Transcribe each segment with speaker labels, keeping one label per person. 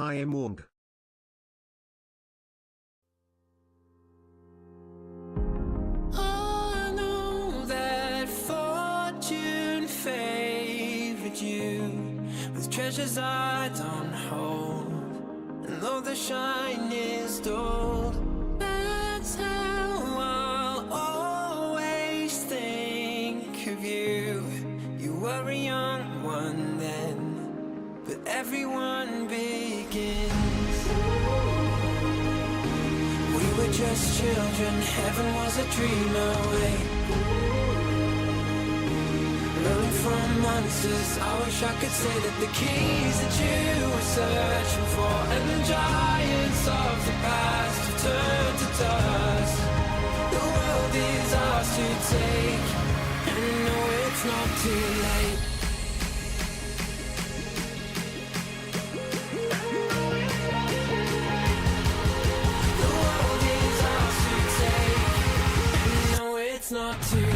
Speaker 1: Hi emongg.
Speaker 2: I know that fortune favored you with treasures I don't hold, and though the shine is dulled, that's how I'll always think of you. You were a young one then, but everyone begins. We were just children, heaven was a dream away. Running from monsters, I wish I could say that the keys that you were searching for, and the giants of the past have turned to dust. The world is ours to take, and I know it's not too late. It's not too late.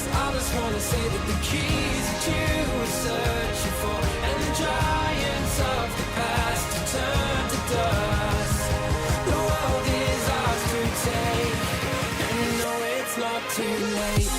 Speaker 2: I just wanna say that the keys that you were searching for, and the giants of the past have turned to dust. The world is ours to take, and you know it's not too late.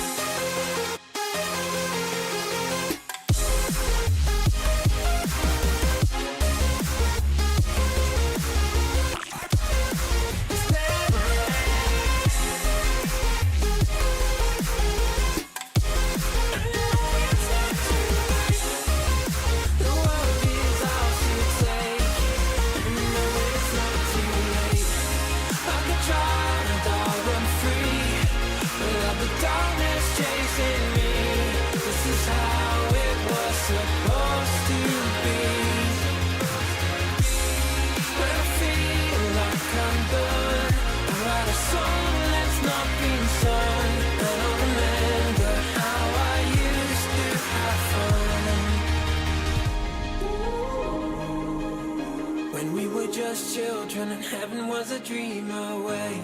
Speaker 2: Just children and heaven was a dream away.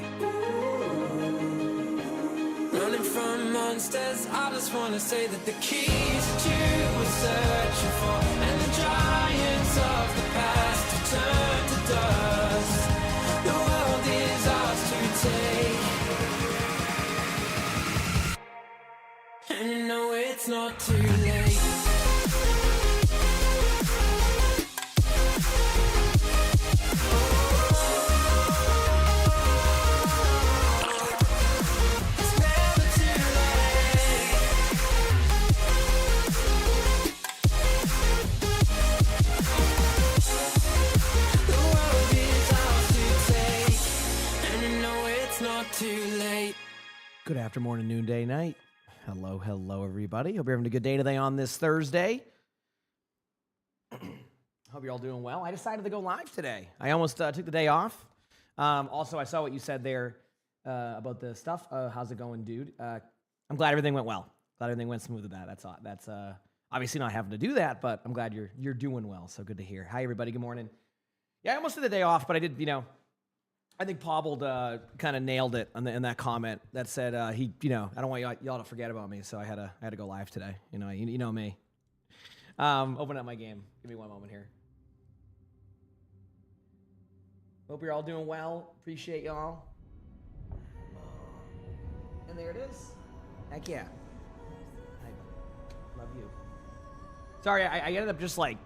Speaker 2: Running from monsters, I just wanna say that the keys that you were searching for, and the giants of the past have turned to dust. The world is ours to take, and you know it's not too late.
Speaker 3: Good afternoon, noonday, night. Hello, everybody. Hope you're having a good day today on this Thursday. Hope you're all doing well. I decided to go live today. I almost took the day off. Also, I saw what you said there about the stuff. How's it going, dude? I'm glad everything went well. Glad everything went smooth with that. That's obviously not having to do that, but I'm glad you're doing well. So good to hear. Hi, everybody. Good morning. Yeah, I almost took the day off, but I did, I think Pobbled kind of nailed it in that comment that said he, I don't want y'all to forget about me, so I had to go live today. You know me. Open up my game. Give me one moment here. Hope you're all doing well. Appreciate y'all. And there it is. Heck yeah. I love you. Sorry, I ended up just like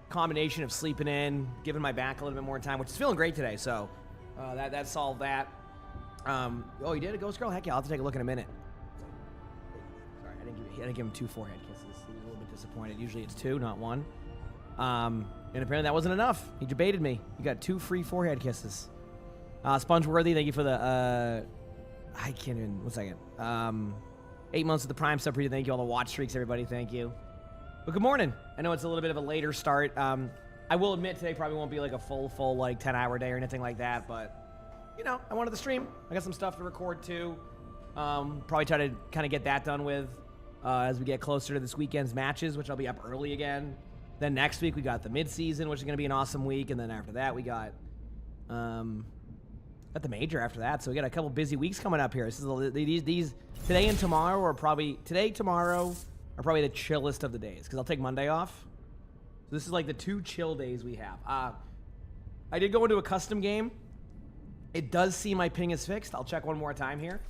Speaker 3: combination of sleeping in, giving my back a little bit more time, which is feeling great today. So that solved that. Oh, you did a ghost girl? Heck yeah, I'll have to take a look in a minute. Sorry, I didn't give him 2 forehead kisses. He was a little bit disappointed. Usually it's 2, not 1. And apparently that wasn't enough. He debated me. You got 2 free forehead kisses. Spongeworthy, thank you for the I can't even 1 second. 8 months of the Prime sub. Thank you. All the watch streaks, everybody. Thank you. But good morning. I know it's a little bit of a later start. I will admit today probably won't be like a full like 10-hour day or anything like that, but you know, I wanted to stream. I got some stuff to record too. Probably try to kind of get that done with as we get closer to this weekend's matches, which I'll be up early again. Then next week we got the mid-season, which is going to be an awesome week, and then after that we got the major after that. So we got a couple busy weeks coming up here. This is these today and tomorrow are probably tomorrow are probably the chillest of the days because I'll take Monday off. So this is like the 2 chill days we have. I did go into a custom game. It does seem my ping is fixed. I'll check one more time here.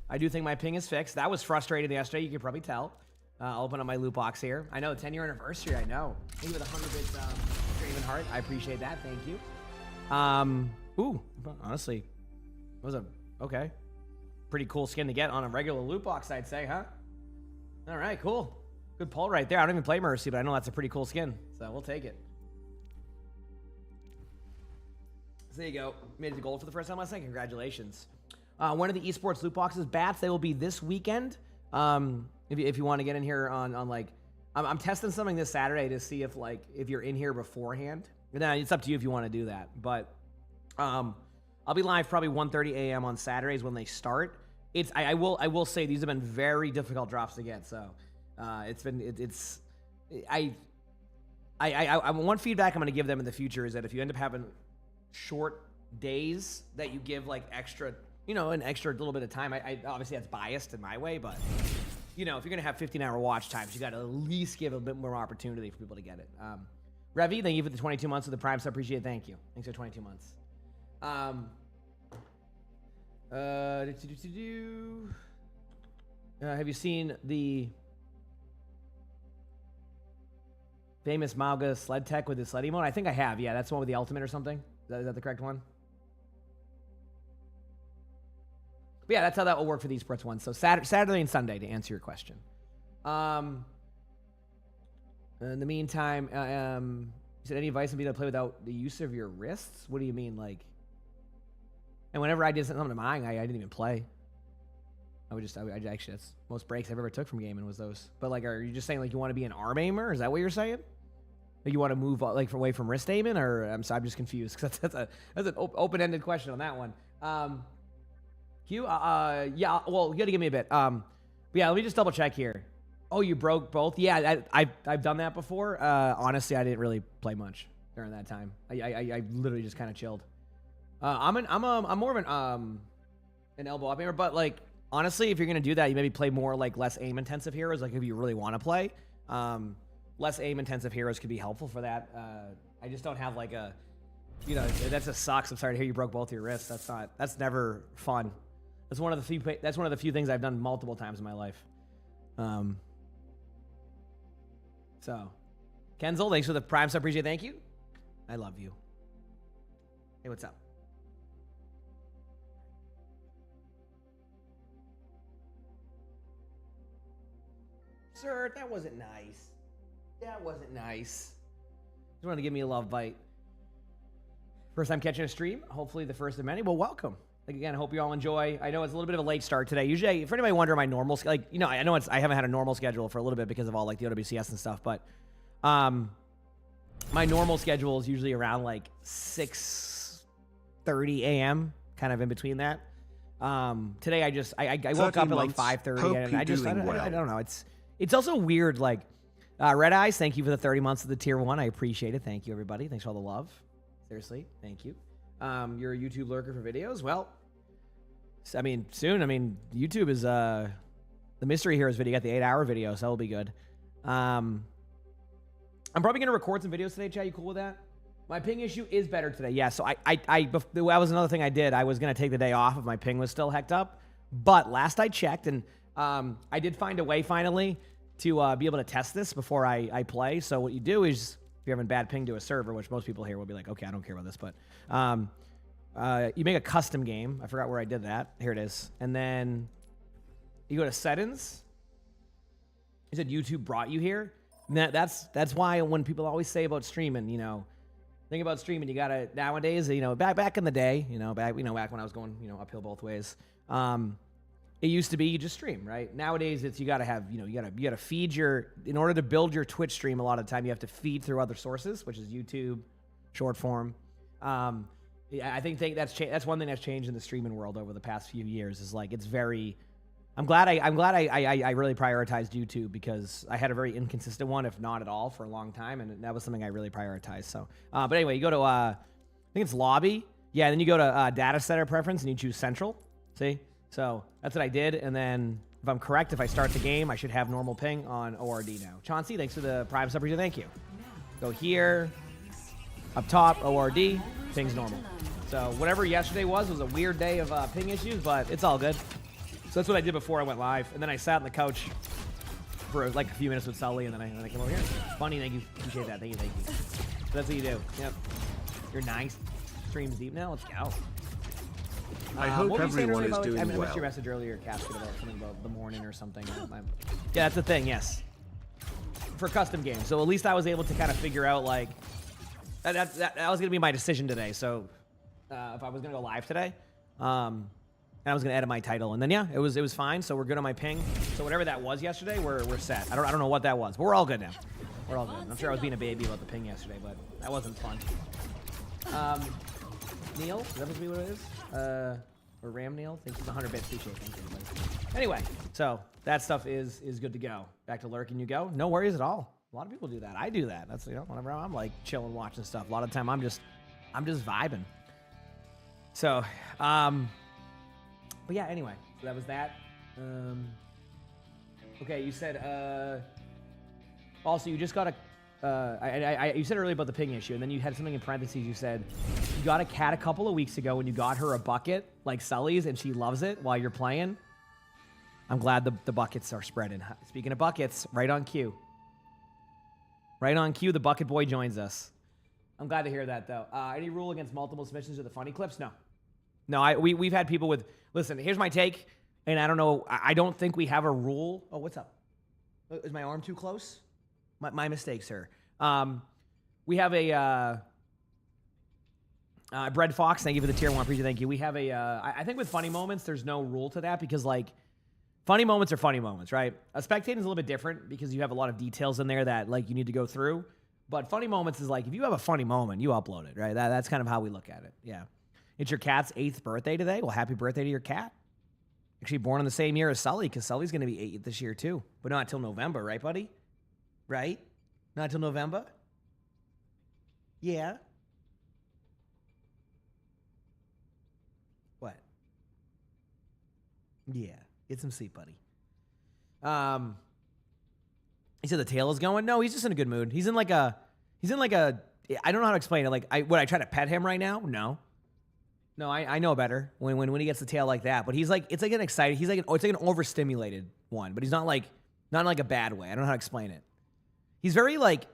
Speaker 3: I do think my ping is fixed. That was frustrating yesterday. You could probably tell. I'll open up my loot box here. I know, 10-year anniversary. I know. Thank you for the 100 bits, Draven Heart. I appreciate that. Thank you. Ooh, honestly, it was okay. Pretty cool skin to get on a regular loot box, I'd say, huh? All right, cool. Good pull right there. I don't even play Mercy, but I know that's a pretty cool skin, so we'll take it. So there you go. Made it to gold for the first time last night. Congratulations. One of the esports loot boxes, bats, they will be this weekend. If you want to get in here on like, I'm testing something this Saturday to see if you're in here beforehand. And then it's up to you if you want to do that. But I'll be live probably 1:30 a.m. on Saturdays when they start. I will say these have been very difficult drops to get. So one feedback I'm going to give them in the future is that if you end up having short days that you give like extra, an extra little bit of time. I obviously that's biased in my way, but if you're gonna have 15-hour watch times, you got to at least give a bit more opportunity for people to get it. Revy, thank you for the 22 months of the Prime, so I appreciate it. Thank you. Thanks for 22 months. Have you seen the famous Mauga sled tech with the sled emote? I think I have. Yeah, that's the one with the ultimate or something. Is that the correct one? But yeah, that's how that will work for the esports ones. So Saturday and Sunday to answer your question. In the meantime, you said any advice would be to play without the use of your wrists? What do you mean, like? And whenever I did something to mine, I didn't even play. I actually, that's most breaks I've ever took from gaming was those. But like, are you just saying like you want to be an arm aimer? Is that what you're saying? Or you want to move like away from wrist aiming? Or I'm just confused because that's an open-ended question on that one. Q, yeah, well, you got to give me a bit. But yeah, let me just double check here. Oh, you broke both? Yeah, I've done that before. Honestly, I didn't really play much during that time. I literally just kind of chilled. I'm more of an elbow up aimer, but like honestly, if you're gonna do that, you maybe play more like less aim intensive heroes. Like if you really want to play, less aim intensive heroes could be helpful for that. I just don't have like a, that just sucks. I'm sorry to hear you broke both your wrists. That's never fun. That's one of the few things I've done multiple times in my life. So, Kenzel, thanks for the Prime sub. Appreciate it. Thank you. I love you. Hey, what's up? Sir, that wasn't nice. That wasn't nice. Just wanted to give me a love bite. First time catching a stream. Hopefully the first of many. Well, welcome. Like, again, I hope you all enjoy. I know it's a little bit of a late start today. Usually, for anybody wondering my normal, like, I know I haven't had a normal schedule for a little bit because of all like the OWCS and stuff, but my normal schedule is usually around like 6:30 a.m., kind of in between that. Today I woke up at like 5:30 and I don't know. It's also weird. Like Red Eyes, thank you for the 30 months of the tier 1. I appreciate it. Thank you, everybody. Thanks for all the love. Seriously, thank you. You're a YouTube lurker for videos. Well, I mean, soon. I mean, YouTube is the Mystery Heroes video. You got the 8-hour video, so that'll be good. I'm probably gonna record some videos today. Chat, you cool with that? My ping issue is better today. Yeah. So that was another thing I did. I was gonna take the day off if my ping was still hecked up, but last I checked, and I did find a way finally to be able to test this before I play. So what you do is, if you're having bad ping to a server, which most people here will be like, okay, I don't care about this, but you make a custom game. I forgot where I did that. Here it is. And then you go to settings. You said YouTube brought you here. And that's why when people always say about streaming, you know, think about streaming, you gotta nowadays, you know, back in the day, back when I was going, uphill both ways. It used to be you just stream, right? Nowadays it's you gotta have, you gotta feed in order to build your Twitch stream. A lot of the time you have to feed through other sources, which is YouTube, short form. I think that's one thing that's changed in the streaming world over the past few years. Is like it's very. I'm glad I really prioritized YouTube because I had a very inconsistent one, if not at all, for a long time, and that was something I really prioritized. So, but anyway, you go to I think it's lobby, yeah. Then you go to data center preference and you choose central. See, so that's what I did, and then if I'm correct, if I start the game, I should have normal ping on ORD now. Chauncey, thanks for the Prime sub. Thank you. Go here, up top, ORD, ping's normal. So whatever yesterday was a weird day of ping issues, but it's all good. So that's what I did before I went live, and then I sat on the couch for like a few minutes with Sully, and then I came over here. Funny, thank you, appreciate that, thank you. So that's what you do. Yep. You're 9 streams deep now. Let's go.
Speaker 1: I hope everyone is doing well.
Speaker 3: I missed your message earlier, Casket, about something about the morning or something. Yeah, that's the thing. Yes, for custom games. So at least I was able to kind of figure out like that was gonna be my decision today. So if I was gonna go live today. And I was gonna edit my title, and then yeah, it was fine. So we're good on my ping. So whatever that was yesterday, we're set. I don't know what that was, but we're all good now. We're all good. I'm sure I was being a baby about the ping yesterday, but that wasn't fun. Neil, is that supposed to be what it is? Or Ram Neil? Thanks for the 100 bits. Appreciate it. Thank you, everybody. Anyway, so that stuff is good to go. Back to lurking you go. No worries at all. A lot of people do that. I do that. That's whenever I'm like chilling, watching stuff. A lot of the time I'm just vibing. So, but yeah, anyway, so that was that. Okay, you said, also you just got you said earlier about the ping issue, and then you had something in parentheses. You said you got a cat a couple of weeks ago and you got her a bucket like Sully's and she loves it while you're playing. I'm glad the buckets are spreading. Speaking of buckets, right on cue. Right on cue, the bucket boy joins us. I'm glad to hear that, though. Any rule against multiple submissions or the funny clips? No. No, we've had people with, listen, here's my take, and I don't know, I don't think we have a rule. Oh, what's up? Is my arm too close? My mistake, sir. We have a, Bread Fox, thank you for the tier 1, appreciate, thank you. We have I think with funny moments, there's no rule to that because, like, funny moments are funny moments, right? A spectating is a little bit different because you have a lot of details in there that, like, you need to go through. But funny moments is like, if you have a funny moment, you upload it, right? That's kind of how we look at it, yeah. It's your cat's 8th birthday today. Well, happy birthday to your cat. Actually born in the same year as Sully, because Sully's going to be 8 this year too. But not until November, right, buddy? Right? Not until November? Yeah. What? Yeah. Get some sleep, buddy. He said the tail is going. No, he's just in a good mood. He's in like a, I don't know how to explain it. Like, would I try to pet him right now? No. No, I know better when he gets the tail like that. But he's like, it's like an excited, it's like an overstimulated one, but he's not in like a bad way. I don't know how to explain it. He's very like,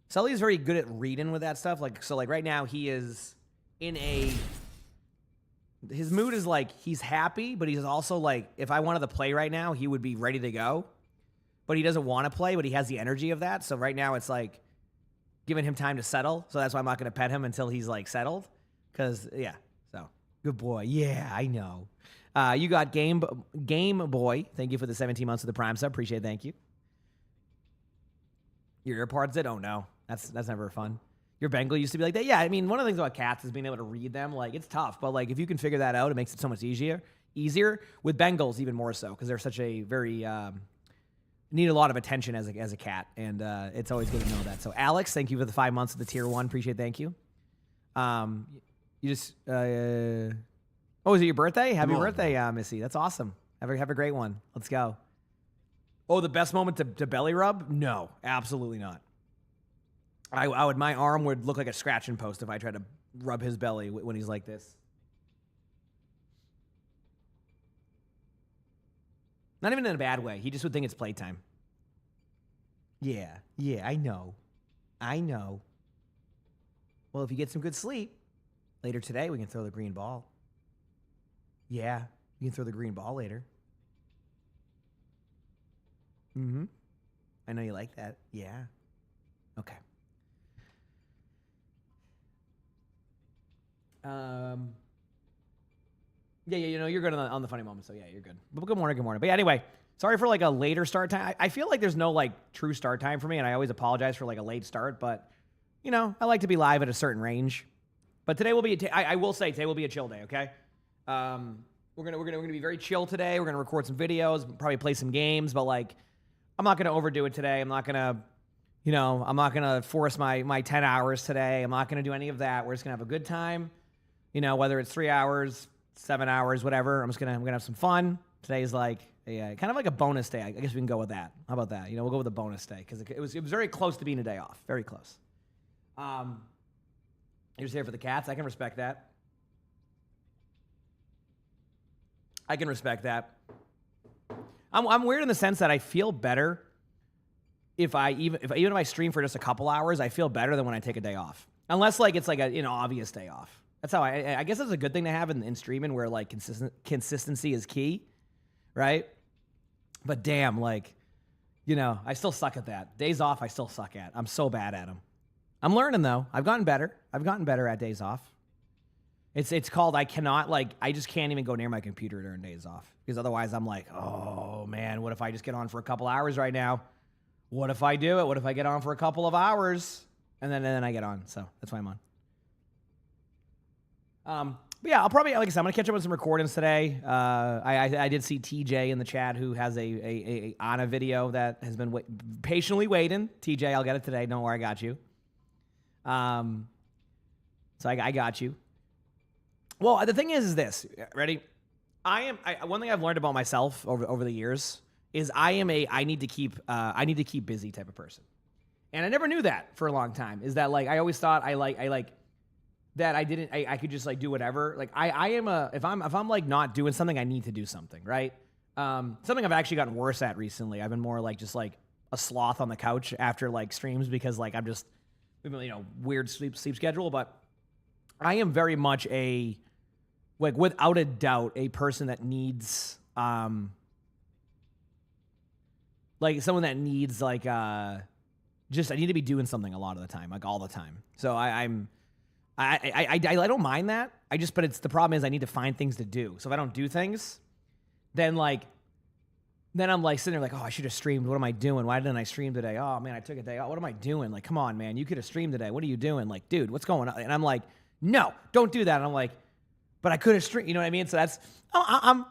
Speaker 3: Sully's very good at reading with that stuff. Like, so like right now he is in his mood is like, he's happy, but he's also like, if I wanted to play right now, he would be ready to go. But he doesn't want to play, but he has the energy of that. So right now it's like giving him time to settle. So that's why I'm not going to pet him until he's like settled. Cause yeah. So good boy. Yeah, I know. You got Game Boy. Thank you for the 17 months of the Prime sub. Appreciate it. Thank you. Your earpods did? Oh no. That's never fun. Your Bengal used to be like that. Yeah, I mean, one of the things about cats is being able to read them. Like, it's tough, but like if you can figure that out, it makes it so much easier. With Bengals even more so, because they're such a very need a lot of attention as a cat, and it's always good to know that. So Alex, thank you for the 5 months of the tier 1. Appreciate it. Thank you. You just oh, is it your birthday? Happy birthday, Missy. That's awesome. Have a great one. Let's go. Oh, the best moment to belly rub? No, absolutely not. My arm would look like a scratching post if I tried to rub his belly when he's like this. Not even in a bad way. He just would think it's playtime. Yeah, I know. Well, if you get some good sleep, later today we can throw the green ball. Yeah, you can throw the green ball later. Mm-hmm. I know you like that. Yeah. Okay. Yeah, you're good on the funny moment, so yeah, you're good. But good morning. But yeah, anyway, sorry for like a later start time. I feel like there's no like true start time for me, and I always apologize for like a late start, but I like to be live at a certain range. But today will be I will say today will be a chill day, okay? We're gonna be very chill today. We're gonna record some videos, probably play some games, but like I'm not gonna overdo it today. I'm not gonna force my 10 hours today. I'm not gonna do any of that. We're just gonna have a good time. Whether it's 3 hours, 7 hours, whatever. I'm gonna have some fun. Today's like kind of like a bonus day. I guess we can go with that. How about that? We'll go with a bonus day because it was very close to being a day off. Very close. You're just here for the cats. I can respect that. I'm weird in the sense that I feel better if I stream for just a couple hours. I feel better than when I take a day off, unless like it's like a obvious day off. That's how I guess that's a good thing to have in streaming, where like consistency is key, right? But damn, like I still suck at that. Days off, I still suck at. I'm so bad at them. I'm learning though. I've gotten better at days off. It's called I just can't even go near my computer during days off, because otherwise I'm like, oh man, what if I just get on for a couple hours right now? What if I do it? What if I get on for a couple of hours and then I get on? So that's why I'm on. But yeah, I'll probably, like I said, I'm gonna catch up with some recordings today. I did see TJ in the chat who has a Anna video that has been patiently waiting. TJ, I'll get it today. Don't worry, I got you. So I got you. Well, the thing is this. Ready? One thing I've learned about myself over the years is I need to keep busy type of person. And I never knew that for a long time. Is that like I always thought I could just like do whatever. Like if I'm like not doing something, I need to do something, right? Something I've actually gotten worse at recently. I've been more like just like a sloth on the couch after like streams, because like I'm just weird sleep schedule. But I am very much like without a doubt a person that needs like someone that needs like just I need to be doing something a lot of the time, like all the time. So I don't mind that. But it's the problem is I need to find things to do. So if I don't do things, then I'm like sitting there like, oh, I should have streamed. What am I doing? Why didn't I stream today? Oh man, I took a day off. What am I doing? Like, come on, man, you could have streamed today. What are you doing? Like, dude, what's going on? And I'm like, no, don't do that. And I'm like, but I could have streamed. You know what I mean? So that's I'm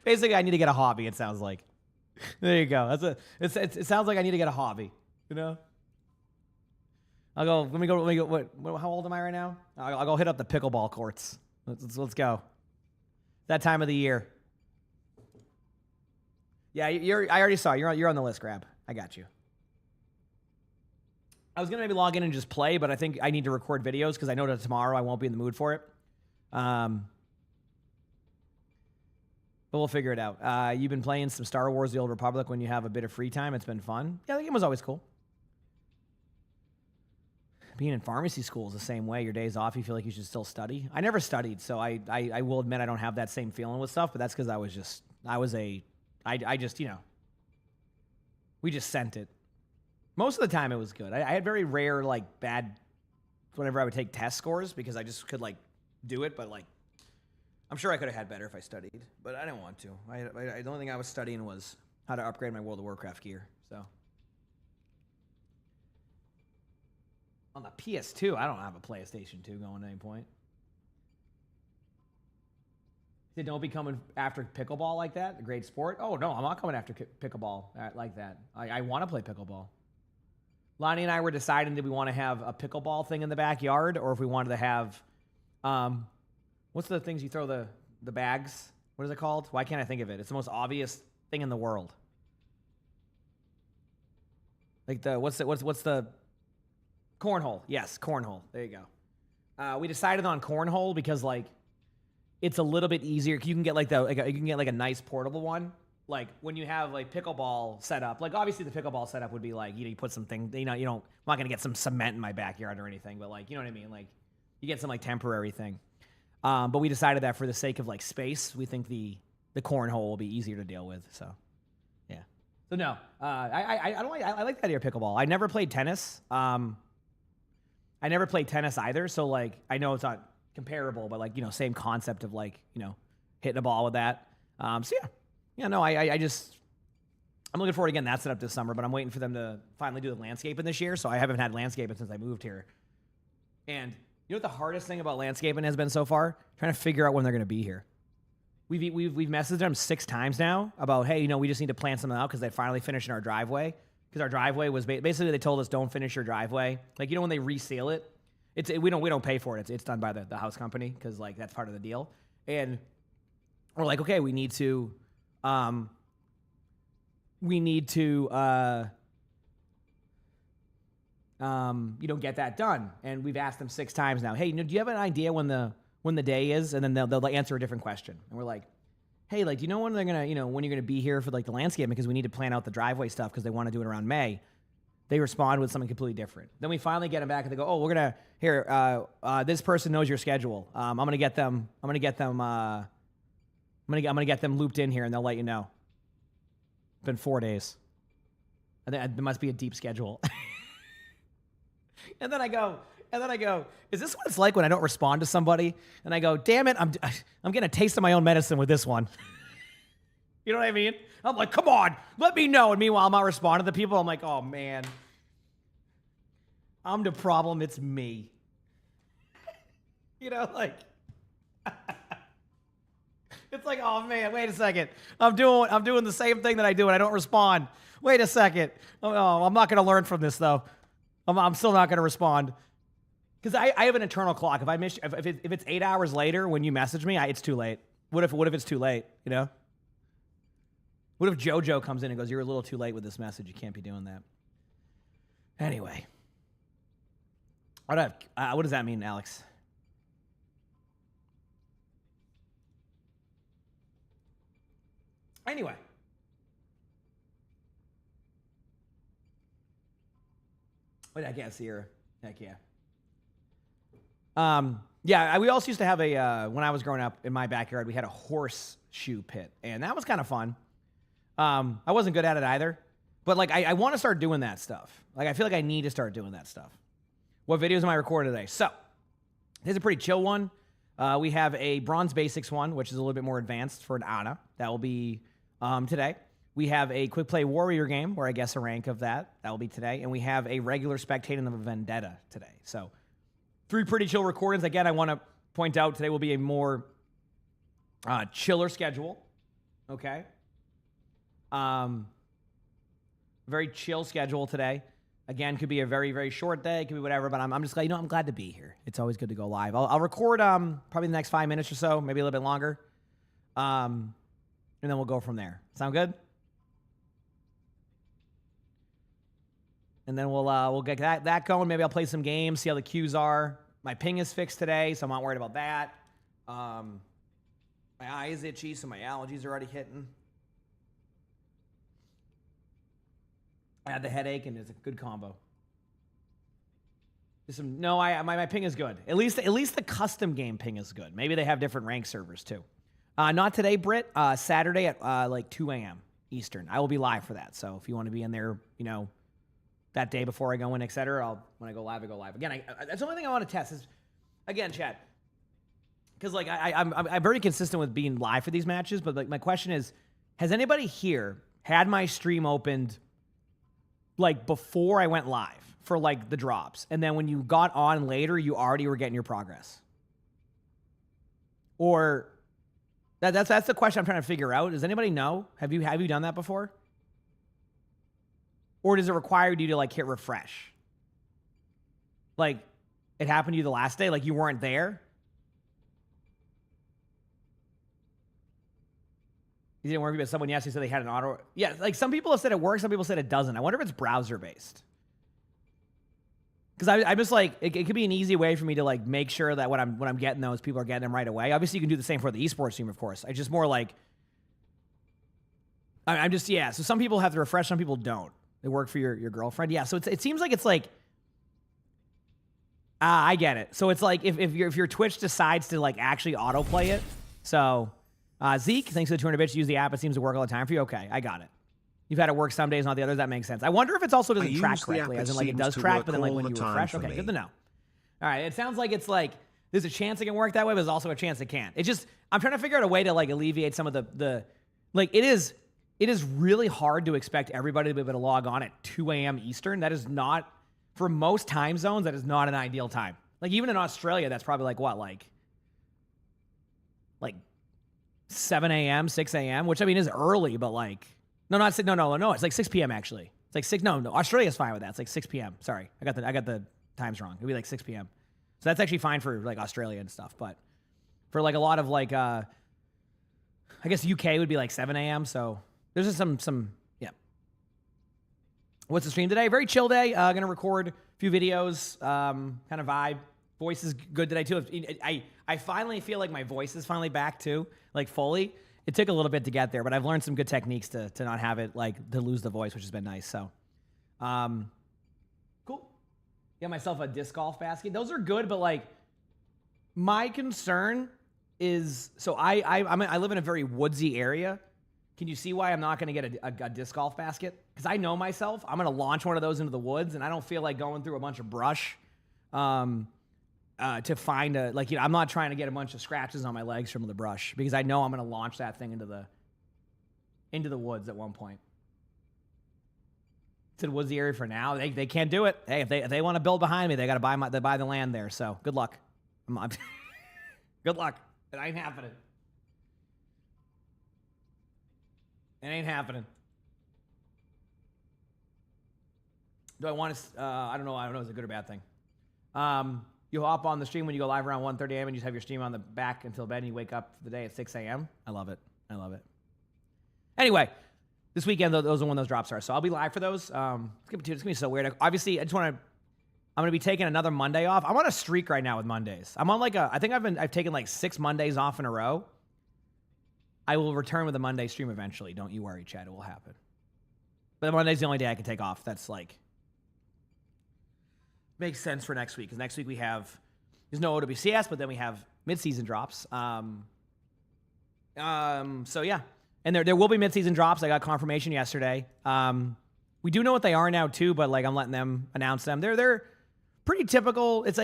Speaker 3: basically I need to get a hobby. It sounds like. There you go. It sounds like I need to get a hobby. I'll go. Let me go. What? How old am I right now? I'll go hit up the pickleball courts. Let's go. That time of the year. Yeah, I already saw you're on the list. Grab. I got you. I was gonna maybe log in and just play, but I think I need to record videos because I know that tomorrow I won't be in the mood for it. But we'll figure it out. You've been playing some Star Wars: The Old Republic when you have a bit of free time. It's been fun. Yeah, the game was always cool. Being in pharmacy school is the same way. Your days off, you feel like you should still study. I never studied, so I will admit I don't have that same feeling with stuff, but that's because we just sent it. Most of the time it was good. I had very rare, like, bad, whenever I would take test scores, because I just could, like, do it, but, like, I'm sure I could have had better if I studied, but I didn't want to. The only thing I was studying was how to upgrade my World of Warcraft gear, so. On the PS2, I don't have a PlayStation 2 going at any point. Don't be coming after pickleball like that, a great sport. Oh, no, I'm not coming after pickleball like that. I want to play pickleball. Lonnie and I were deciding, did we want to have a pickleball thing in the backyard, or if we wanted to have, what's the things you throw the bags? What is it called? Why can't I think of it? It's the most obvious thing in the world. Like what's the cornhole? Yes, cornhole. There you go. We decided on cornhole because like it's a little bit easier. You can get like a nice portable one, like when you have like pickleball set up, like obviously the pickleball setup would be like, you put something, you don't, I'm not going to get some cement in my backyard or anything, but like, you know what I mean? Like you get some like temporary thing. But we decided that for the sake of like space, we think the cornhole will be easier to deal with. So yeah. So no, I don't like, I like the idea of pickleball. I never played tennis. I never played tennis either. So like, I know it's not comparable, but like, same concept of like, hitting a ball with that. So yeah. Yeah, no, I'm looking forward to getting that set up this summer, but I'm waiting for them to finally do the landscaping this year. So I haven't had landscaping since I moved here. And you know what the hardest thing about landscaping has been so far? Trying to figure out when they're going to be here. We've messaged them 6 times now about, hey, we just need to plan something out because they finally finished in our driveway. Because our driveway was basically they told us don't finish your driveway. Like when they reseal it, we don't pay for it. It's done by the house company because like that's part of the deal. And we're like, okay, we need to get that done. And we've asked them 6 times now, hey, do you have an idea when the day is? And then they'll answer a different question. And we're like, hey, like, do you know when they're going to, when you're going to be here for like the landscaping? Because we need to plan out the driveway stuff because they want to do it around May. They respond with something completely different. Then we finally get them back and they go, oh, we're going to, this person knows your schedule. I'm going to get them looped in here and they'll let you know. It's been 4 days. I think there must be a deep schedule. And then I go, is this what it's like when I don't respond to somebody? And I go, damn it, I'm getting a taste of my own medicine with this one. You know what I mean? I'm like, come on, let me know. And meanwhile, I'm not responding to people. I'm like, oh man, I'm the problem. It's me. Like, it's like, oh man, wait a second. I'm doing the same thing that I do and I don't respond. Wait a second. Oh, I'm not going to learn from this though. I'm still not going to respond. Because I have an internal clock. If it's 8 hours later when you message me, it's too late. What if it's too late? What if JoJo comes in and goes, you're a little too late with this message. You can't be doing that. Anyway. What does that mean, Alex? Anyway. Wait, I can't see her. Heck yeah. We also used to have when I was growing up in my backyard, we had a horseshoe pit, and that was kind of fun. I wasn't good at it either, but like, I want to start doing that stuff. Like, I feel like I need to start doing that stuff. What videos am I recording today? So, here's a pretty chill one. We have a Bronze Basics one, which is a little bit more advanced for an Ana. That will be today. We have a Quick Play Warrior game, where I guess a rank of that. That will be today. And we have a regular Spectating of a Vendetta today. So, 3 pretty chill recordings. Again, I want to point out today will be a more chiller schedule. Okay? Very chill schedule today. Again, could be a very, very short day. Could be whatever, but I'm just glad, I'm glad to be here. It's always good to go live. I'll record probably the next 5 minutes or so, maybe a little bit longer. And then we'll go from there. Sound good? And then we'll get that going. Maybe I'll play some games, see how the queues are. My ping is fixed today, so I'm not worried about that. My eye is itchy, so my allergies are already hitting. I had the headache, and it's a good combo. My ping is good. At least the custom game ping is good. Maybe they have different rank servers too. Not today, Britt. Saturday at like 2 a.m. Eastern. I will be live for that. So if you want to be in there, that day before I go in, etc. When I go live, I go live. Again, that's the only thing I want to test is, again, chat. Because like I'm very consistent with being live for these matches, but like my question is, has anybody here had my stream opened like before I went live for like the drops, and then when you got on later, you already were getting your progress? Or that's the question I'm trying to figure out. Does anybody know? Have you done that before? Or does it require you to like hit refresh? Like it happened to you the last day, like you weren't there? You didn't work with someone yesterday said they had an auto. Yeah, like some people have said it works, some people said it doesn't. I wonder if it's browser based. Because I'm just like, it could be an easy way for me to like make sure that when I'm getting those, people are getting them right away. Obviously, you can do the same for the esports team, of course. It's just more like, I'm just, yeah. So some people have to refresh, some people don't. They work for your girlfriend. Yeah. So it seems like it's like, I get it. So it's like if your Twitch decides to like actually autoplay it. So Zeke, thanks for the 200 bits. Use the app. It seems to work all the time for you. Okay, I got it. You've had it work some days, not the others. That makes sense. I wonder if it's also doesn't track correctly, as in like it does track, but then like when you refresh. Okay, good to know. All right, it sounds like it's like there's a chance it can work that way, but there's also a chance it can't. It's just I'm trying to figure out a way to like alleviate some of the like it is really hard to expect everybody to be able to log on at 2 a.m. Eastern. That is not, for most time zones, that is not an ideal time. Like even in Australia, that's probably like what, like 7 a.m., 6 a.m., which I mean is early, but like no, it's like 6 p.m. actually. It's like 6. No, Australia's fine with that. It's like 6 p.m. Sorry, I got the times wrong. It'd be like 6 p.m. So that's actually fine for like Australia and stuff. But for like a lot of like, I guess UK would be like 7 a.m. So there's just some yeah. What's the stream today? Very chill day. Gonna record a few videos. Kind of vibe. Voice is good today too. I finally feel like my voice is finally back too, like fully. It took a little bit to get there, but I've learned some good techniques to not have it like to lose the voice, which has been nice. So, cool. Get myself a disc golf basket. Those are good, but like my concern is, so I live in a very woodsy area. Can you see why I'm not going to get a disc golf basket? Because I know myself. I'm going to launch one of those into the woods, and I don't feel like going through a bunch of brush to find a, like, you know, I'm not trying to get a bunch of scratches on my legs from the brush because I know I'm going to launch that thing into the woods at one point. To the woodsy area for now. They can't do it. Hey, if they want to build behind me, they got to buy the land there. So good luck. Good luck. It ain't happening. It ain't happening. Do I want to? I don't know. I don't know if it's a good or bad thing. You hop on the stream when you go live around 1:30 a.m. and you just have your stream on the back until bed and you wake up for the day at 6 a.m. I love it. I love it. Anyway, this weekend, those are when those drops are. So I'll be live for those. It's going to be so weird. Obviously, I'm going to be taking another Monday off. I'm on a streak right now with Mondays. I'm on like I think I've taken like 6 Mondays off in a row. I will return with a Monday stream eventually. Don't you worry, Chad. It will happen. But Monday's the only day I can take off. That's like, makes sense for next week. Because next week there's no OWCS, but then we have mid-season drops. So yeah. And there will be mid-season drops. I got confirmation yesterday. We do know what they are now too, but like I'm letting them announce them. They're pretty typical. It's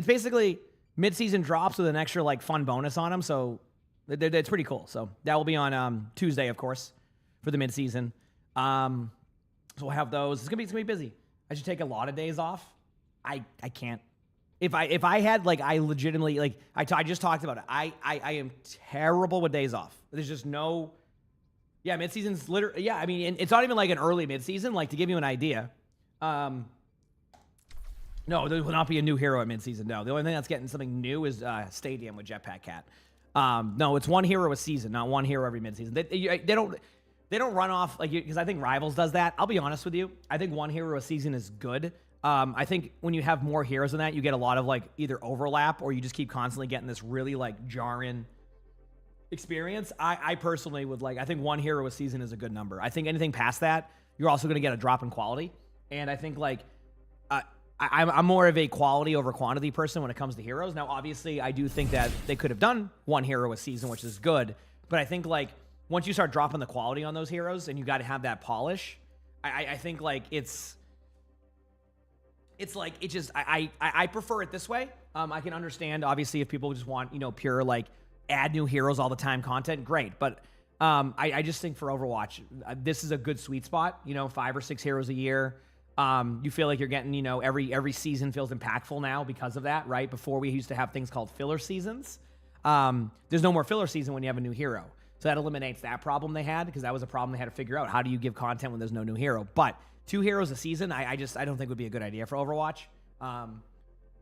Speaker 3: basically mid-season drops with an extra like fun bonus on them. So it's pretty cool. So that will be on Tuesday, of course, for the mid-season. So we'll have those. It's gonna be busy. I should take a lot of days off. I can't. If I had like, I legitimately like I just talked about it. I am terrible with days off. There's just no. Yeah, mid-season's literally. Yeah, I mean, it's not even like an early mid-season. Like to give you an idea. No, there will not be a new hero at mid-season. No, the only thing that's getting something new is Stadium with Jetpack Cat. No, it's one hero a season, not one hero every mid-season. They don't run off like, because I think Rivals does that. I'll be honest with you. I think one hero a season is good. I think when you have more heroes than that, you get a lot of like either overlap or you just keep constantly getting this really like jarring experience. I personally would like, I think one hero a season is a good number. I think anything past that, you're also going to get a drop in quality. And I think like, I'm more of a quality over quantity person when it comes to heroes. Now, obviously, I do think that they could have done one hero a season, which is good. But I think like once you start dropping the quality on those heroes and you got to have that polish, I think like it's like, it just, I prefer it this way. I can understand, obviously, if people just want, you know, pure like add new heroes all the time content, great. But I just think for Overwatch, this is a good sweet spot, you know, 5 or 6 heroes a year. You feel like you're getting, you know, every season feels impactful now because of that, right? Before we used to have things called filler seasons. There's no more filler season when you have a new hero. So that eliminates that problem they had, because that was a problem they had to figure out. How do you give content when there's no new hero? But 2 heroes a season, I don't think would be a good idea for Overwatch.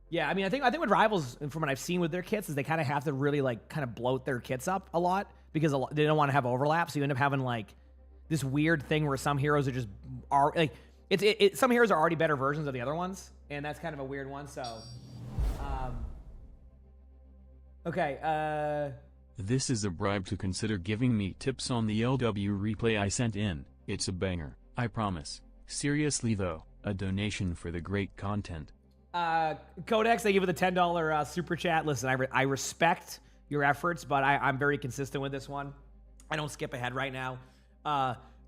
Speaker 3: Yeah, I mean, I think with Rivals, from what I've seen with their kits, is they kind of have to really like kind of bloat their kits up a lot because they don't want to have overlap. So you end up having like this weird thing where some heroes are like, some heroes are already better versions of the other ones, and that's kind of a weird one. So, okay.
Speaker 4: This is a bribe to consider giving me tips on the LW replay I sent in. It's a banger, I promise. Seriously though, a donation for the great content.
Speaker 3: Codex, they give you the $10 super chat. Listen, I respect your efforts, but I'm very consistent with this one. I don't skip ahead right now.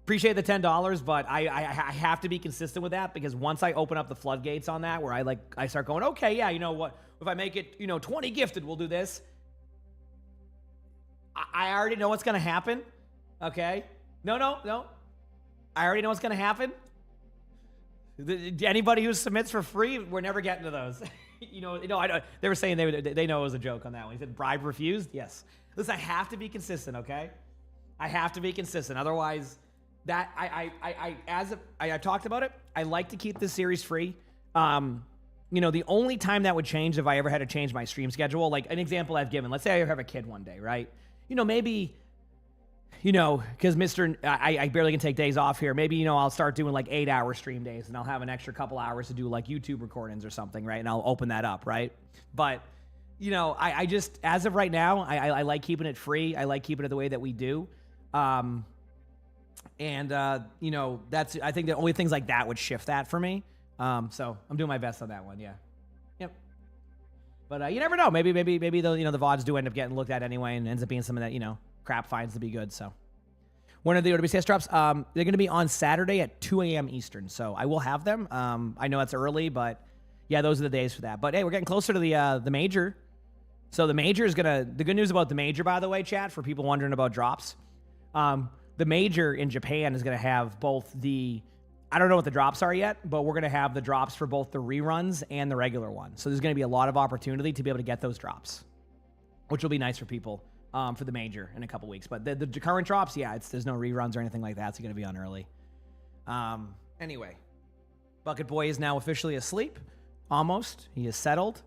Speaker 3: Appreciate the $10, but I have to be consistent with that, because once I open up the floodgates on that, where I start going, okay, yeah, you know what? If I make it, 20 gifted, we'll do this. I already know what's gonna happen. Okay? No. I already know what's gonna happen. Anybody who submits for free, we're never getting to those. I they were saying they know it was a joke on that one. He said bribe refused. Yes. Listen, I have to be consistent. Okay, I have to be consistent. Otherwise, that I talked about it. I like to keep this series free. The only time that would change if I ever had to change my stream schedule, like an example I've given. Let's say I have a kid one day, right? Maybe. Because I barely can take days off here. Maybe, I'll start doing like 8-hour stream days, and I'll have an extra couple hours to do like YouTube recordings or something, right? And I'll open that up, right? But, I just, as of right now, I like keeping it free. I like keeping it the way that we do. That's, I think the only things like that would shift that for me. So I'm doing my best on that one. Yeah. Yep. But you never know. Maybe the VODs do end up getting looked at anyway, and ends up being something that, crap finds to be good. So when are the OWCS drops? They're going to be on Saturday at 2 a.m. Eastern. So I will have them. I know that's early, but yeah, those are the days for that. But hey, we're getting closer to the major. So the major is the good news about the major, by the way, chat, for people wondering about drops. The major in Japan is going to have both I don't know what the drops are yet, but we're going to have the drops for both the reruns and the regular one. So there's going to be a lot of opportunity to be able to get those drops, which will be nice for people. For the major in a couple weeks. But the current drops, yeah, there's no reruns or anything like that. It's going to be on early. Anyway, Bucket Boy is now officially asleep. Almost. He is settled.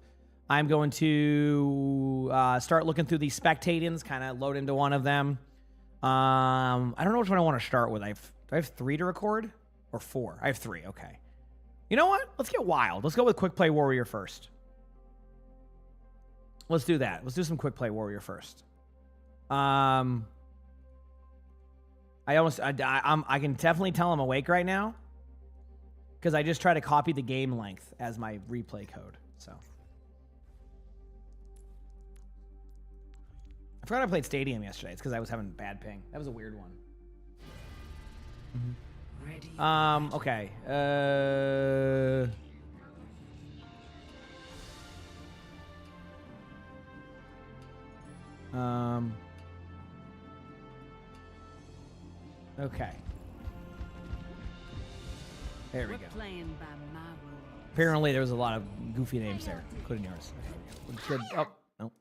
Speaker 3: I'm going to start looking through these spectatings, kind of load into one of them. I don't know which one I want to start with. Do I have 3 to record? Or 4? I have 3. Okay. You know what? Let's get wild. Let's go with Quick Play Warrior first. Let's do that. Let's do some Quick Play Warrior first. I can definitely tell I'm awake right now, because I just try to copy the game length as my replay code. So I forgot I played Stadium yesterday. It's because I was having bad ping. That was a weird one. Mm-hmm. Okay. Okay. There we go. Apparently there was a lot of goofy names there, including yours. Okay. Good. Oh, no.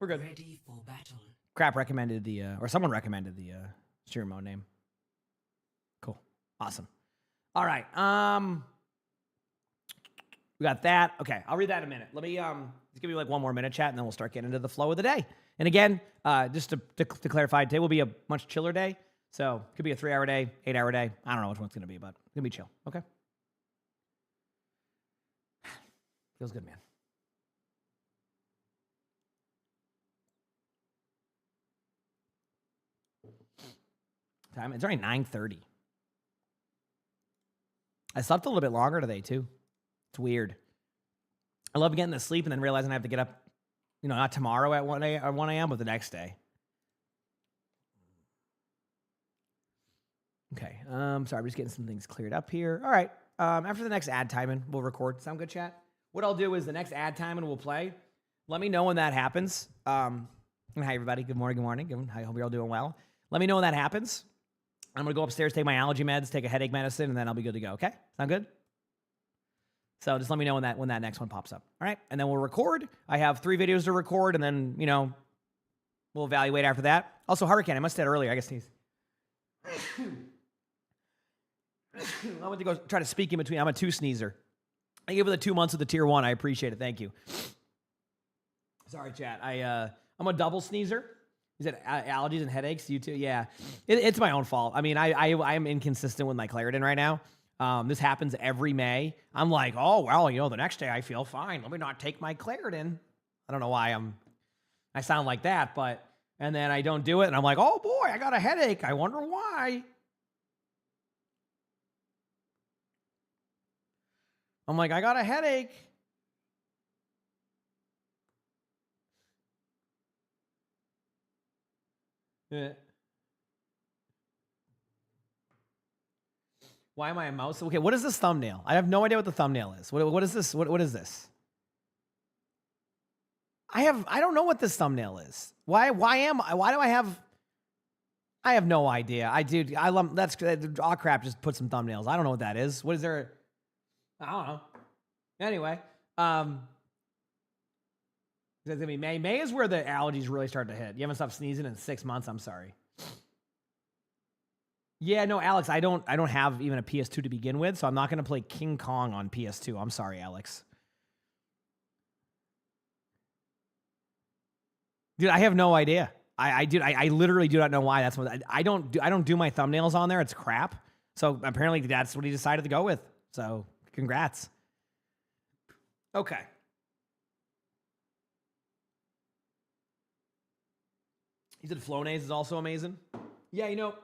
Speaker 3: We're good.
Speaker 2: Ready for battle.
Speaker 3: Crap recommended or someone recommended the stream mode name. Cool. Awesome. All right. We got that. Okay, I'll read that in a minute. Let me just give you like one more minute, chat, and then we'll start getting into the flow of the day. And again, just to clarify, today will be a much chiller day. So it could be a 3-hour day, 8-hour day. I don't know which one's going to be, but it's going to be chill. Okay? Feels good, man. Time. It's already 9:30. I slept a little bit longer today, too. It's weird. I love getting to sleep and then realizing I have to get up, not tomorrow at 1 a.m., but the next day. Okay. Sorry, I'm just getting some things cleared up here. All right. After the next ad timing, we'll record. Sound good, chat? What I'll do is the next ad timing we'll play. Let me know when that happens. Hi, everybody. Good morning. Good morning. I hope you're all doing well. Let me know when that happens. I'm going to go upstairs, take my allergy meds, take a headache medicine, and then I'll be good to go. Okay? Sound good? So just let me know when that next one pops up. All right? And then we'll record. I have 3 videos to record, and then, we'll evaluate after that. Also, Hurricane, I must have said earlier, I guess he's... I went to go try to speak in between. I'm a 2 sneezer. I gave it the 2 months of the tier 1. I appreciate it. Thank you. Sorry, chat. I'm a double sneezer. Is it allergies and headaches? You too? Yeah. It's my own fault. I mean, I'm inconsistent with my Claritin right now. This happens every May. I'm like, oh, well, the next day I feel fine. Let me not take my Claritin. I don't know why I sound like that, and then I don't do it, and I'm like, oh boy, I got a headache. I wonder why. I'm like, I got a headache. Yeah. Why am I a mouse? Okay, what is this thumbnail? I have no idea what the thumbnail is. What is this? What is this? I don't know what this thumbnail is. Why do I have no idea. I love that's all crap. Just put some thumbnails. I don't know what that is. What is there? I don't know. Anyway, it's gonna be May. May is where the allergies really start to hit. You haven't stopped sneezing in 6 months. I'm sorry. Yeah, no, Alex, I don't have even a PS2 to begin with, so I'm not gonna play King Kong on PS2. I'm sorry, Alex. Dude, I have no idea. I literally do not know why. That's what I don't do my thumbnails on there. It's crap. So apparently that's what he decided to go with. So congrats. Okay. He said Flonase is also amazing. Yeah, you know,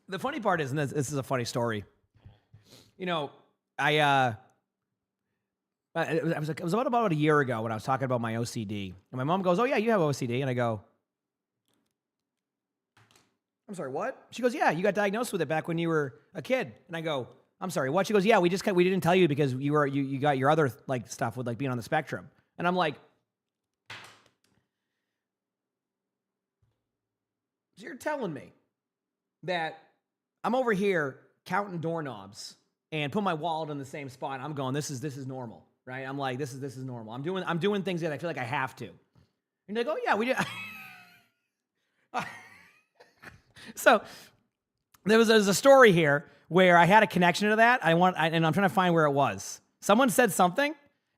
Speaker 3: the funny part is, and this is a funny story. You know, it was about a year ago when I was talking about my OCD. And my mom goes, oh, yeah, you have OCD. And I go, I'm sorry, what? She goes, yeah, you got diagnosed with it back when you were a kid. And I go, I'm sorry, what? She goes, yeah, we didn't tell you because you got your other like stuff with like being on the spectrum. And I'm like, so you're telling me that I'm over here counting doorknobs and put my wallet in the same spot. I'm going, this is normal, right? I'm like, this is normal. I'm doing things that I feel like I have to. And they go, yeah, we did. So there's a story here where I had a connection to that. And I'm trying to find where it was. Someone said something,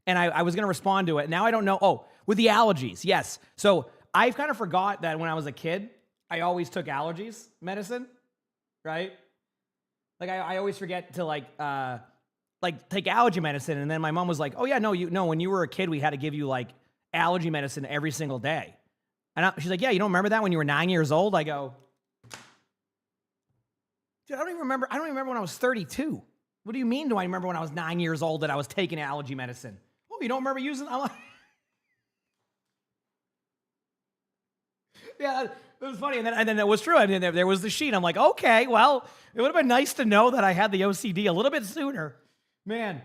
Speaker 3: and I was going to respond to it. Now I don't know. Oh, with the allergies, yes. So I've kind of forgot that when I was a kid, I always took allergies medicine, right? Like I always forget to like take allergy medicine, and then my mom was like, "Oh yeah, no, when you were a kid, we had to give you like allergy medicine every single day." And she's like, "Yeah, you don't remember that when you were 9 years old?" I go, "Dude, I don't even remember. I don't even remember when I was 32. What do you mean? Do I remember when I was 9 years old that I was taking allergy medicine? Oh, you don't remember using?" I'm like, yeah, it was funny, and then it was true. I mean, there was the sheet. I'm like, okay, well, it would have been nice to know that I had the OCD a little bit sooner, man.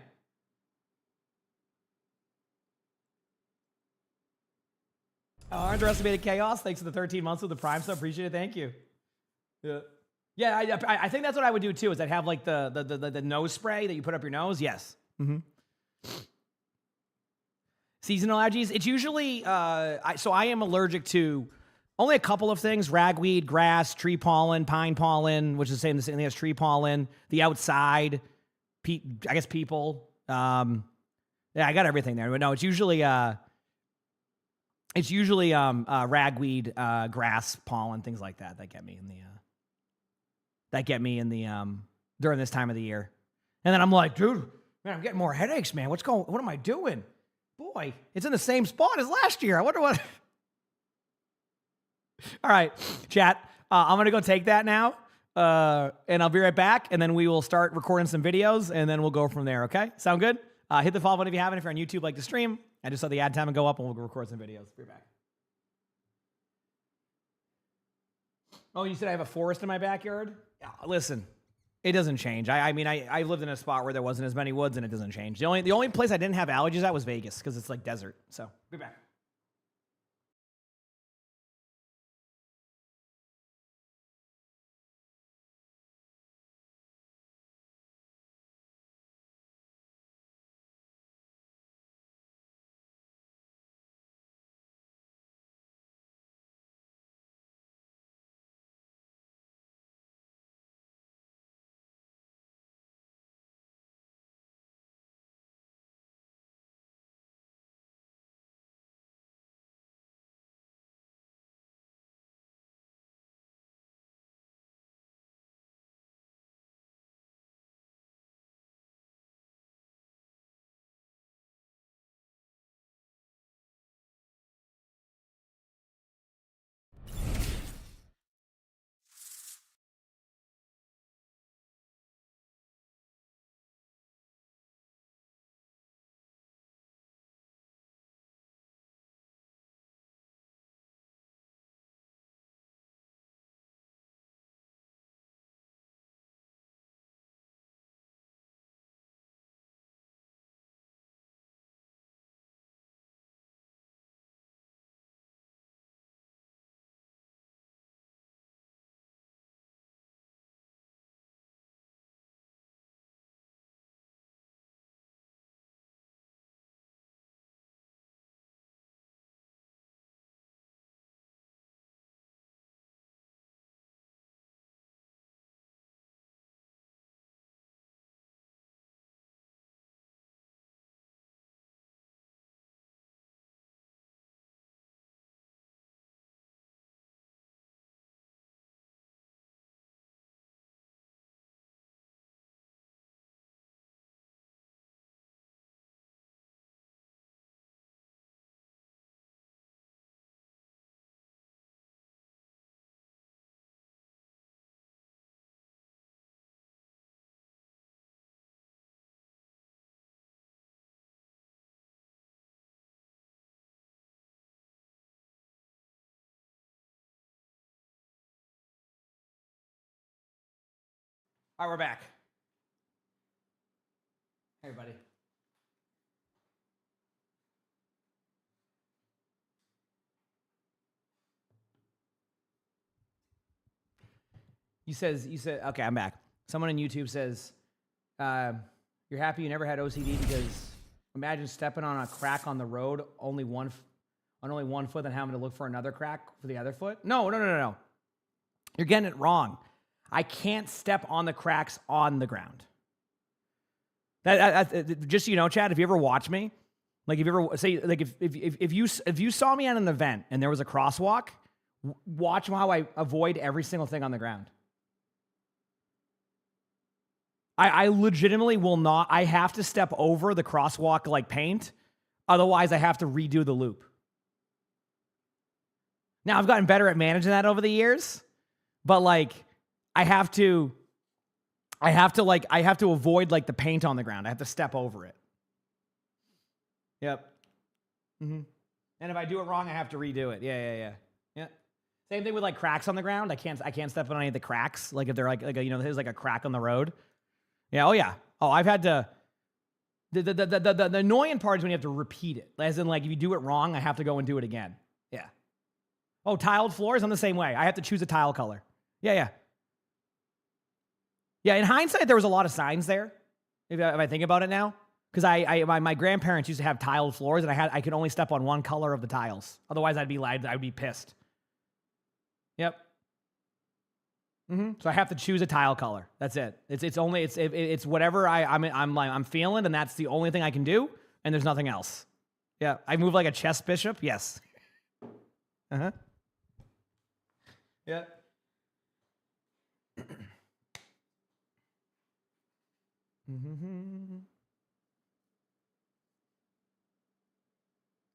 Speaker 3: Underestimated chaos. Thanks for the 13 months with the Prime sub. Appreciate it. Thank you. Yeah. I think that's what I would do too. Is I'd have like the nose spray that you put up your nose. Yes. Mm-hmm. Seasonal allergies. It's usually so I am allergic to only a couple of things: ragweed, grass, tree pollen, pine pollen, which is the same thing as tree pollen. The outside, I guess people. Yeah, I got everything there. But no, it's usually ragweed, grass, pollen, things like that that get me in the during this time of the year. And then I'm like, dude, man, I'm getting more headaches, man. What am I doing? Boy, it's in the same spot as last year. I wonder what. All right, chat. I'm going to go take that now, and I'll be right back, and then we will start recording some videos, and then we'll go from there, okay? Sound good? Hit the follow button if you haven't. If you're on YouTube, like the stream. I just saw the ad time and go up, and we'll go record some videos. Be right back. Oh, you said I have a forest in my backyard? Yeah, listen, it doesn't change. I mean, I lived in a spot where there wasn't as many woods, and it doesn't change. The only place I didn't have allergies at was Vegas, because it's like desert. So, be back. All right, we're back. Hey, everybody. You said, okay, I'm back. Someone on YouTube says, you're happy you never had OCD because imagine stepping on a crack on the road, only one foot, and having to look for another crack for the other foot. No. You're getting it wrong. I can't step on the cracks on the ground. Just so you know, Chad, if you ever watch me, like if you ever say, like if you saw me at an event and there was a crosswalk, watch how I avoid every single thing on the ground. I legitimately will not. I have to step over the crosswalk like paint. Otherwise, I have to redo the loop. Now, I've gotten better at managing that over the years, but like, I have to avoid like the paint on the ground. I have to step over it. Yep. Mm-hmm. And if I do it wrong, I have to redo it. Yeah. Same thing with like cracks on the ground. I can't step on any of the cracks. Like if they're like there's like a crack on the road. Yeah. Oh yeah. Oh, I've had to. The annoying part is when you have to repeat it. As in, like, if you do it wrong, I have to go and do it again. Yeah. Oh, tiled floors. I'm the same way. I have to choose a tile color. Yeah. Yeah. In hindsight, there was a lot of signs there. If I think about it now, because my grandparents used to have tiled floors, and I could only step on one color of the tiles. Otherwise, I'd be pissed. Yep. So I have to choose a tile color. That's it. It's whatever I'm feeling, and that's the only thing I can do, and there's nothing else. Yeah, I move like a chess bishop. Yes. Yeah.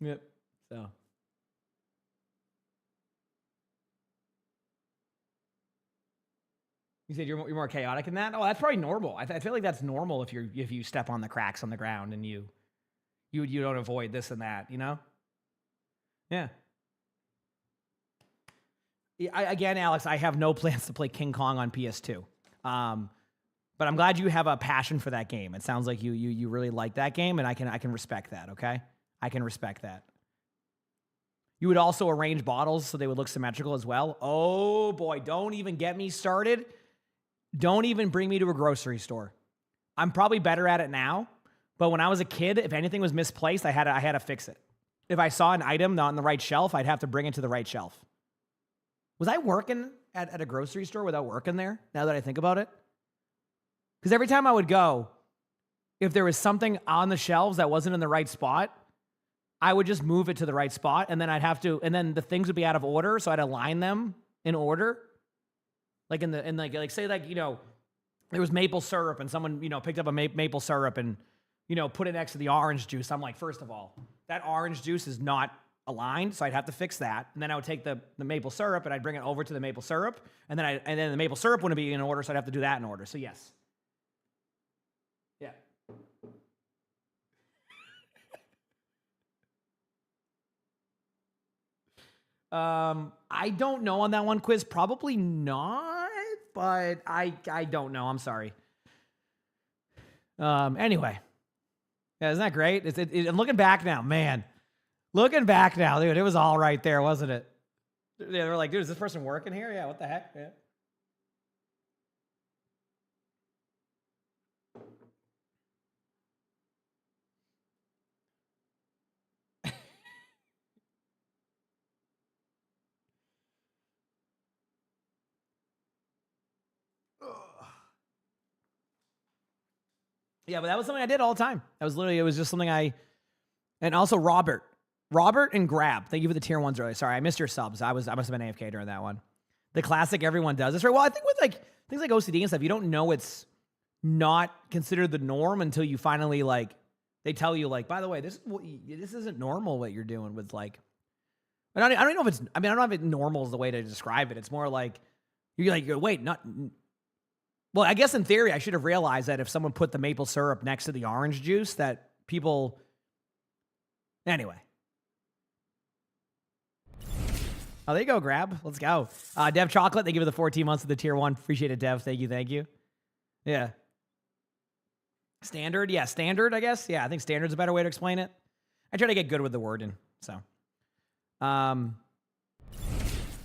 Speaker 3: Yep. So. You said you're more chaotic in that? Oh, that's probably normal. I feel like that's normal if you step on the cracks on the ground and you don't avoid this and that, you know? Yeah. Again, Alex, I have no plans to play King Kong on PS2. But I'm glad you have a passion for that game. It sounds like you really like that game, and I can respect that, okay? I can respect that. You would also arrange bottles so they would look symmetrical as well. Oh boy, don't even get me started. Don't even bring me to a grocery store. I'm probably better at it now, but when I was a kid, if anything was misplaced, I had to fix it. If I saw an item not on the right shelf, I'd have to bring it to the right shelf. Was I working at a grocery store without working there, now that I think about it? Because every time I would go, if there was something on the shelves that wasn't in the right spot, I would just move it to the right spot, and then and then the things would be out of order, so I'd align them in order. Like say there was maple syrup, and someone picked up a maple syrup and put it next to the orange juice. I'm like, first of all, that orange juice is not aligned, so I'd have to fix that. And then I would take the maple syrup and I'd bring it over to the maple syrup, and then the maple syrup wouldn't be in order, so I'd have to do that in order. So yes. Yeah. I don't know on that one, Quiz. Probably not, but I don't know. I'm sorry. Anyway. Yeah, isn't that great? And looking back now, man. Looking back now, dude, it was all right there, wasn't it? Yeah, they were like, dude, is this person working here? Yeah, what the heck? Yeah. Yeah, but that was something I did all the time. It was just something and also Robert and Grab. Thank you for the tier ones earlier. Sorry, I missed your subs. I must have been AFK during that one. The classic everyone does this, right? Well, I think with like things like OCD and stuff, you don't know it's not considered the norm until you finally they tell you by the way, this isn't normal what you're doing with like. I don't know if it's. I don't know if normal is the way to describe it. It's more like you're like, wait, not. Well, I guess in theory, I should have realized that if someone put the maple syrup next to the orange juice, that people. Anyway. Oh, there you go, Grab. Let's go. Dev Chocolate, they give you the 14 months of the tier 1. Appreciate it, Dev. Thank you. Yeah. Standard? Yeah, standard, I guess. Yeah, I think standard's a better way to explain it. I try to get good with the wording, so.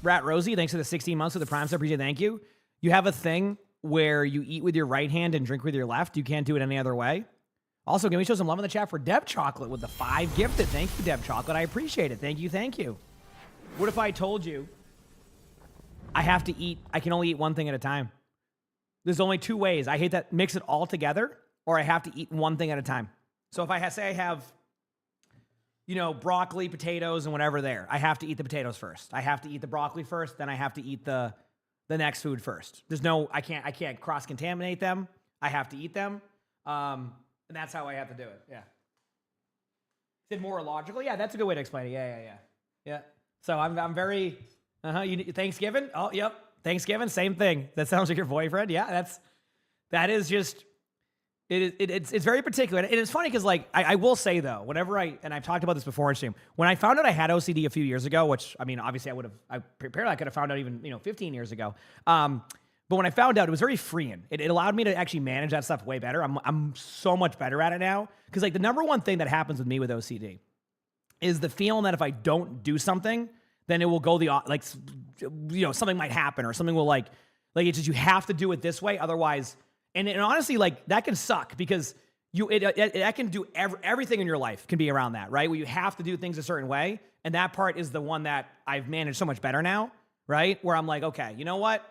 Speaker 3: Rat Rosie, thanks for the 16 months of the Prime sub. Appreciate it. Thank you. You have a thing where you eat with your right hand and drink with your left. You can't do it any other way. Also, can we show some love in the chat for Deb Chocolate with the 5 gifted? Thank you, Deb Chocolate. I appreciate it. Thank you, thank you. What if I told you I can only eat one thing at a time? There's only 2 ways. I hate that. Mix it all together, or I have to eat one thing at a time. So if I say I have, broccoli, potatoes, and whatever there, I have to eat the potatoes first. I have to eat the broccoli first, then I have to eat the next food first. I can't cross-contaminate them. I have to eat them. And that's how I have to do it. Yeah. Is it more logical? Yeah, that's a good way to explain it. Yeah. So I'm very, Thanksgiving? Oh, yep. Thanksgiving, same thing. That sounds like your boyfriend. Yeah, that is just, it's very particular. And it's funny because, like, I will say, though, whenever and I've talked about this before in stream, when I found out I had OCD a few years ago, which, I mean, obviously I could have found out even, 15 years ago. But when I found out, it was very freeing. It allowed me to actually manage that stuff way better. I'm so much better at it now. Because, like, the number one thing that happens with me with OCD is the feeling that if I don't do something, then it will go something might happen, or something will it's just, you have to do it this way. Otherwise, and honestly, like, that can suck, because that can do everything in your life can be around that, right? Where you have to do things a certain way. And that part is the one that I've managed so much better now, right? Where I'm like, okay, you know what?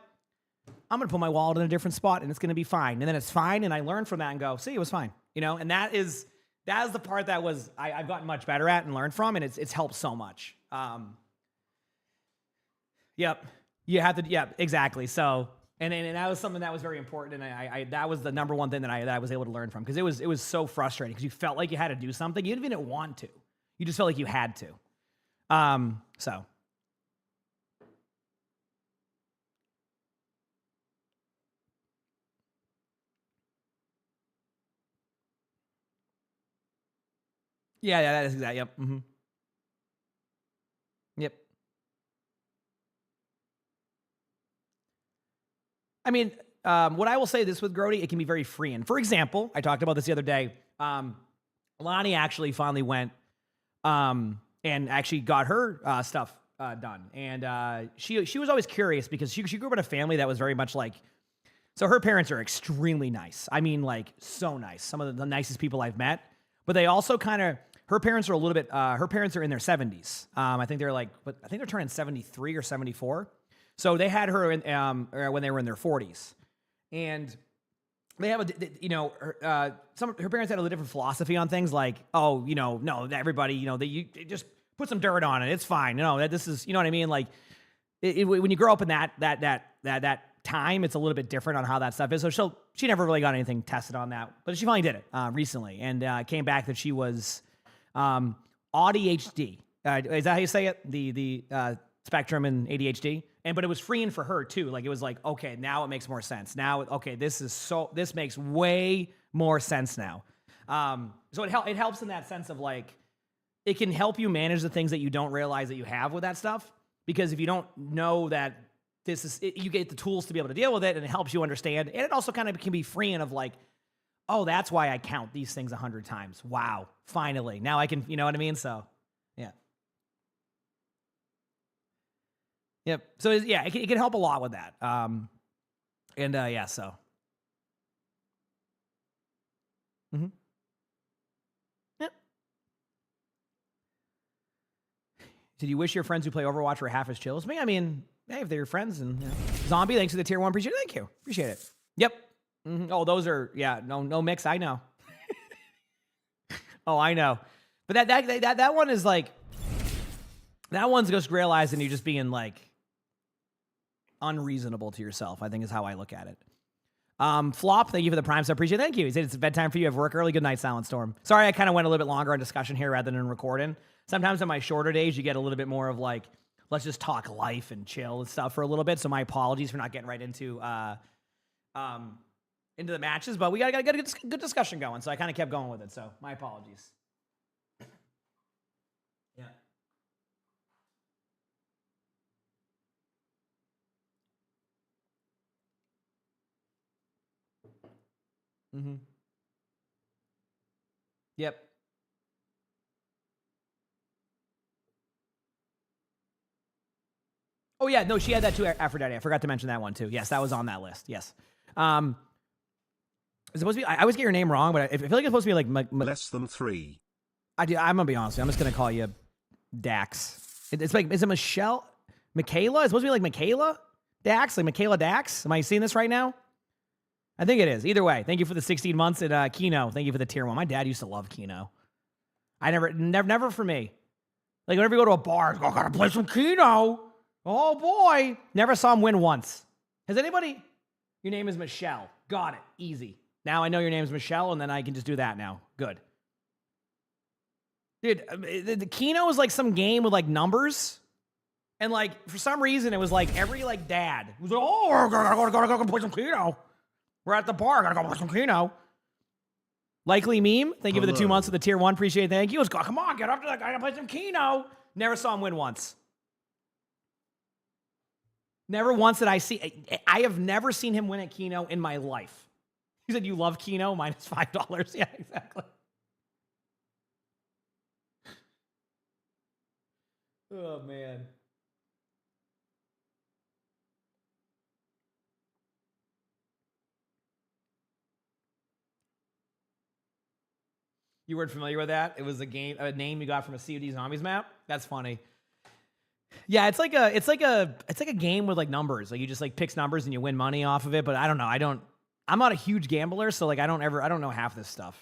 Speaker 3: I'm going to put my wallet in a different spot and it's going to be fine. And then it's fine. And I learn from that and go, see, it was fine. And that is the part that I've gotten much better at and learned from. And it's helped so much. Yep. You have to, yeah, exactly. So, and that was something that was very important. And that was the number one thing that I was able to learn from, because it was so frustrating, because you felt like you had to do something. You didn't want to. You just felt like you had to. So. Yeah, that is exactly. Yep. Mm-hmm. Yep. I mean, what I will say this with Grody, it can be very freeing. For example, I talked about this the other day. Lonnie actually finally went and actually got her stuff done. And she was always curious, because she grew up in a family that was very much like, so her parents are extremely nice. I mean, like, so nice. Some of the nicest people I've met. But they also her parents are a little bit, her parents are in their 70s. I think they're turning 73 or 74. So they had her when they were in their 40s. And they have her parents had a little different philosophy on things, like, oh, no, everybody, you just put some dirt on it. It's fine. That this is, you know what I mean? Like, when you grow up in that time, it's a little bit different on how that stuff is. So she never really got anything tested on that, but she finally did it recently, and came back that she was ADHD. Is that how you say it? The spectrum and ADHD. But it was freeing for her too. Like, it was like, okay, now it makes more sense. Now, okay, this makes way more sense now. So it helps in that sense of, like, it can help you manage the things that you don't realize that you have with that stuff. Because if you don't know that you get the tools to be able to deal with it, and it helps you understand. And it also kind of can be freeing of, like, oh, that's why I count these things 100 times. Wow, finally. Now I can, you know what I mean? So, yeah. Yep. So, yeah, it can help a lot with that. Yeah, so. Mm-hmm. Yep. Did you wish your friends who play Overwatch were half as chill as me? I mean, hey, if they're your friends, and Zombie, thanks for the tier 1. Appreciate it. Thank you. Appreciate it. Yep. Mm-hmm. Oh, those are, yeah, no mix. I know. Oh, I know. But that one is like, that one's just realizing you're just being, like, unreasonable to yourself, I think, is how I look at it. Flop, thank you for the Prime, so appreciate it. Thank you. He said it's bedtime for you. I have work early. Good night, Silent Storm. Sorry, I kind of went a little bit longer on discussion here rather than recording. Sometimes in my shorter days, you get a little bit more of, like, let's just talk life and chill and stuff for a little bit. So my apologies for not getting right into the matches, but we got a good discussion going. So I kind of kept going with it. So my apologies. Yeah. Mm-hmm. Yep. Oh yeah, no, she had that too, Aphrodite. I forgot to mention that one too. Yes, that was on that list. Yes. It's supposed to be. I always get your name wrong, but I feel like it's supposed to be like
Speaker 1: less than 3.
Speaker 3: I'm gonna be honest with you. I'm just gonna call you Dax. It's like, is it Michelle? Michaela? It's supposed to be like Michaela Dax, like Michaela Dax. Am I seeing this right now? I think it is. Either way, thank you for the 16 months at Kino. Thank you for the tier 1. My dad used to love Kino. I never for me. Like whenever you go to a bar, I gotta play some Kino. Oh boy. Never saw him win once. Has anybody? Your name is Michelle. Got it. Easy. Now I know your name is Michelle, and then I can just do that now. Good. Dude, the Kino is like some game with like numbers. And like, for some reason, it was like every like dad was like, oh, I gotta go play some Kino. We're at the bar. I gotta go play some Kino. Likely meme. Thank you for the 2 months of the tier 1. Appreciate it. Thank you. Let's go. Come on, get up to that guy. I gotta play some Kino. Never saw him win once. Never once did I see. I have never seen him win at Kino in my life. He said, you love Kino? Minus $5. Yeah, exactly. Oh, man. You weren't familiar with that? It was a name you got from a COD Zombies map? That's funny. Yeah, it's like a game with like numbers. Like you just like picks numbers and you win money off of it. But I don't know. I'm not a huge gambler, so like I don't know half this stuff.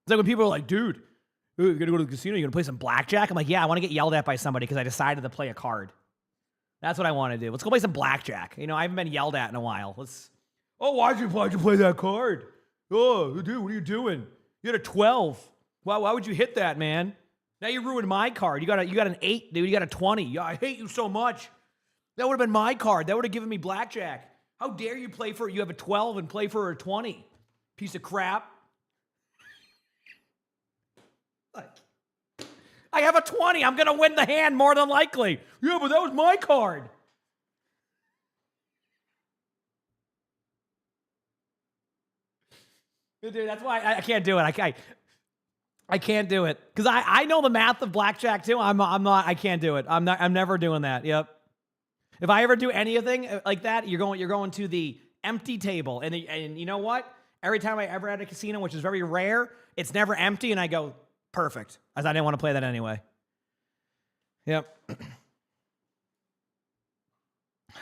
Speaker 3: It's like when people are like, dude, you're gonna go to the casino, you're gonna play some blackjack. I'm like, yeah, I want to get yelled at by somebody because I decided to play a card. That's what I want to do. Let's go play some blackjack. You know, I haven't been yelled at in a while. Oh, why'd you play that card? Oh, dude, what are you doing? You had a 12. Why would you hit that, man? Now you ruined my card. You got an 8, dude. You got a 20. Yeah, I hate you so much. That would have been my card. That would have given me blackjack. How dare you play for, you have a 12 and play for a 20. Piece of crap. Like, I have a 20. I'm going to win the hand more than likely. Yeah, but that was my card. Dude, that's why I can't do it. I can't do it because I know the math of blackjack too. I can't do it. I'm never doing that. Yep. If I ever do anything like that, you're going to the empty table, and you know what? Every time I ever at a casino, which is very rare, it's never empty, and I go perfect, as I didn't want to play that anyway. Yep.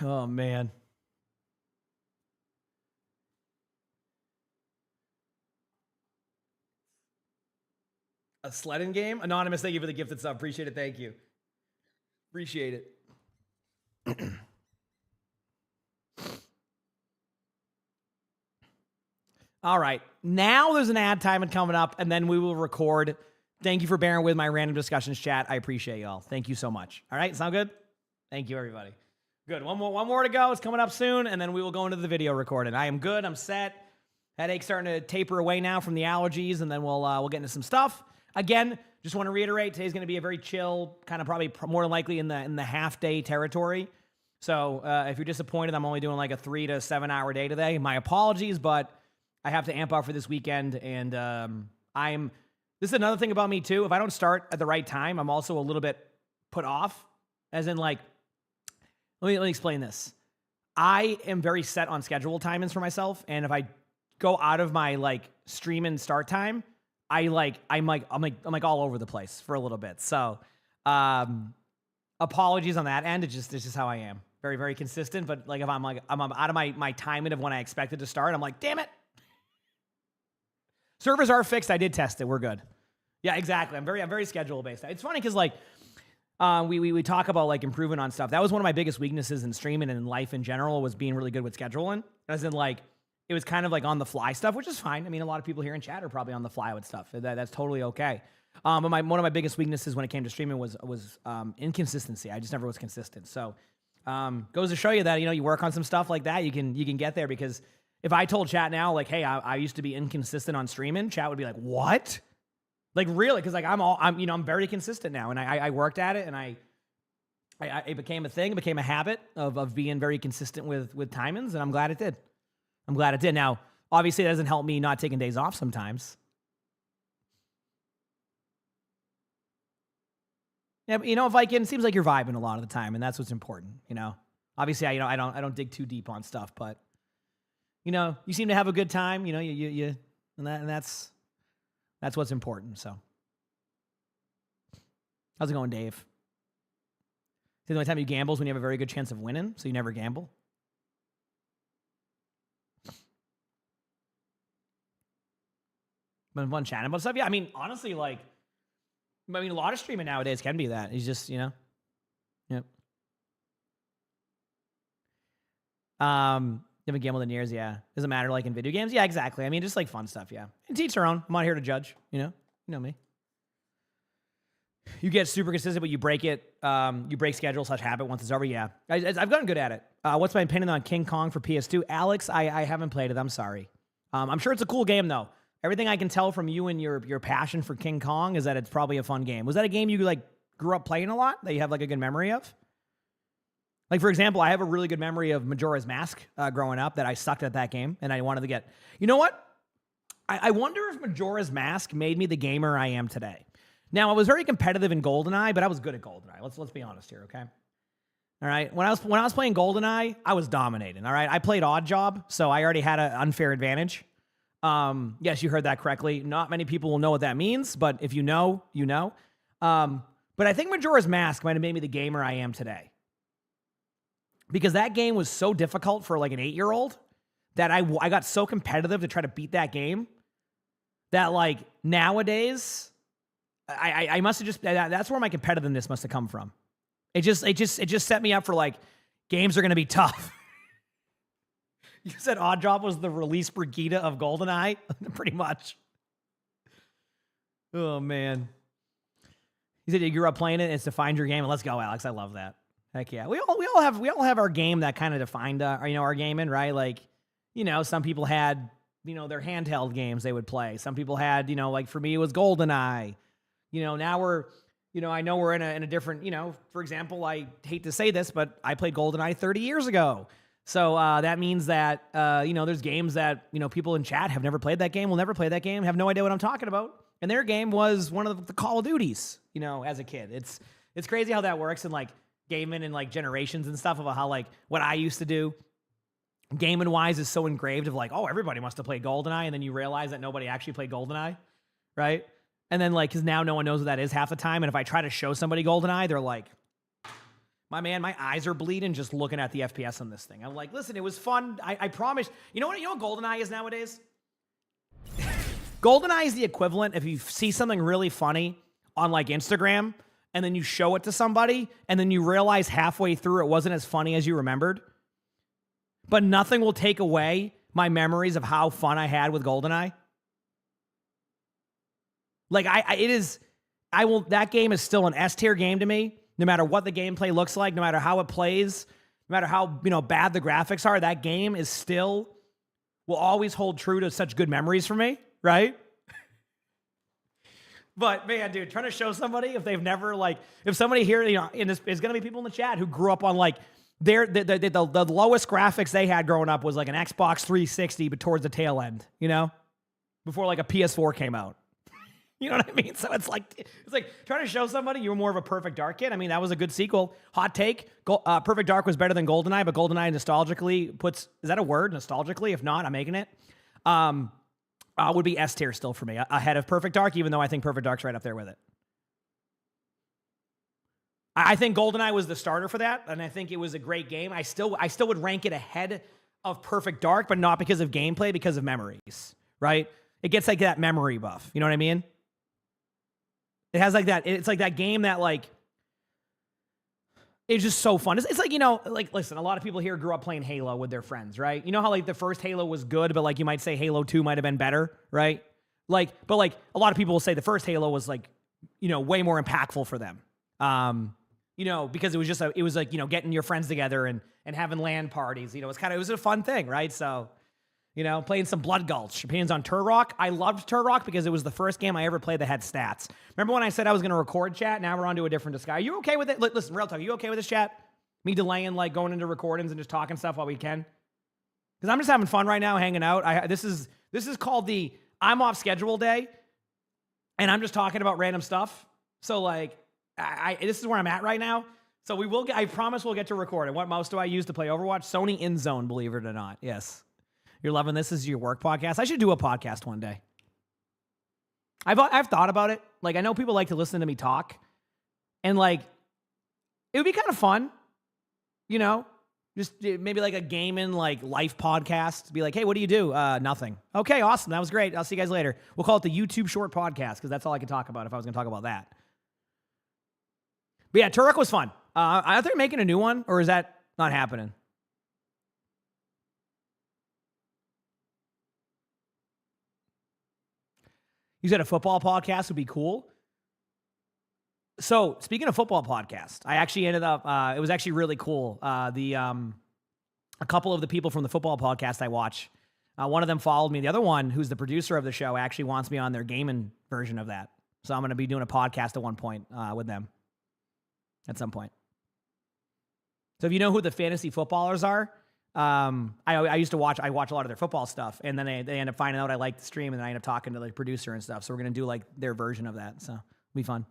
Speaker 3: Oh man. A sledding game? Anonymous, thank you for the gifted sub. Appreciate it. Thank you. Appreciate it. All right. Now there's an ad time coming up, and then we will record. Thank you for bearing with my random discussions chat. I appreciate y'all. Thank you so much. All right. Sound good? Thank you, everybody. Good. One more to go. It's coming up soon, and then we will go into the video recording. I am good. I'm set. Headache's starting to taper away now from the allergies, and then we'll get into some stuff. Again, just want to reiterate, today's going to be a very chill, kind of probably more than likely in the half-day territory. So if you're disappointed, I'm only doing like a 3 to 7 hour day today. My apologies, but I have to amp up for this weekend, and this is another thing about me too. If I don't start at the right time, I'm also a little bit put off, as in like, let me explain this. I am very set on schedule timings for myself, and if I go out of my like streaming start time, I'm like all over the place for a little bit. So, apologies on that end. It's just how I am. Very, very consistent. But like if I'm out of my timing of when I expected to start, I'm like, damn it. Servers are fixed. I did test it. We're good. Yeah, exactly. I'm very schedule based. It's funny because like we talk about like improving on stuff. That was one of my biggest weaknesses in streaming and in life in general, was being really good with scheduling. As in like, it was kind of like on the fly stuff, which is fine. I mean, a lot of people here in chat are probably on the fly with stuff. That's totally okay. But one of my biggest weaknesses when it came to streaming was inconsistency. I just never was consistent. So goes to show you that, you know, you work on some stuff like that, you can get there. Because if I told chat now, like, hey, I used to be inconsistent on streaming, chat would be like, what? Like really? Because like I'm very consistent now, and I worked at it, and it became a thing, it became a habit of being very consistent with timings, and I'm glad it did. I'm glad it did. Now, obviously, that doesn't help me not taking days off sometimes. Yeah, but, you know, Viking, it seems like you're vibing a lot of the time, and that's what's important, you know? Obviously, I don't dig too deep on stuff, but, you know, you seem to have a good time, you know, and that's what's important, so. How's it going, Dave? The only time you gamble is when you have a very good chance of winning, so you never gamble. Been fun chatting about stuff. Yeah, I mean, honestly, like, a lot of streaming nowadays can be that. It's just, you know, yep. Haven't gambled in years, yeah. Doesn't matter, like in video games, yeah, exactly. I mean, just like fun stuff, yeah. And to each their own. I'm not here to judge, you know me. You get super consistent, but you break it. You break schedule/habit once it's over. Yeah, I've gotten good at it. What's my opinion on King Kong for PS2? Alex, I haven't played it. I'm sorry. I'm sure it's a cool game though. Everything I can tell from you and your passion for King Kong is that it's probably a fun game. Was that a game you like grew up playing a lot that you have like a good memory of? Like for example, I have a really good memory of Majora's Mask growing up that I sucked at that game and I wanted to get. You know what? I wonder if Majora's Mask made me the gamer I am today. Now, I was very competitive in GoldenEye, but I was good at GoldenEye. Let's be honest here, okay? All right? When I was playing GoldenEye, I was dominating, all right? I played Odd Job, so I already had an unfair advantage. Yes, you heard that correctly. Not many people will know what that means, but if you know, you know. But I think Majora's Mask might have made me the gamer I am today. Because that game was so difficult for like an 8-year-old that I got so competitive to try to beat that game that like nowadays... I must have just, that's where my competitiveness must have come from. It just set me up for like, games are going to be tough. You said Odd Job was the release Brigida of GoldenEye? Pretty much. Oh, man. You said you grew up playing it, it's defined your game, and let's go, Alex. I love that. Heck yeah. We all have our game that kind of defined our gaming, right? Like, you know, some people had, you know, their handheld games they would play. Some people had, you know, like for me it was GoldenEye. You know, now we're, you know, I know we're in a different, you know, for example, I hate to say this, but I played GoldenEye 30 years ago. So that means that, you know, there's games that, you know, people in chat have never played that game, will never play that game, have no idea what I'm talking about. And their game was one of the Call of Duties, you know, as a kid. It's crazy how that works in like gaming and like generations and stuff about how like what I used to do. Gaming wise is so engraved of like, oh, everybody must have played GoldenEye. And then you realize that nobody actually played GoldenEye, right? And then, like, because now no one knows what that is half the time. And if I try to show somebody GoldenEye, they're like, my man, my eyes are bleeding just looking at the FPS on this thing. I'm like, listen, it was fun. I promise. You know what GoldenEye is nowadays? GoldenEye is the equivalent if you see something really funny on, like, Instagram, and then you show it to somebody, and then you realize halfway through it wasn't as funny as you remembered. But nothing will take away my memories of how fun I had with GoldenEye. Like, that game is still an S-tier game to me, no matter what the gameplay looks like, no matter how it plays, no matter how, you know, bad the graphics are, that game is still, will always hold true to such good memories for me, right? But, man, dude, trying to show somebody if they've never, like, if somebody here, you know, there's going to be people in the chat who grew up on, like, the lowest graphics they had growing up was, like, an Xbox 360, but towards the tail end, you know? Before, like, a PS4 came out. You know what I mean? So it's like trying to show somebody you were more of a Perfect Dark kid. I mean, that was a good sequel. Hot take. Perfect Dark was better than GoldenEye, but GoldenEye nostalgically puts, is that a word? Nostalgically? If not, I'm making it. Would be S tier still for me, ahead of Perfect Dark, even though I think Perfect Dark's right up there with it. I think GoldenEye was the starter for that, and I think it was a great game. I still would rank it ahead of Perfect Dark, but not because of gameplay, because of memories, right? It gets like that memory buff. You know what I mean? It has like that. It's like that game that like, it's just so fun. It's like, you know, like, listen, a lot of people here grew up playing Halo with their friends, right? You know how like the first Halo was good, but like you might say Halo 2 might have been better, right? Like, but like a lot of people will say the first Halo was like, you know, way more impactful for them. You know, because it was just it was like, you know, getting your friends together and having LAN parties. You know, it was a fun thing, right? So, you know, playing some Blood Gulch. Opinions on Turok. I loved Turok because it was the first game I ever played that had stats. Remember when I said I was going to record chat? Now we're on to a different discussion. Are you okay with it? Listen, real talk. Are you okay with this chat? Me delaying, like, going into recordings and just talking stuff while we can? Because I'm just having fun right now, hanging out. This is called the I'm off schedule day, and I'm just talking about random stuff. So like, this is where I'm at right now. So we will. I promise we'll get to record. And what mouse do I use to play Overwatch? Sony InZone, believe it or not. Yes, you're loving this. This is your work podcast. I should do a podcast one day. I've thought about it. Like, I know people like to listen to me talk, and like, it would be kind of fun, you know. Just maybe like a gaming, like life podcast. Be like, hey, what do you do? Nothing. Okay, awesome. That was great. I'll see you guys later. We'll call it the YouTube short podcast because that's all I can talk about if I was going to talk about that. But yeah, Turok was fun. Are they making a new one, or is that not happening? You said a football podcast would be cool. So, speaking of football podcast, I actually ended up, it was actually really cool. A couple of the people from the football podcast I watch, one of them followed me. The other one, who's the producer of the show, actually wants me on their gaming version of that. So I'm going to be doing a podcast at one point with them at some point. So if you know who the fantasy footballers are, I used to watch, I watch a lot of their football stuff, and then they end up finding out I like the stream, and then I end up talking to the producer and stuff. So we're going to do like their version of that. So it'll be fun.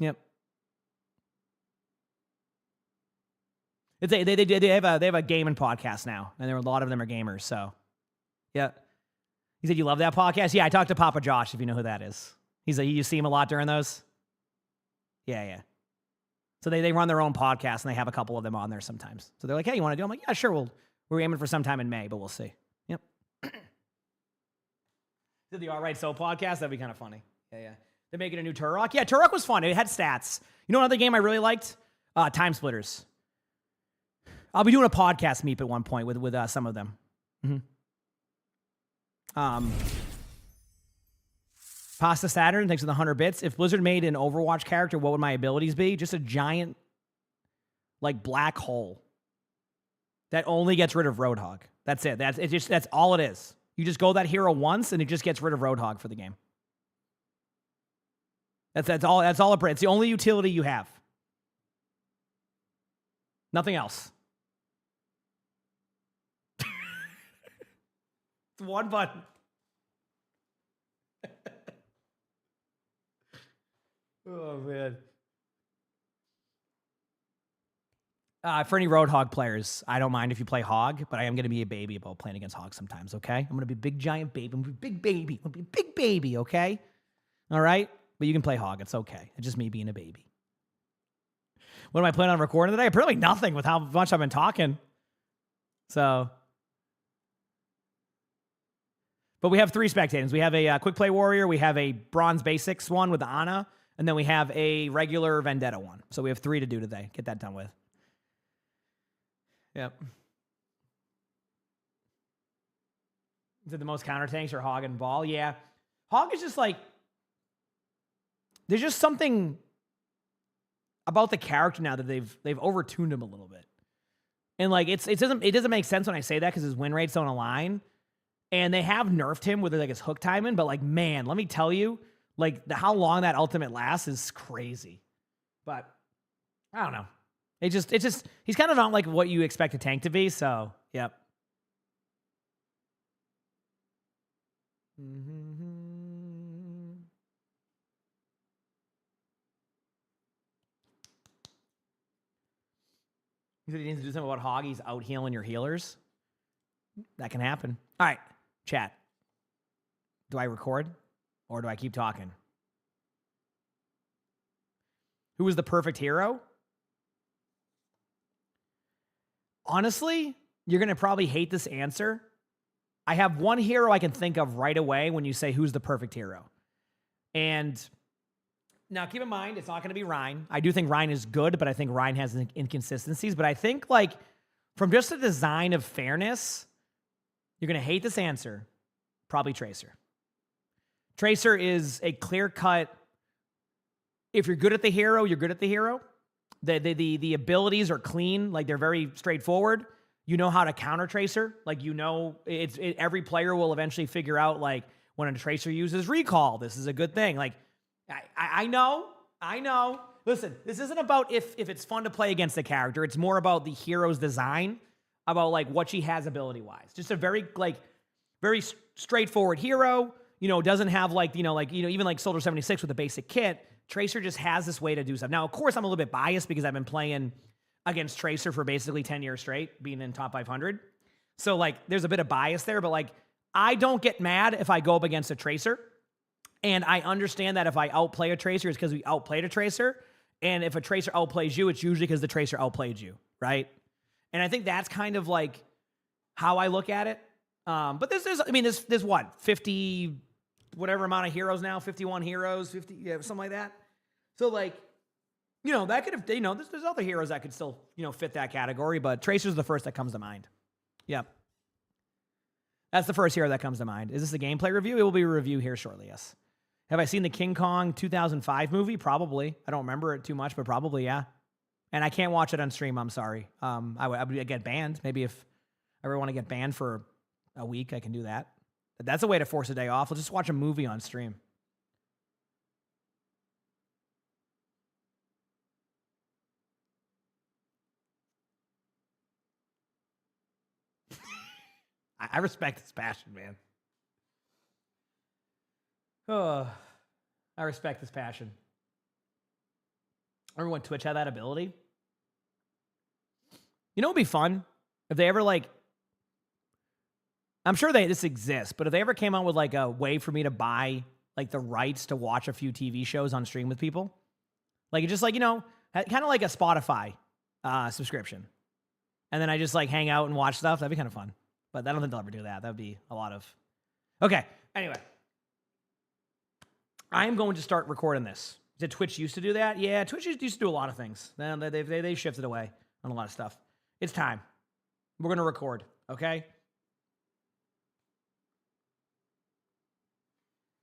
Speaker 3: Yep. They have a gaming podcast now, and a lot of them are gamers. So, yeah. You said you love that podcast? Yeah, I talked to Papa Josh, if you know who that is. He's you see him a lot during those. Yeah. So they run their own podcast, and they have a couple of them on there sometimes. So they're like, hey, you want to do? I'm like, yeah, sure. We're aiming for sometime in May, but we'll see. Yep. Did the All Right So podcast? That'd be kind of funny. Yeah. They're making a new Turok. Yeah, Turok was fun. It had stats. You know another game I really liked? Time Splitters. I'll be doing a podcast meep at one point with some of them. Pasta Saturn, thanks for the 100 bits. If Blizzard made an Overwatch character, what would my abilities be? Just a giant, like, black hole that only gets rid of Roadhog. That's it. That's all it is. You just go that hero once, and it just gets rid of Roadhog for the game. That's all. That's all it brings. It's the only utility you have. Nothing else. It's one button. Oh man. For any Roadhog players, I don't mind if you play Hog, but I am going to be a baby about playing against Hog sometimes. Okay, I'm going to be a big giant baby. I'm going to be a big baby. I'm going to be a big baby. Okay, all right. But you can play Hog. It's okay. It's just me being a baby. What am I planning on recording today? Apparently nothing with how much I've been talking. So. But we have 3 spectators. We have a quick play warrior. We have a bronze basics one with the Ana. And then we have a regular Vendetta one. So we have 3 to do today. Get that done with. Yep. Is it the most counter tanks or Hog and Ball? Yeah. Hog is just like, there's just something about the character now that they've overtuned him a little bit. And like it doesn't make sense when I say that because his win rates don't align. And they have nerfed him with like his hook timing, but like, man, let me tell you, like how long that ultimate lasts is crazy. But I don't know. It's just he's kind of not like what you expect a tank to be. So yep. He said he needs to do something about Hog. He's out healing your healers. That can happen. All right, chat. Do I record or do I keep talking? Who was the perfect hero? Honestly, you're going to probably hate this answer. I have one hero I can think of right away when you say who's the perfect hero. And now keep in mind, it's not going to be Ryan. I do think Ryan is good, but I think Ryan has inconsistencies. But I think like from just a design of fairness, you're going to hate this answer. Probably Tracer. Tracer is a clear-cut, if you're good at the hero, you're good at the hero. The abilities are clean, like they're very straightforward. You know how to counter Tracer. Like you know, every player will eventually figure out like when a Tracer uses recall, this is a good thing. Like I know, listen, this isn't about if it's fun to play against the character. It's more about the hero's design, about like what she has ability-wise. Just a very straightforward hero, you know, doesn't have like, even like Soldier 76 with the basic kit. Tracer just has this way to do stuff. Now, of course, I'm a little bit biased because I've been playing against Tracer for basically 10 years straight, being in top 500. So like, there's a bit of bias there, but like, I don't get mad if I go up against a Tracer. And I understand that if I outplay a Tracer, it's because we outplayed a Tracer. And if a Tracer outplays you, it's usually because the Tracer outplayed you, right? And I think that's kind of like how I look at it. But there's what, 50, whatever amount of heroes now, 51 heroes, 50, yeah, something like that. So like, you know, that could have, you know, there's other heroes that could still, you know, fit that category, but Tracer's the first that comes to mind. Yep. That's the first hero that comes to mind. Is this a gameplay review? It will be a review here shortly, yes. Have I seen the King Kong 2005 movie? Probably. I don't remember it too much, but probably, yeah. And I can't watch it on stream, I'm sorry. I would get banned. Maybe if I ever want to get banned for a week, I can do that. But that's a way to force a day off. I'll just watch a movie on stream. I respect his passion, man. Oh, I respect his passion. Remember when Twitch had that ability? You know what would be fun? If they ever like, I'm sure this exists, but if they ever came out with like a way for me to buy like the rights to watch a few TV shows on stream with people, like just like, you know, kind of like a Spotify subscription. And then I just like hang out and watch stuff. That'd be kind of fun. But I don't think they'll ever do that. That'd be a lot of... Okay, anyway. I'm going to start recording this. Did Twitch used to do that? Yeah, Twitch used to do a lot of things. Then they shifted away on a lot of stuff. It's time. We're going to record, okay?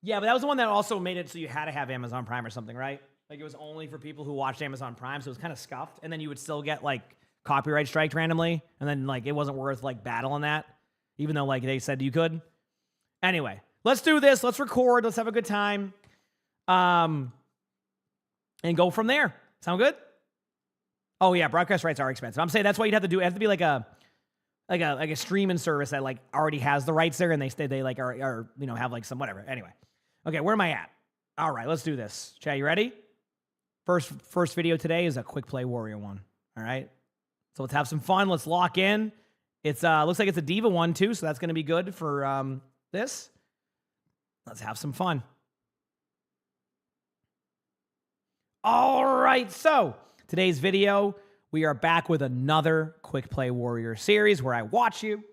Speaker 3: Yeah, but that was the one that also made it so you had to have Amazon Prime or something, right? Like it was only for people who watched Amazon Prime, so it was kind of scuffed. And then you would still get like copyright striked randomly. And then like it wasn't worth like battling that. Even though, like, they said you could. Anyway, let's do this. Let's record. Let's have a good time. And go from there. Sound good? Oh, yeah. Broadcast rights are expensive. I'm saying that's why you'd have to do it. It has to be like a streaming service that, like, already has the rights there. And they like, are you know, have, like, some whatever. Anyway. Okay, where am I at? All right, let's do this. Chad, you ready? First video today is a quick play warrior one. All right? So let's have some fun. Let's lock in. It's looks like it's a D.Va one too, so that's going to be good for this. Let's have some fun. All right, so today's video, we are back with another Quick Play Warrior series where I watch you,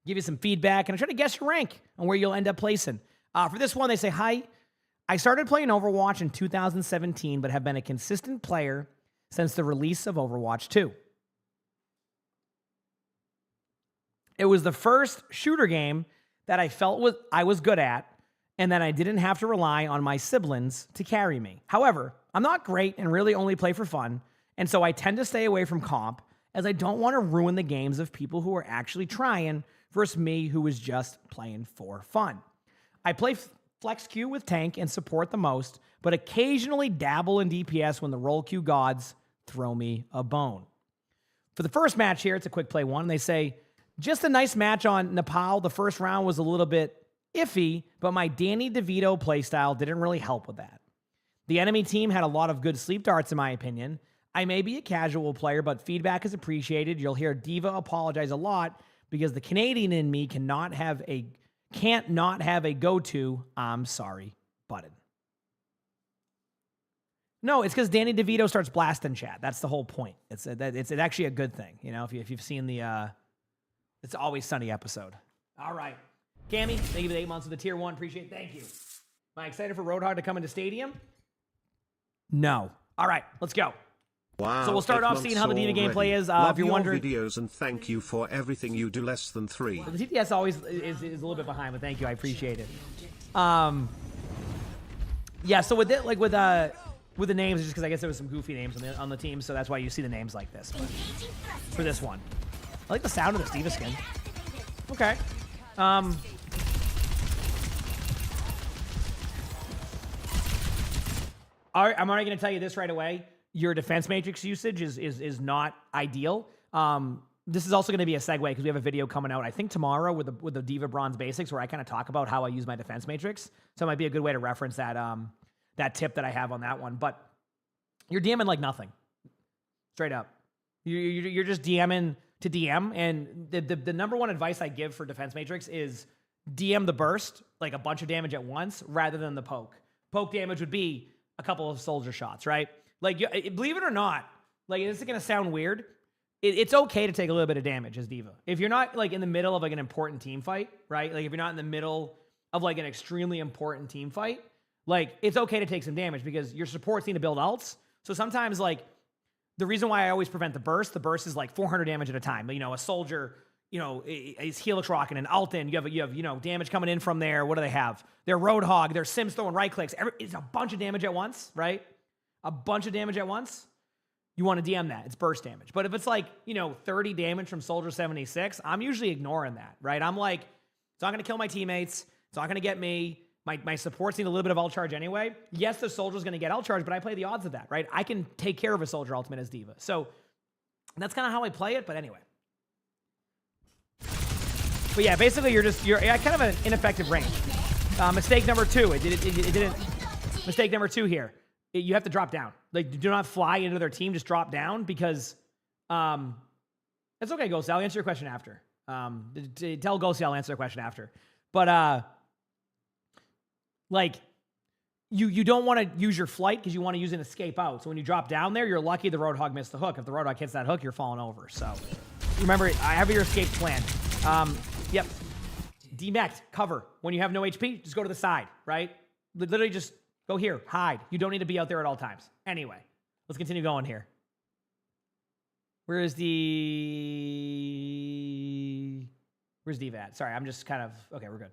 Speaker 3: give you some feedback, and I try to guess your rank and where you'll end up placing. For this one, they say, hi, I started playing Overwatch in 2017, but have been a consistent player since the release of Overwatch 2. It was the first shooter game that I felt I was good at, and that I didn't have to rely on my siblings to carry me. However, I'm not great and really only play for fun, and so I tend to stay away from comp, as I don't want to ruin the games of people who are actually trying versus me who is just playing for fun. I play flex queue with tank and support the most, but occasionally dabble in DPS when the roll queue gods throw me a bone. For the first match here, it's a quick play one, and they say, just a nice match on Nepal. The first round was a little bit iffy, but my Danny DeVito playstyle didn't really help with that. The enemy team had a lot of good sleep darts, in my opinion. I may be a casual player, but feedback is appreciated. You'll hear D.Va apologize a lot because the Canadian in me can't not have a go-to I'm sorry button. No, it's because Danny DeVito starts blasting chat. That's the whole point. It's actually a good thing, you know, if you've seen the It's Always Sunny episode. All right. Cammy, thank you for the 8 months of the tier 1. Appreciate it. Thank you. Am I excited for Roadhog to come into Stadium? No. All right, let's go.
Speaker 1: Wow.
Speaker 3: So we'll start off seeing how the D.Va gameplay is. If you're wondering,
Speaker 1: videos and thank you for everything you do. Less than 3.
Speaker 3: The TTS always is a little bit behind, but thank you. I appreciate it. Yeah. So with it, like with the names, just because I guess there was some goofy names on the team, so that's why you see the names like this. But for this one, I like the sound of this D.Va skin. Okay. I'm already going to tell you this right away. your defense matrix usage is not ideal. This is also going to be a segue because we have a video coming out, I think tomorrow with the D.Va Bronze Basics, where I kind of talk about how I use my defense matrix. So it might be a good way to reference that that tip that I have on that one. But you're DMing like nothing, straight up. You're just DMing to DM, and the number one advice I give for defense matrix is DM the burst, like a bunch of damage at once, rather than the poke. Poke damage would be a couple of soldier shots, right? Like, believe it or not, like, this is going to sound weird. It's okay to take a little bit of damage as D.Va. If you're not, like, in the middle of, like, an important team fight, right? Like, if you're not in the middle of, like, an extremely important team fight, like, it's okay to take some damage because your supports need to build ults. So sometimes, like, the reason why I always prevent the burst is, like, 400 damage at a time. You know, a soldier, you know, is Helix rocking and ulting. You have, you know, damage coming in from there. What do they have? They're Roadhog. They're Sims throwing right clicks. It's a bunch of damage at once, right? A bunch of damage at once. You want to DM that. It's burst damage. But if it's like, you know, 30 damage from Soldier 76, I'm usually ignoring that, right? I'm like, it's not going to kill my teammates. It's not going to get me. My supports need a little bit of ult charge anyway. Yes, the soldier's going to get ult charge, but I play the odds of that, right? I can take care of a soldier ultimate as D.Va. So that's kind of how I play it, but anyway. But yeah, basically you're at kind of an ineffective range. Mistake number two. It didn't. Mistake number two here. You have to drop down. Like, do not fly into their team. Just drop down because it's okay, Ghosty. I'll answer your question after. Tell Ghosty I'll answer the question after. But like, you don't want to use your flight because you want to use an escape out. So when you drop down there, you're lucky the Roadhog missed the hook. If the Roadhog hits that hook, you're falling over. So remember, I have your escape plan. Yep. Demect, cover. When you have no HP, just go to the side, right? Literally just go here, hide. You don't need to be out there at all times. Anyway, let's continue going here. Where's D.Va at? Sorry, I'm just kind of, okay, we're good.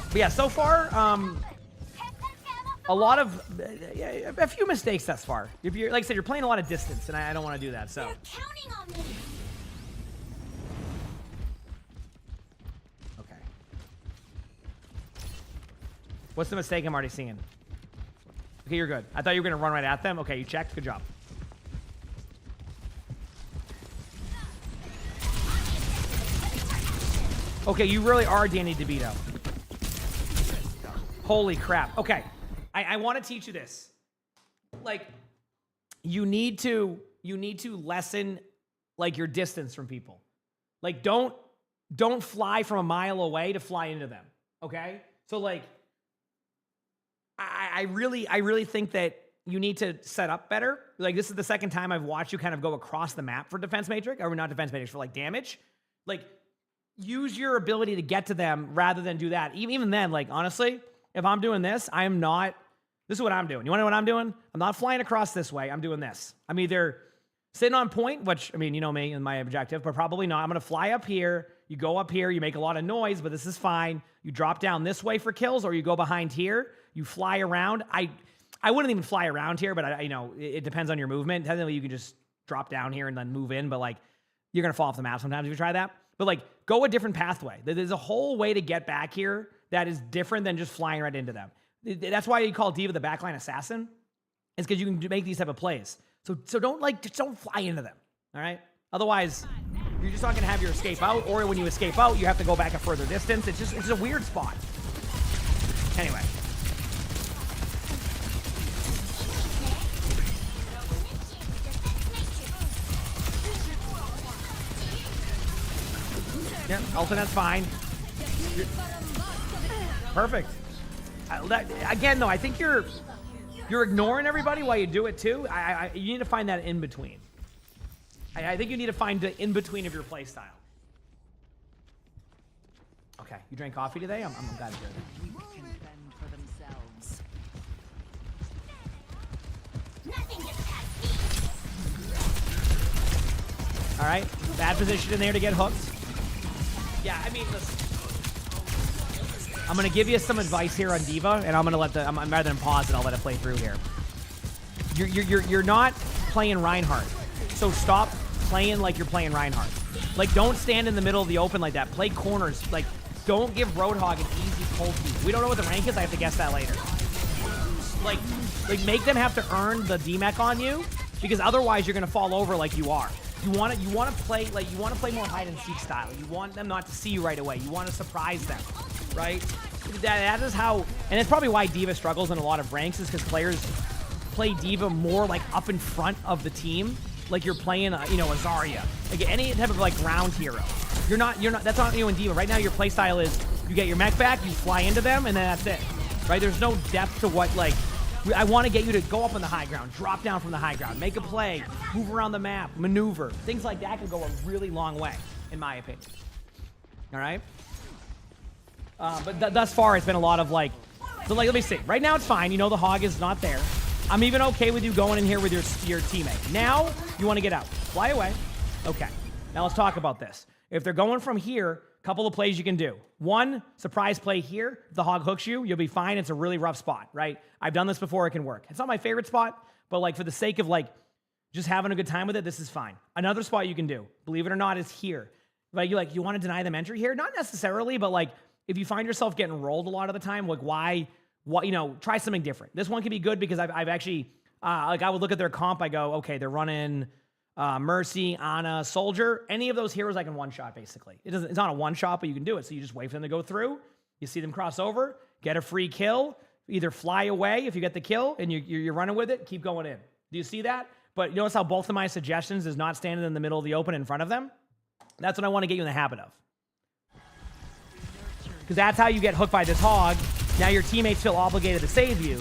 Speaker 3: But yeah, so far, a few mistakes thus far. If you're, like I said, you're playing a lot of distance, and I don't want to do that. So. Okay. What's the mistake I'm already seeing? Okay, you're good. I thought you were gonna run right at them. Okay, you checked. Good job. Okay, you really are Danny DeVito. Holy crap. Okay. I want to teach you this. Like, you need to lessen, like, your distance from people. Like, don't fly from a mile away to fly into them. Okay? So, like, I really think that you need to set up better. Like, this is the second time I've watched you kind of go across the map for defense matrix, or not defense matrix, for, like, damage. Like, use your ability to get to them rather than do that. Even then, like, honestly, if I'm doing this, this is what I'm doing. You want to know what I'm doing? I'm not flying across this way. I'm doing this. I'm either sitting on point, which, I mean, you know me and my objective, but probably not. I'm going to fly up here. You go up here. You make a lot of noise, but this is fine. You drop down this way for kills, or you go behind here. You fly around. I wouldn't even fly around here, but it depends on your movement. Technically, you can just drop down here and then move in, but, like, you're going to fall off the map sometimes if you try that. But, like, go a different pathway. There's a whole way to get back here that is different than just flying right into them. That's why you call D.Va the backline assassin, is because you can make these type of plays. So don't fly into them, all right? Otherwise, you're just not going to have your escape out, or when you escape out, you have to go back a further distance. It's just a weird spot. Anyway. Yeah, alternate fine. Perfect. Again, though, I think you're ignoring everybody while you do it too. You need to find that in between. I think you need to find the in between of your play style. Okay, you drank coffee today? I'm glad to hear that. All right, bad position in there to get hooked. Yeah, I mean, listen. I'm going to give you some advice here on D.Va, and I'm going to rather than pause it, I'll let it play through here. You're not playing Reinhardt. So stop playing like you're playing Reinhardt. Like, don't stand in the middle of the open like that. Play corners. Like, don't give Roadhog an easy pull feed. We don't know what the rank is. I have to guess that later. Like make them have to earn the DMEC on you, because otherwise you're gonna fall over like you are. You want to play more hide and seek style. You want them not to see you right away. You want to surprise them, right? That is how, and it's probably why D.Va struggles in a lot of ranks, is because players play D.Va more like up in front of the team, like you're playing a Zarya, like any type of like ground hero. You're not. That's not you in D.Va. Right now, your play style is you get your mech back, you fly into them, and then that's it, right? There's no depth to what like. I want to get you to go up on the high ground, drop down from the high ground, make a play, move around the map, maneuver. Things like that can go a really long way, in my opinion. All right? But thus far, it's been a lot of like, so like, let me see. Right now, it's fine. You know the hog is not there. I'm even okay with you going in here with your teammate. Now, you want to get out. Fly away. Okay. Now, let's talk about this. If they're going from here, couple of plays you can do. One, surprise play here. If the hog hooks you, you'll be fine. It's a really rough spot, right? I've done this before. It can work. It's not my favorite spot, but like for the sake of like just having a good time with it, this is fine. Another spot you can do, believe it or not, is here. Like you want to deny them entry here? Not necessarily, but like if you find yourself getting rolled a lot of the time, like try something different. This one can be good because I've actually, like I would look at their comp. I go, okay, they're running Mercy, Ana, Soldier. Any of those heroes I can one-shot, basically. It's not a one-shot, but you can do it. So you just wait for them to go through. You see them cross over, get a free kill, either fly away if you get the kill, and you're running with it, keep going in. Do you see that? But you notice how both of my suggestions is not standing in the middle of the open in front of them? That's what I want to get you in the habit of. Because that's how you get hooked by this hog. Now your teammates feel obligated to save you.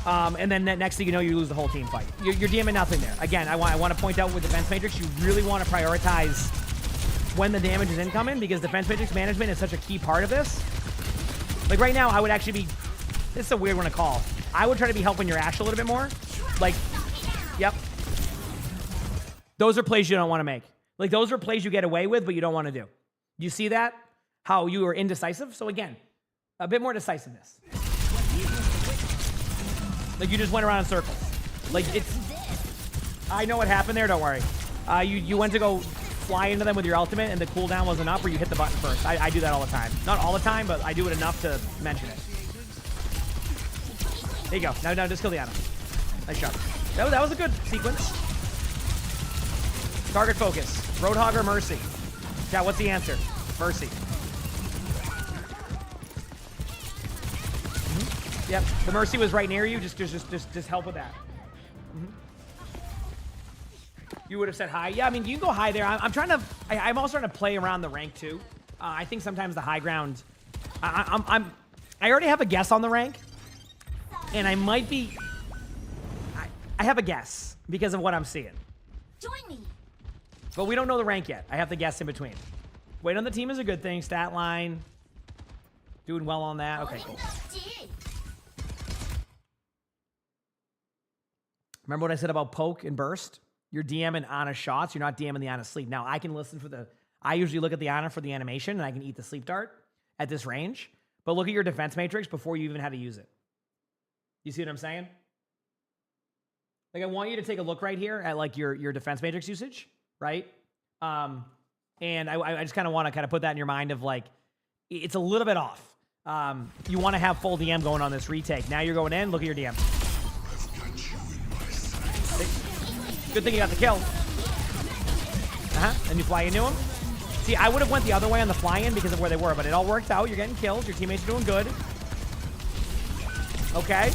Speaker 3: And then next thing you know, you lose the whole team fight. You're DMing nothing there. Again, I want to point out with Defense Matrix, you really want to prioritize when the damage is incoming, because Defense Matrix management is such a key part of this. Like right now, I would actually be, this is a weird one to call. I would try to be helping your Ashe a little bit more. Like, yep. Those are plays you don't want to make. Like those are plays you get away with, but you don't want to do. You see that? How you are indecisive? So again, a bit more decisiveness. Like you just went around in circles. Like I know what happened there, don't worry. You went to go fly into them with your ultimate and the cooldown wasn't up, or you hit the button first. I do that all the time. Not all the time, but I do it enough to mention it. There you go. Now just kill the Ana. Nice shot. That was a good sequence. Target focus. Roadhog or Mercy? Chat, what's the answer? Mercy. Yep, the Mercy was right near you. Just help with that. You would have said high. Yeah, I mean, you can go high there. I'm also trying to play around the rank too. I think sometimes the high ground. I already have a guess on the rank, and I might be. I have a guess because of what I'm seeing.
Speaker 5: Join me.
Speaker 3: But we don't know the rank yet. I have to guess in between. Wait on the team is a good thing. Stat line. Doing well on that. Okay, cool. Remember what I said about poke and burst? You're DMing Ana shots. You're not DMing the Ana sleep. Now, I can listen for I usually look at the Ana for the animation, and I can eat the sleep dart at this range. But look at your defense matrix before you even had to use it. You see what I'm saying? Like, I want you to take a look right here at, like, your defense matrix usage, right? And I just kind of want to put that in your mind of, like, it's a little bit off. You want to have full DM going on this retake. Now you're going in. Look at your DM. Good thing you got the kill. And you fly into him. See, I would have went the other way on the fly-in because of where they were, but it all worked out. You're getting kills. Your teammates are doing good. Okay.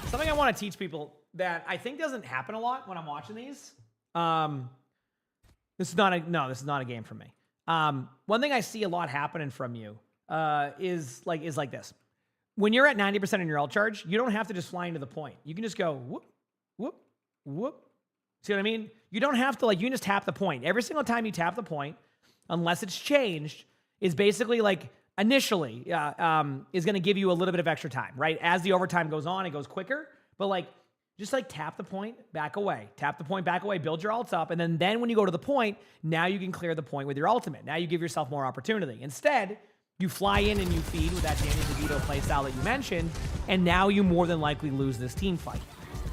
Speaker 3: Something I want to teach people that I think doesn't happen a lot when I'm watching these. This is not a game for me. One thing I see a lot happening from you is like this. When you're at 90% in your ult charge, you don't have to just fly into the point. You can just go whoop, whoop, whoop. See what I mean? You don't have to, like, you can just tap the point. Every single time you tap the point, unless it's changed, is basically like initially is going to give you a little bit of extra time, right? As the overtime goes on, it goes quicker. But like, just like tap the point, back away. Tap the point, back away, build your ults up. And then when you go to the point, now you can clear the point with your ultimate. Now you give yourself more opportunity. Instead, You fly in and you feed with that Danny DeVito playstyle that you mentioned, and now you more than likely lose this team fight.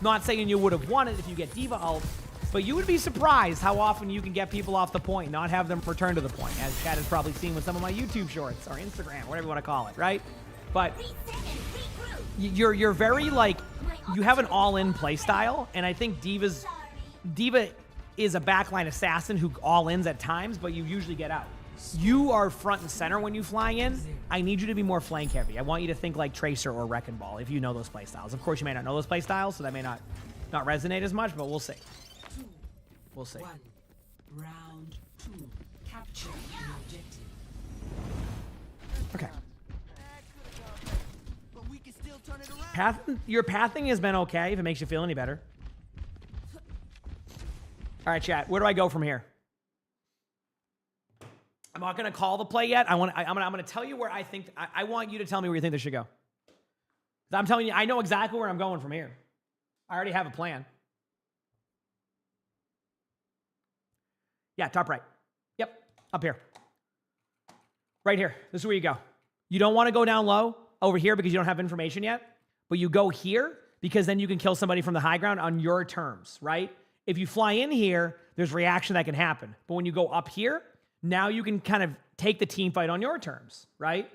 Speaker 3: Not saying you would have won it if you get D.Va ult, but you would be surprised how often you can get people off the point, not have them return to the point, as Chad has probably seen with some of my YouTube shorts or Instagram, whatever you want to call it, right? But you're very like, you have an all-in play style, and I think D.Va is a backline assassin who all-ins at times, but you usually get out. You are front and center when you fly in. I need you to be more flank heavy. I want you to think like Tracer or Wrecking Ball if you know those playstyles. Of course, you may not know those playstyles, so that may not resonate as much, but we'll see. We'll see.
Speaker 5: Round 2. Capture the objective.
Speaker 3: Okay. Your pathing has been okay, if it makes you feel any better. All right, chat. Where do I go from here? I'm not going to call the play yet. I'm going to tell you where I think. I want you to tell me where you think this should go. I'm telling you, I know exactly where I'm going from here. I already have a plan. Yeah, top right. Yep, up here. Right here. This is where you go. You don't want to go down low over here because you don't have information yet, but you go here because then you can kill somebody from the high ground on your terms, right? If you fly in here, there's reaction that can happen. But when you go up here, now you can kind of take the team fight on your terms, right?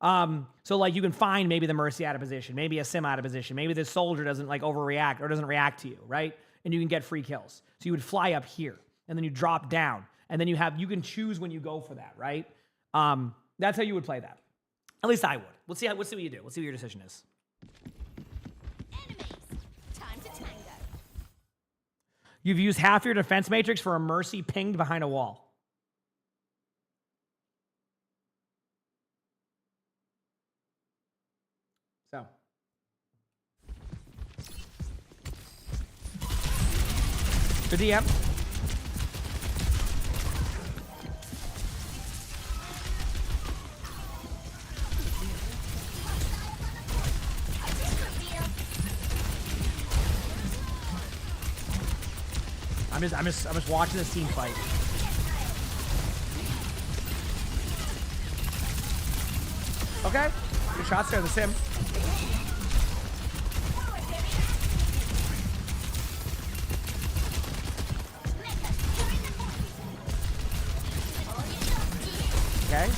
Speaker 3: So like you can find maybe the Mercy out of position, maybe a Sim out of position, maybe this soldier doesn't like overreact or doesn't react to you, right? And you can get free kills. So you would fly up here and then you drop down and then you can choose when you go for that, right? That's how you would play that. At least I would. Let's see what you do. Let's see what your decision is.
Speaker 6: Enemies. Time to tango.
Speaker 3: You've used half your defense matrix for a Mercy pinged behind a wall. So. Good DM. I'm just watching this team fight. Okay, good shots there, the Sim. Okay.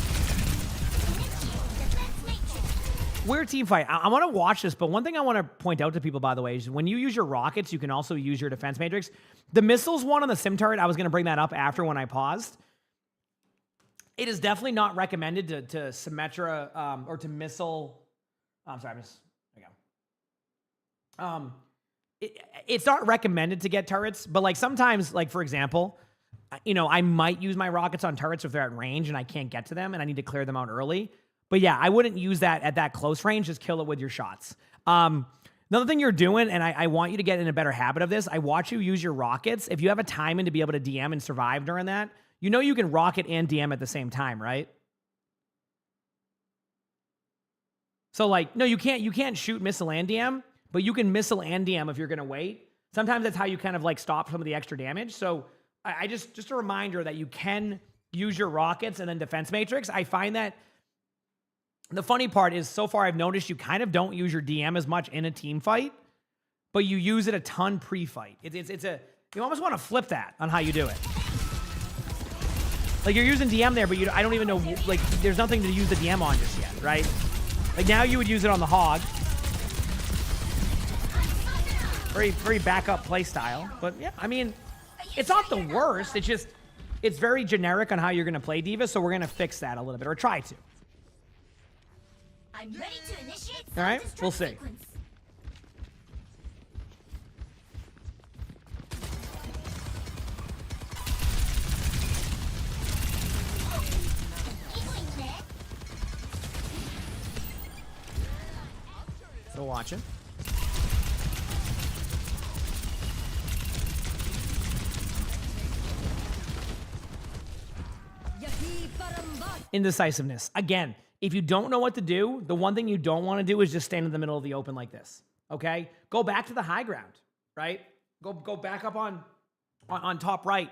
Speaker 3: Weird team fight. I want to watch this, but one thing I want to point out to people, by the way, is when you use your rockets, you can also use your defense matrix. The missiles one on the Sim turret, I was going to bring that up after when I paused. It is definitely not recommended to Symmetra or to missile. I'm sorry, there you go. It's not recommended to get turrets, but like sometimes, like for example, you know, I might use my rockets on turrets if they're at range and I can't get to them and I need to clear them out early. But yeah, I wouldn't use that at that close range. Just kill it with your shots. Another thing you're doing, and I want you to get in a better habit of this, I watch you use your rockets. If you have a timing to be able to DM and survive during that, you know you can rocket and DM at the same time, right? So like, no, you can't shoot missile and DM, but you can missile and DM if you're going to wait. Sometimes that's how you kind of like stop some of the extra damage. So I just a reminder that you can use your rockets and then defense matrix. I find that the funny part is so far I've noticed you kind of don't use your DM as much in a team fight, but you use it a ton pre-fight. You almost want to flip that on how you do it. Like you're using DM there, but I don't even know, like there's nothing to use the DM on just yet, right? Like now you would use it on the Hog. Very backup play style, but yeah, I mean, it's not the worst. It's very generic on how you're going to play D.Va, so we're going to fix that a little bit, or try to.
Speaker 6: I'm ready to initiate.
Speaker 3: All right, we'll see.
Speaker 6: Sequence.
Speaker 3: Still watching. Indecisiveness. Again, if you don't know what to do, the one thing you don't want to do is just stand in the middle of the open like this. Okay? Go back to the high ground, right? Go back up on top right.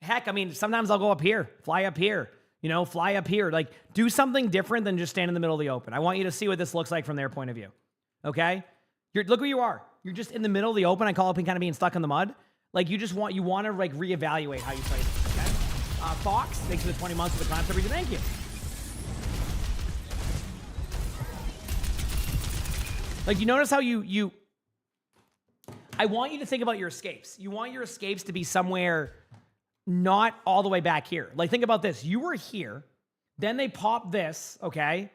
Speaker 3: Heck, I mean, sometimes I'll go up here, fly up here. You know, fly up here. Like, do something different than just stand in the middle of the open. I want you to see what this looks like from their point of view. Okay? Look where you are. You're just in the middle of the open. I call it kind of being stuck in the mud. Like, you want to like reevaluate how you play this. Okay? Fox, thanks for the 20 months of the concept region. Thank you. Like, you notice how I want you to think about your escapes. You want your escapes to be somewhere not all the way back here. Like, think about this. You were here, then they pop this, okay?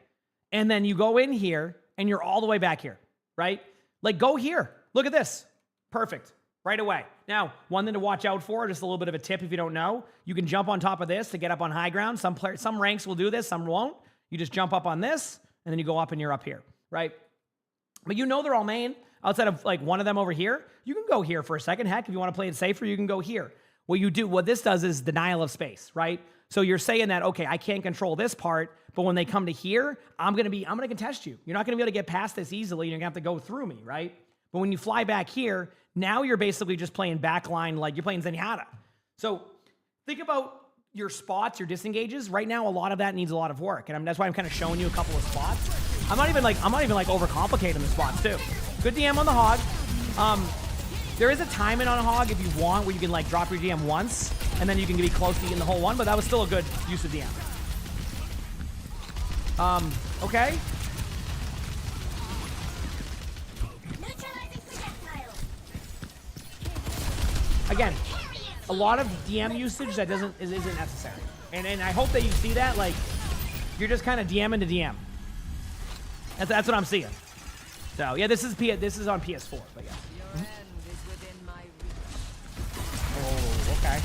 Speaker 3: And then you go in here, and you're all the way back here, right? Like, go here. Look at this. Perfect. Right away. Now, one thing to watch out for, just a little bit of a tip if you don't know, you can jump on top of this to get up on high ground. Some ranks will do this, some won't. You just jump up on this, and then you go up and you're up here, right? But you know they're all main. Outside of like one of them over here, you can go here for a second. Heck, if you want to play it safer, you can go here. What this does is denial of space, right? So you're saying that, okay, I can't control this part, but when they come to here, I'm going to contest you. You're not going to be able to get past this easily. You're going to have to go through me, right? But when you fly back here, now you're basically just playing backline like you're playing Zenyatta. So think about your spots, your disengages. Right now, a lot of that needs a lot of work. And that's why I'm kind of showing you a couple of spots. I'm not even overcomplicating the spots too. Good DM on the hog. There is a timing on a hog if you want, where you can like drop your DM once, and then you can be close to eating the whole one, but that was still a good use of DM. Okay.
Speaker 6: Neutralizing projectile.
Speaker 3: Again, a lot of DM usage that isn't necessary. And I hope that you see that, like, you're just kind of DMing to DM. That's what I'm seeing. So, yeah, this is on PS4, but yeah. Oh, okay.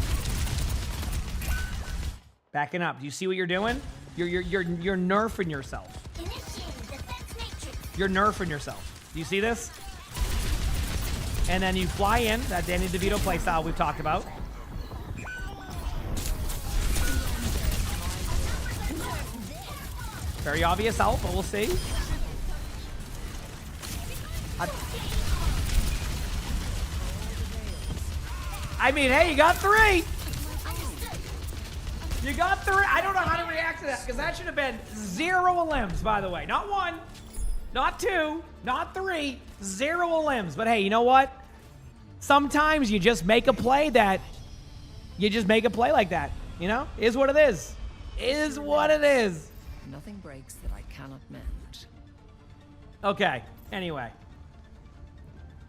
Speaker 3: Backing up. Do you see what you're doing? You're nerfing yourself.
Speaker 6: Initiating defense matrix.
Speaker 3: You're nerfing yourself. Do you see this? And then you fly in. That Danny DeVito playstyle we've talked about. Very obvious help, but we'll see. I mean, hey, you got 3. You got 3. I don't know how to react to that, because that should have been 0 limbs, by the way. Not 1, not 2, not 3, 0 limbs. But hey, you know what? Sometimes you just make a play like that. You know? Is what it is. Is what it is.
Speaker 7: Nothing breaks that I cannot mend.
Speaker 3: Okay. Anyway.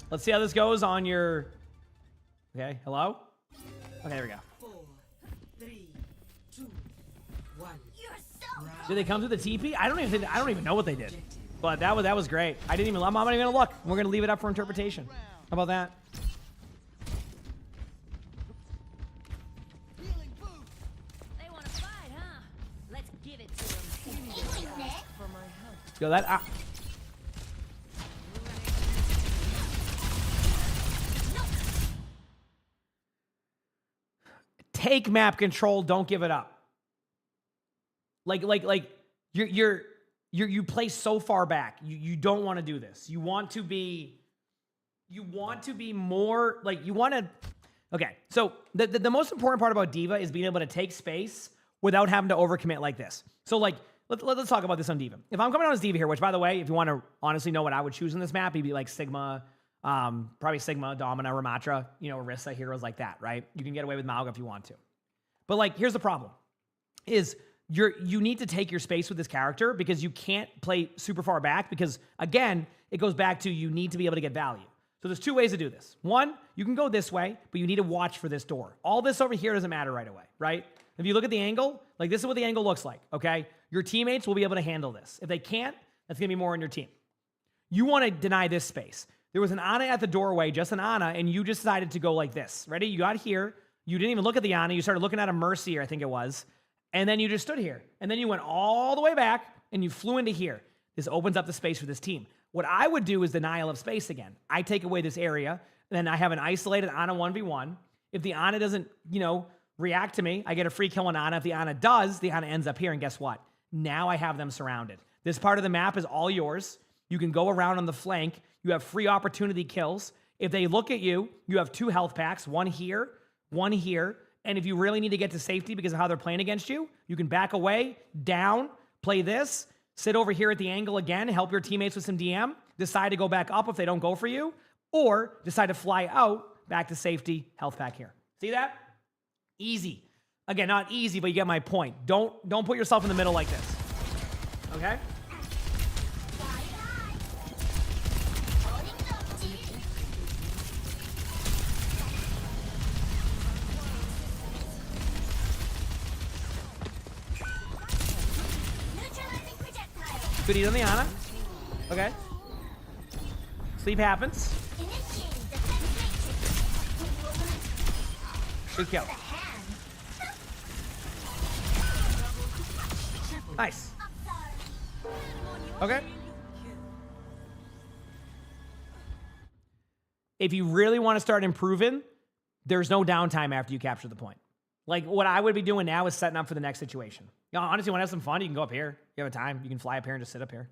Speaker 3: Let's see how this goes on your... Okay, hello? Okay, there we go.
Speaker 5: 4, 3, 2, 1.
Speaker 6: You're so
Speaker 3: Did they come through the TP? I don't even know what they did. But that was great. I'm not even gonna look. We're gonna leave it up for interpretation. How about that?
Speaker 6: They want to fight, huh? Let's give it to them.
Speaker 7: For my help.
Speaker 3: Yo, that... Take map control, don't give it up. Like you play so far back. You don't want to do this. You want to be more like you want to. Okay, so the most important part about D.Va is being able to take space without having to overcommit like this. So like let's talk about this on D.Va. If I'm coming on as D.Va here, which by the way, if you want to honestly know what I would choose in this map, it'd be like Sigma. Probably Sigma, Domina, Ramatra, Orisa, heroes like that, right? You can get away with Malga if you want to. But like, here's the problem, is you need to take your space with this character because you can't play super far back because, again, it goes back to you need to be able to get value. So there's 2 ways to do this. One, you can go this way, but you need to watch for this door. All this over here doesn't matter right away, right? If you look at the angle, like this is what the angle looks like, okay? Your teammates will be able to handle this. If they can't, that's going to be more on your team. You want to deny this space. There was an Ana at the doorway, just an Ana, and you just decided to go like this. Ready? You got here. You didn't even look at the Ana. You started looking at a Mercier, I think it was. And then you just stood here. And then you went all the way back, and you flew into here. This opens up the space for this team. What I would do is denial of space again. I take away this area, then I have an isolated Ana 1v1. If the Ana doesn't, react to me, I get a free kill on Ana. If the Ana does, the Ana ends up here, and guess what? Now I have them surrounded. This part of the map is all yours. You can go around on the flank. You have free opportunity kills. If they look at you, you have 2 health packs, one here, And if you really need to get to safety because of how they're playing against you, you can back away, down, play this, sit over here at the angle again, help your teammates with some DM, decide to go back up if they don't go for you, or decide to fly out, back to safety, health pack here. See that? Easy. Again, not easy, but you get my point. Don't put yourself in the middle like this. Okay? Good eat on the Ana. Okay. Sleep happens. Good kill. Nice. Okay. If you really want to start improving, there's no downtime after you capture the point. Like, what I would be doing now is setting up for the next situation. You know, honestly, when I have some fun, you can go up here. You have a time. You can fly up here and just sit up here.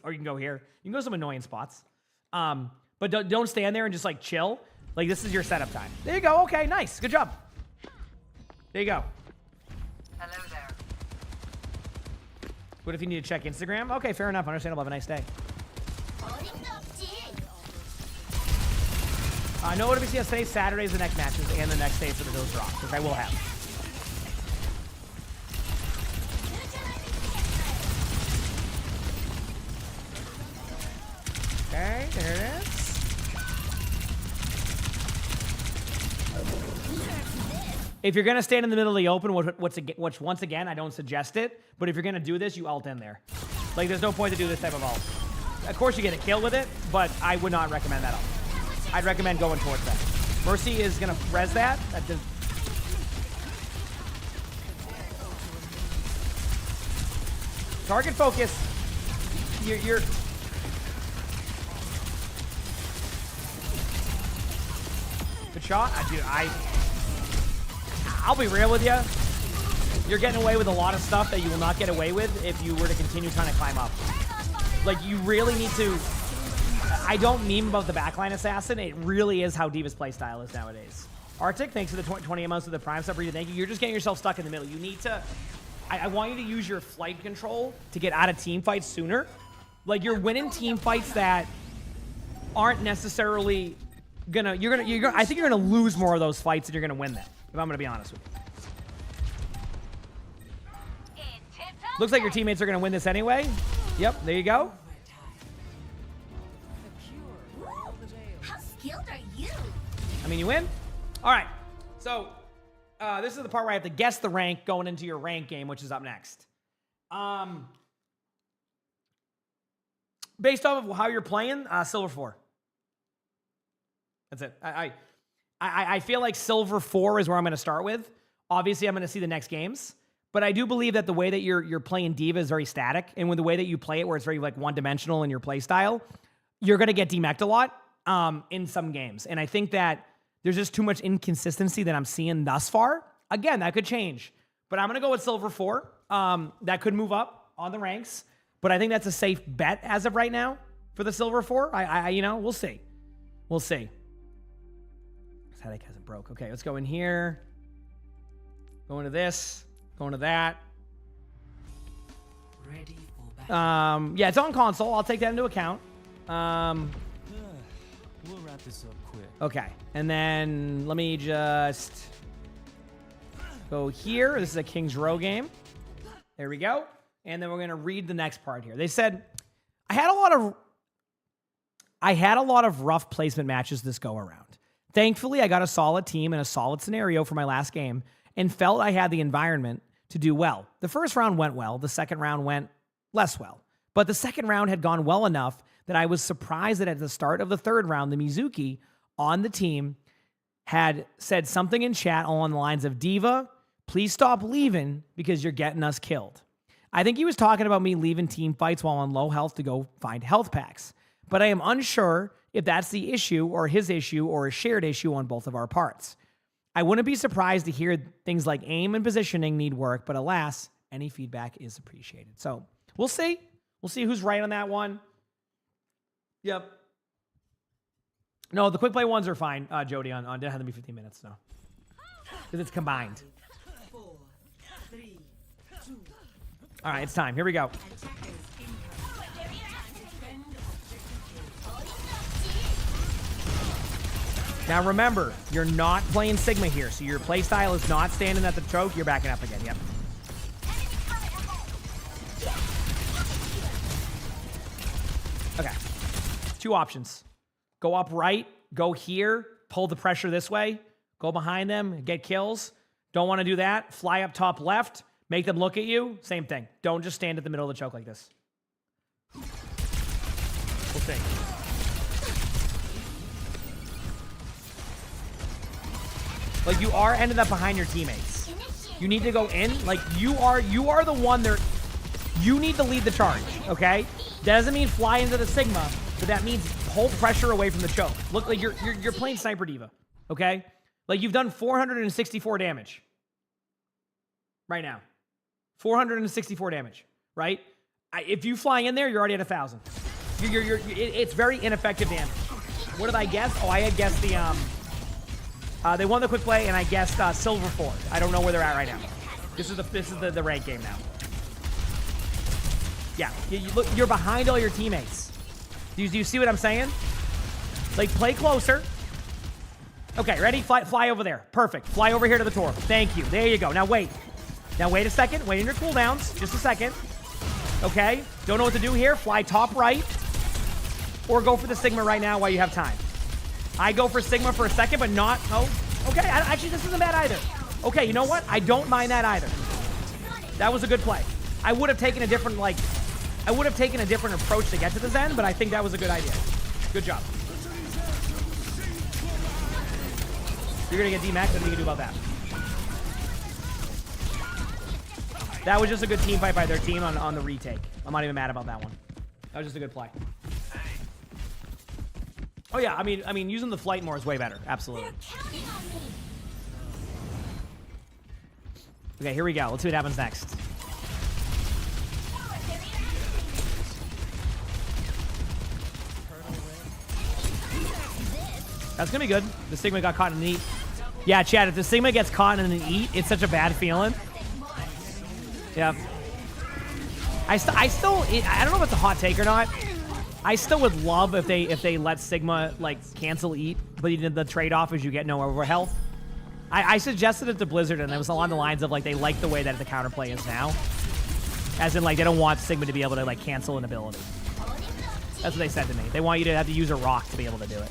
Speaker 3: Or you can go here. You can go to some annoying spots. But don't stand there and just, like, chill. Like, this is your setup time. There you go. Okay, nice. Good job. There you go.
Speaker 7: Hello there.
Speaker 3: What if you need to check Instagram? Okay, fair enough. Understandable. Have a nice day. No OWCS today. Saturday's the next matches and the next day for those drops, which I will have. Okay, there it is. If you're going to stand in the middle of the open, which once again, I don't suggest it, but if you're going to do this, you ult in there. Like, there's no point to do this type of ult. Of course, you get a kill with it, but I would not recommend that ult. I'd recommend going towards that. Mercy is going to res that. Target focus. You're good shot. I'll be real with you. You're getting away with a lot of stuff that you will not get away with if you were to continue trying to climb up. Like, you really need to... I don't meme about the backline assassin. It really is how D.Va's playstyle is nowadays. Arctic, thanks for the 20 MOs of the Prime sub. Thank you. You're just getting yourself stuck in the middle. You need to... I want you to use your flight control to get out of team fights sooner. Like, you're winning team fights that aren't necessarily gonna... I think you're gonna lose more of those fights than you're gonna win them, if I'm gonna be honest with you. Looks like your teammates are gonna win this anyway. Yep, there you go.
Speaker 6: How skilled are you?
Speaker 3: I mean, you win. All right. So this is the part where I have to guess the rank going into your rank game, which is up next. Based off of how you're playing, Silver 4. That's it. I feel like Silver 4 is where I'm going to start with. Obviously, I'm going to see the next games. But I do believe that the way that you're playing D.Va is very static. And with the way that you play it, where it's very like one-dimensional in your play style, you're going to get demeched a lot in some games. And I think that there's just too much inconsistency that I'm seeing thus far. Again, that could change. But I'm going to go with Silver 4. That could move up on the ranks. But I think that's a safe bet as of right now for the Silver 4. You know, we'll see. We'll see. This headache hasn't broke. Okay, let's go in here. Go into this. Go into that.
Speaker 5: Ready for battle.
Speaker 3: Yeah, it's on console. I'll take that into account.
Speaker 8: We'll wrap this up quick.
Speaker 3: Okay, and then let me just go here. This is a King's Row game. There we go. And then we're gonna read the next part here. They said I had a lot of rough placement matches this go around. Thankfully, I got a solid team and a solid scenario for my last game and felt I had the environment to do well. The first round went well. The second round went less well. But the second round had gone well enough that I was surprised that at the start of the third round, the Mizuki on the team had said something in chat along the lines of, D.Va, please stop leaving because you're getting us killed. I think he was talking about me leaving team fights while on low health to go find health packs. But I am unsure if that's the issue or his issue or a shared issue on both of our parts. I wouldn't be surprised to hear things like aim and positioning need work, but alas, any feedback is appreciated. So we'll see. We'll see who's right on that one. Yep. No, the quick play ones are fine, Jody. On didn't have to be 15 minutes, no. because it's combined. All right, it's time. Here we go. Now remember, you're not playing Sigma here, so your playstyle is not standing at the choke. You're backing up again. Yep. Okay. 2 options. Go up right, go here, pull the pressure this way, go behind them, get kills. Don't want to do that. Fly up top left, make them look at you. Same thing. Don't just stand at the middle of the choke like this. We'll see. Like, you are ended up behind your teammates. You need to go in. Like, you are the one there. You need to lead the charge, okay? That doesn't mean fly into the Sigma, but that means hold pressure away from the choke. Look like you're playing Sniper D.Va, okay? Like, you've done 464 damage right now. 464 damage, right? If you fly in there, you're already at 1,000. It's very ineffective damage. What did I guess? Oh, I had guessed the they won the quick play, and I guessed Silver 4. I don't know where they're at right now. This is the rank game now. Yeah, look, you're behind all your teammates. Do you see what I'm saying? Like, play closer. Okay, ready? Fly over there. Perfect. Fly over here to the tour. Thank you. There you go. Now wait. Now wait a second. Wait in your cooldowns. Just a second. Okay. Don't know what to do here. Fly top right. Or go for the Sigma right now while you have time. I go for Sigma for a second, but not... Oh, okay. Actually, this isn't bad either. Okay, you know what? I don't mind that either. That was a good play. I would have taken a different, like... I would have taken a different approach to get to the Zen, but I think that was a good idea. Good job. You're going to get D-Max, nothing you can do about that. That was just a good team fight by their team on the retake. I'm not even mad about that one. That was just a good play. Oh yeah, I mean, using the flight more is way better. Absolutely. Okay, here we go. Let's see what happens next. That's gonna be good. The Sigma got caught in an eat. Yeah, Chad, if the Sigma gets caught in an eat, it's such a bad feeling. Yeah. I don't know if it's a hot take or not. I still would love if they let Sigma, like, cancel eat, but the trade-off is you get no over health. I suggested it to Blizzard, and it was along the lines of, like, they like the way that the counterplay is now. As in, like, they don't want Sigma to be able to, like, cancel an ability. That's what they said to me. They want you to have to use a rock to be able to do it.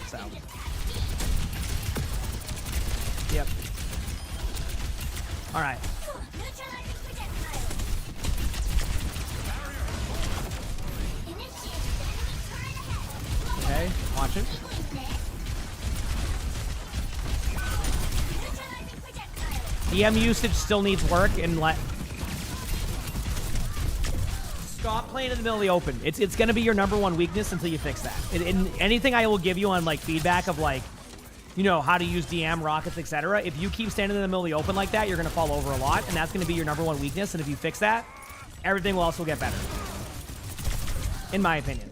Speaker 3: So. Yep. All right. Okay, watch it. EM usage still needs work, and stop playing in the middle of the open. It's going to be your #1 weakness until you fix that. And anything I will give you on, like, feedback of, like, you know, how to use DM, rockets, etc. If you keep standing in the middle of the open like that, you're going to fall over a lot, and that's going to be your #1 weakness. And if you fix that, everything will also get better. In my opinion.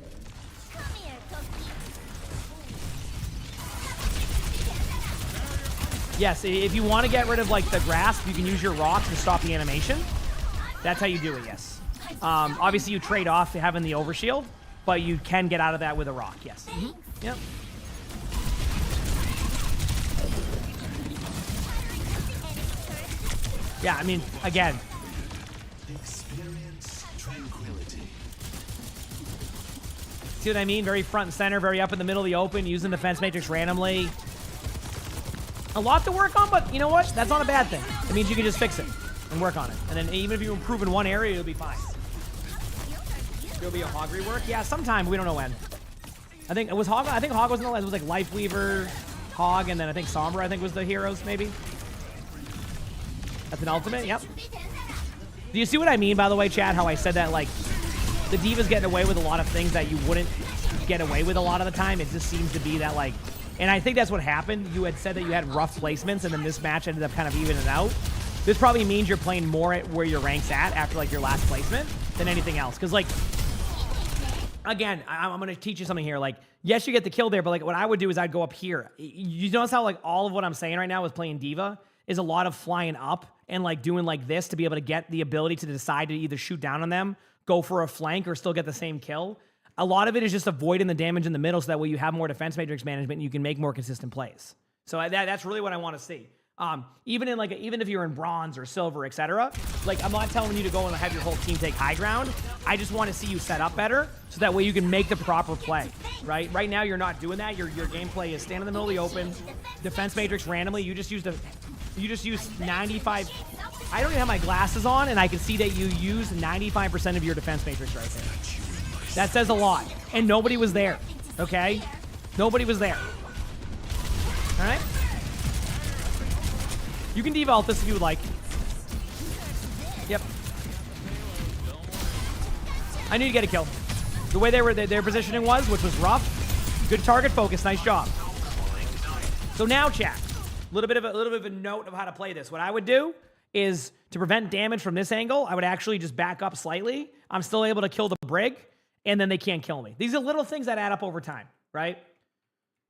Speaker 3: Yes, if you want to get rid of, like, the grasp, you can use your rocks to stop the animation. That's how you do it, yes. Obviously, you trade off having the overshield, but you can get out of that with a rock, yes. Mm-hmm. Yep. Yeah, I mean, again.
Speaker 9: Experience tranquility.
Speaker 3: See what I mean? Very front and center, very up in the middle of the open, using defense matrix randomly. A lot to work on, but you know what? That's not a bad thing. It means you can just fix it and work on it. And then even if you improve in one area, it'll be fine. There'll be a Hog rework. Yeah, sometime. We don't know when. I think it was Hog. I think Hog was in the list. It was like Life Weaver, Hog, and then I think Sombra, I think, was the heroes, maybe. That's an ultimate. Yep. Do you see what I mean, by the way, Chad? How I said that, like, the D.Va's getting away with a lot of things that you wouldn't get away with a lot of the time. It just seems to be that, like, and I think that's what happened. You had said that you had rough placements, and then this match ended up kind of evening out. This probably means you're playing more at where your rank's at after, like, your last placement than anything else. Because, like, again, I'm going to teach you something here. Like, yes, you get the kill there, but like what I would do is I'd go up here. You notice how like all of what I'm saying right now with playing D.Va is a lot of flying up and like doing like this to be able to get the ability to decide to either shoot down on them, go for a flank, or still get the same kill. A lot of it is just avoiding the damage in the middle so that way you have more defense matrix management and you can make more consistent plays. So that's really what I want to see. Even if you're in bronze or silver, etc. Like, I'm not telling you to go and have your whole team take high ground. I just want to see you set up better so that way you can make the proper play, right? Right now, you're not doing that. Your gameplay is stand in the middle of the open, defense matrix randomly. You just use 95. I don't even have my glasses on, and I can see that you use 95% of your defense matrix right there. That says a lot. And nobody was there, okay? Nobody was there. All right? You can devault this if you would like. Yep. I need to get a kill. The way their positioning was, which was rough. Good target focus. Nice job. So now, chat. A little bit of a note of how to play this. What I would do is to prevent damage from this angle, I would actually just back up slightly. I'm still able to kill the brig, and then they can't kill me. These are little things that add up over time, right?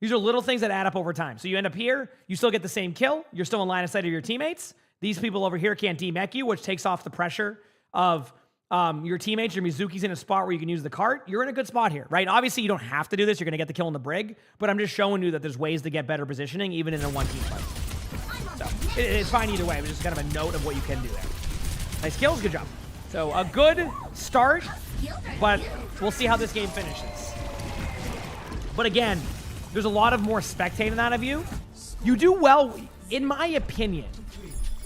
Speaker 3: These are little things that add up over time. So you end up here, you still get the same kill. You're still in line of sight of your teammates. These people over here can't demech you, which takes off the pressure of your teammates. Your Mizuki's in a spot where you can use the cart. You're in a good spot here, right? Obviously, you don't have to do this. You're going to get the kill in the brig. But I'm just showing you that there's ways to get better positioning, even in a one-team fight. So it's fine either way. But just kind of a note of what you can do there. Nice kills. Good job. So a good start, but we'll see how this game finishes. But again, there's a lot of more spectating out of you. You do well, in my opinion,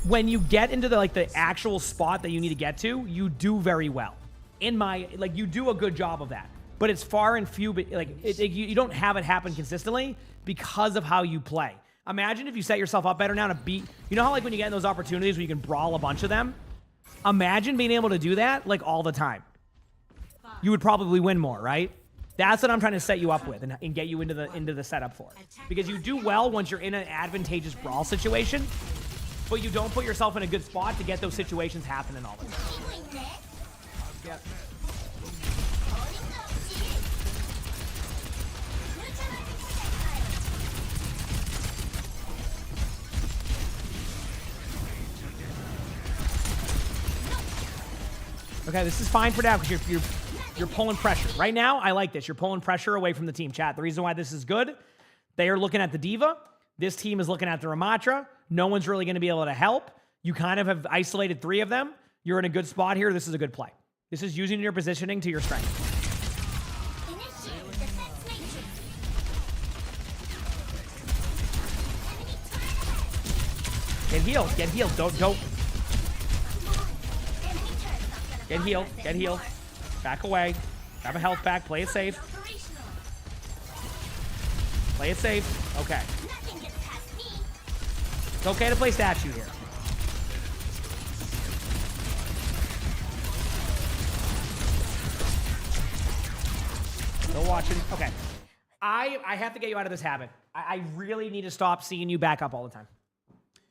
Speaker 3: when you get into the actual spot that you need to get to, you do very well. You do a good job of that. But it's far and few, you don't have it happen consistently because of how you play. Imagine if you set yourself up better now to beat, you know how like when you get in those opportunities where you can brawl a bunch of them? Imagine being able to do that like all the time. You would probably win more, right? That's what I'm trying to set you up with and get you into the setup for. Because you do well once you're in an advantageous brawl situation, but you don't put yourself in a good spot to get those situations happening all the time. Yep. Okay, this is fine for now because you're pulling pressure. Right now, I like this. You're pulling pressure away from the team, chat. The reason why this is good, they are looking at the D.Va. This team is looking at the Ramatra. No one's really going to be able to help. You kind of have isolated 3 of them. You're in a good spot here. This is a good play. This is using your positioning to your strength. Get healed. Get healed. Don't. Get healed. Get healed. Back away. Grab a health pack. Play it safe. Play it safe. Okay. It's okay to play statue here. Still watching. Okay. I have to get you out of this habit. I really need to stop seeing you back up all the time.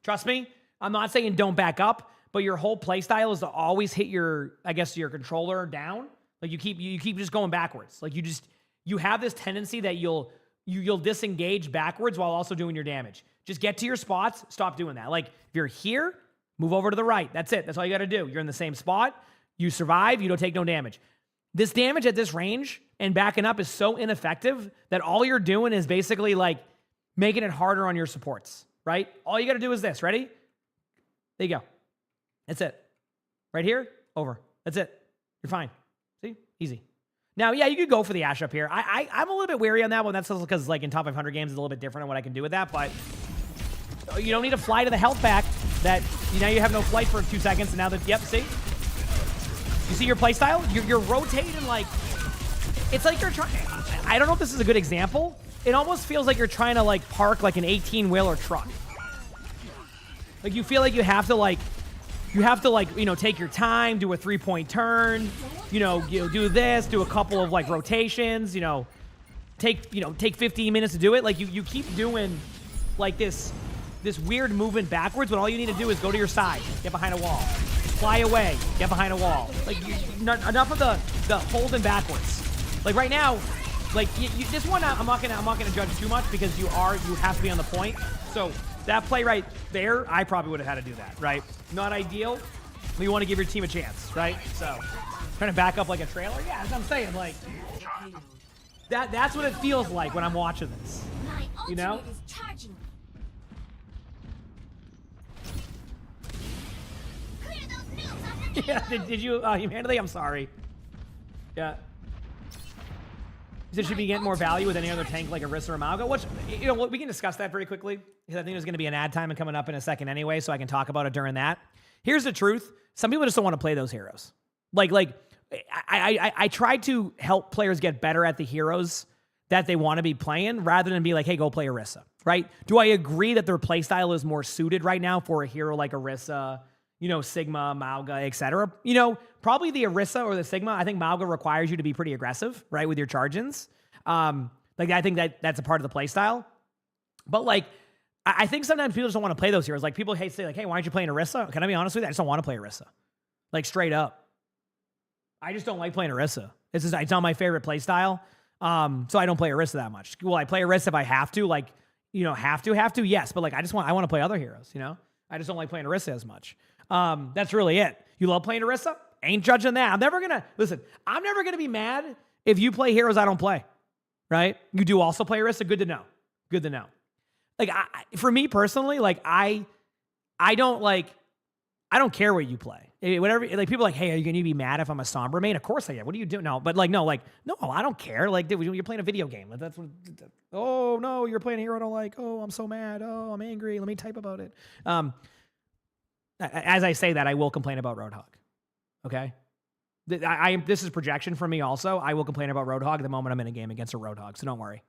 Speaker 3: Trust me, I'm not saying don't back up, but your whole play style is to always hit your controller down. Like you keep just going backwards. Like you have this tendency that you'll disengage backwards while also doing your damage. Just get to your spots. Stop doing that. Like if you're here, move over to the right. That's it. That's all you got to do. You're in the same spot. You survive. You don't take no damage. This damage at this range and backing up is so ineffective that all you're doing is basically like making it harder on your supports, right? All you got to do is this. Ready? There you go. That's it. Right here, over. That's it. You're fine. See? Easy. Now, yeah, you could go for the Ash up here. I'm a little bit wary on that one. That's because like in top 500 games, it's a little bit different on what I can do with that, but you don't need to fly to the health pack that now you have no flight for 2 seconds, and now that, yep, see? You see your playstyle? You're rotating like, it's like you're trying, I don't know if this is a good example. It almost feels like you're trying to like park like an 18-wheeler truck. Like you feel like you have to like, take your time, do a 3-point turn, do this, do a couple of like rotations, take 15 minutes to do it. Like you keep doing like this weird movement backwards when all you need to do is go to your side, get behind a wall, fly away, get behind a wall. Like enough of the holding backwards. Like right now, like this one, I'm not gonna judge too much because you have to be on the point. So that play right there, I probably would have had to do that, right? Not ideal, but you want to give your team a chance, right? So trying to back up like a trailer, yeah, as I'm saying, like that's what it feels like when I'm watching this.
Speaker 6: My
Speaker 3: You know?
Speaker 6: ultimate is charging. Clear those noobs off your
Speaker 3: Yeah, did you, Humanity? I'm sorry. Yeah. You said she'd be getting more value with any other tank like Orisa or Malga, which, you know, we can discuss that very quickly, because I think there's going to be an ad time coming up in a second anyway, so I can talk about it during that. Here's the truth. Some people just don't want to play those heroes. Like I try to help players get better at the heroes that they want to be playing rather than be like, hey, go play Orisa, right? Do I agree that their playstyle is more suited right now for a hero like Orisa, you know, Sigma, Malga, etc.? You know, probably the Orisa or the Sigma. I think Malga requires you to be pretty aggressive, right, with your charge-ins. Like, I think that's a part of the playstyle. But, like, I think sometimes people just don't want to play those heroes. Like, people say, like, hey, why aren't you playing Orisa? Can I be honest with you? I just don't want to play Orisa. Like, straight up. I just don't like playing Orisa. It's not my favorite playstyle. So I don't play Orisa that much. Will I play Orisa if I have to? Like, you know, have to? Yes. But, like, I want to play other heroes, you know? I just don't like playing Orisa as much. That's really it. You love playing Orisa? Ain't judging that. I'm never going to be mad if you play heroes I don't play, right? You do also play Orisa? Good to know. Good to know. Like, for me personally, like, I don't care what you play. Whatever, like, people are like, hey, are you going to be mad if I'm a Sombra main? Of course I am. What do you do? No, but no, I don't care. Like, dude, you're playing a video game. Like, that's what, oh, no, you're playing a hero I don't like. Oh, I'm so mad. Oh, I'm angry. Let me type about it. As I say that, I will complain about Roadhog. Okay? This is projection for me also. I will complain about Roadhog the moment I'm in a game against a Roadhog, so don't worry.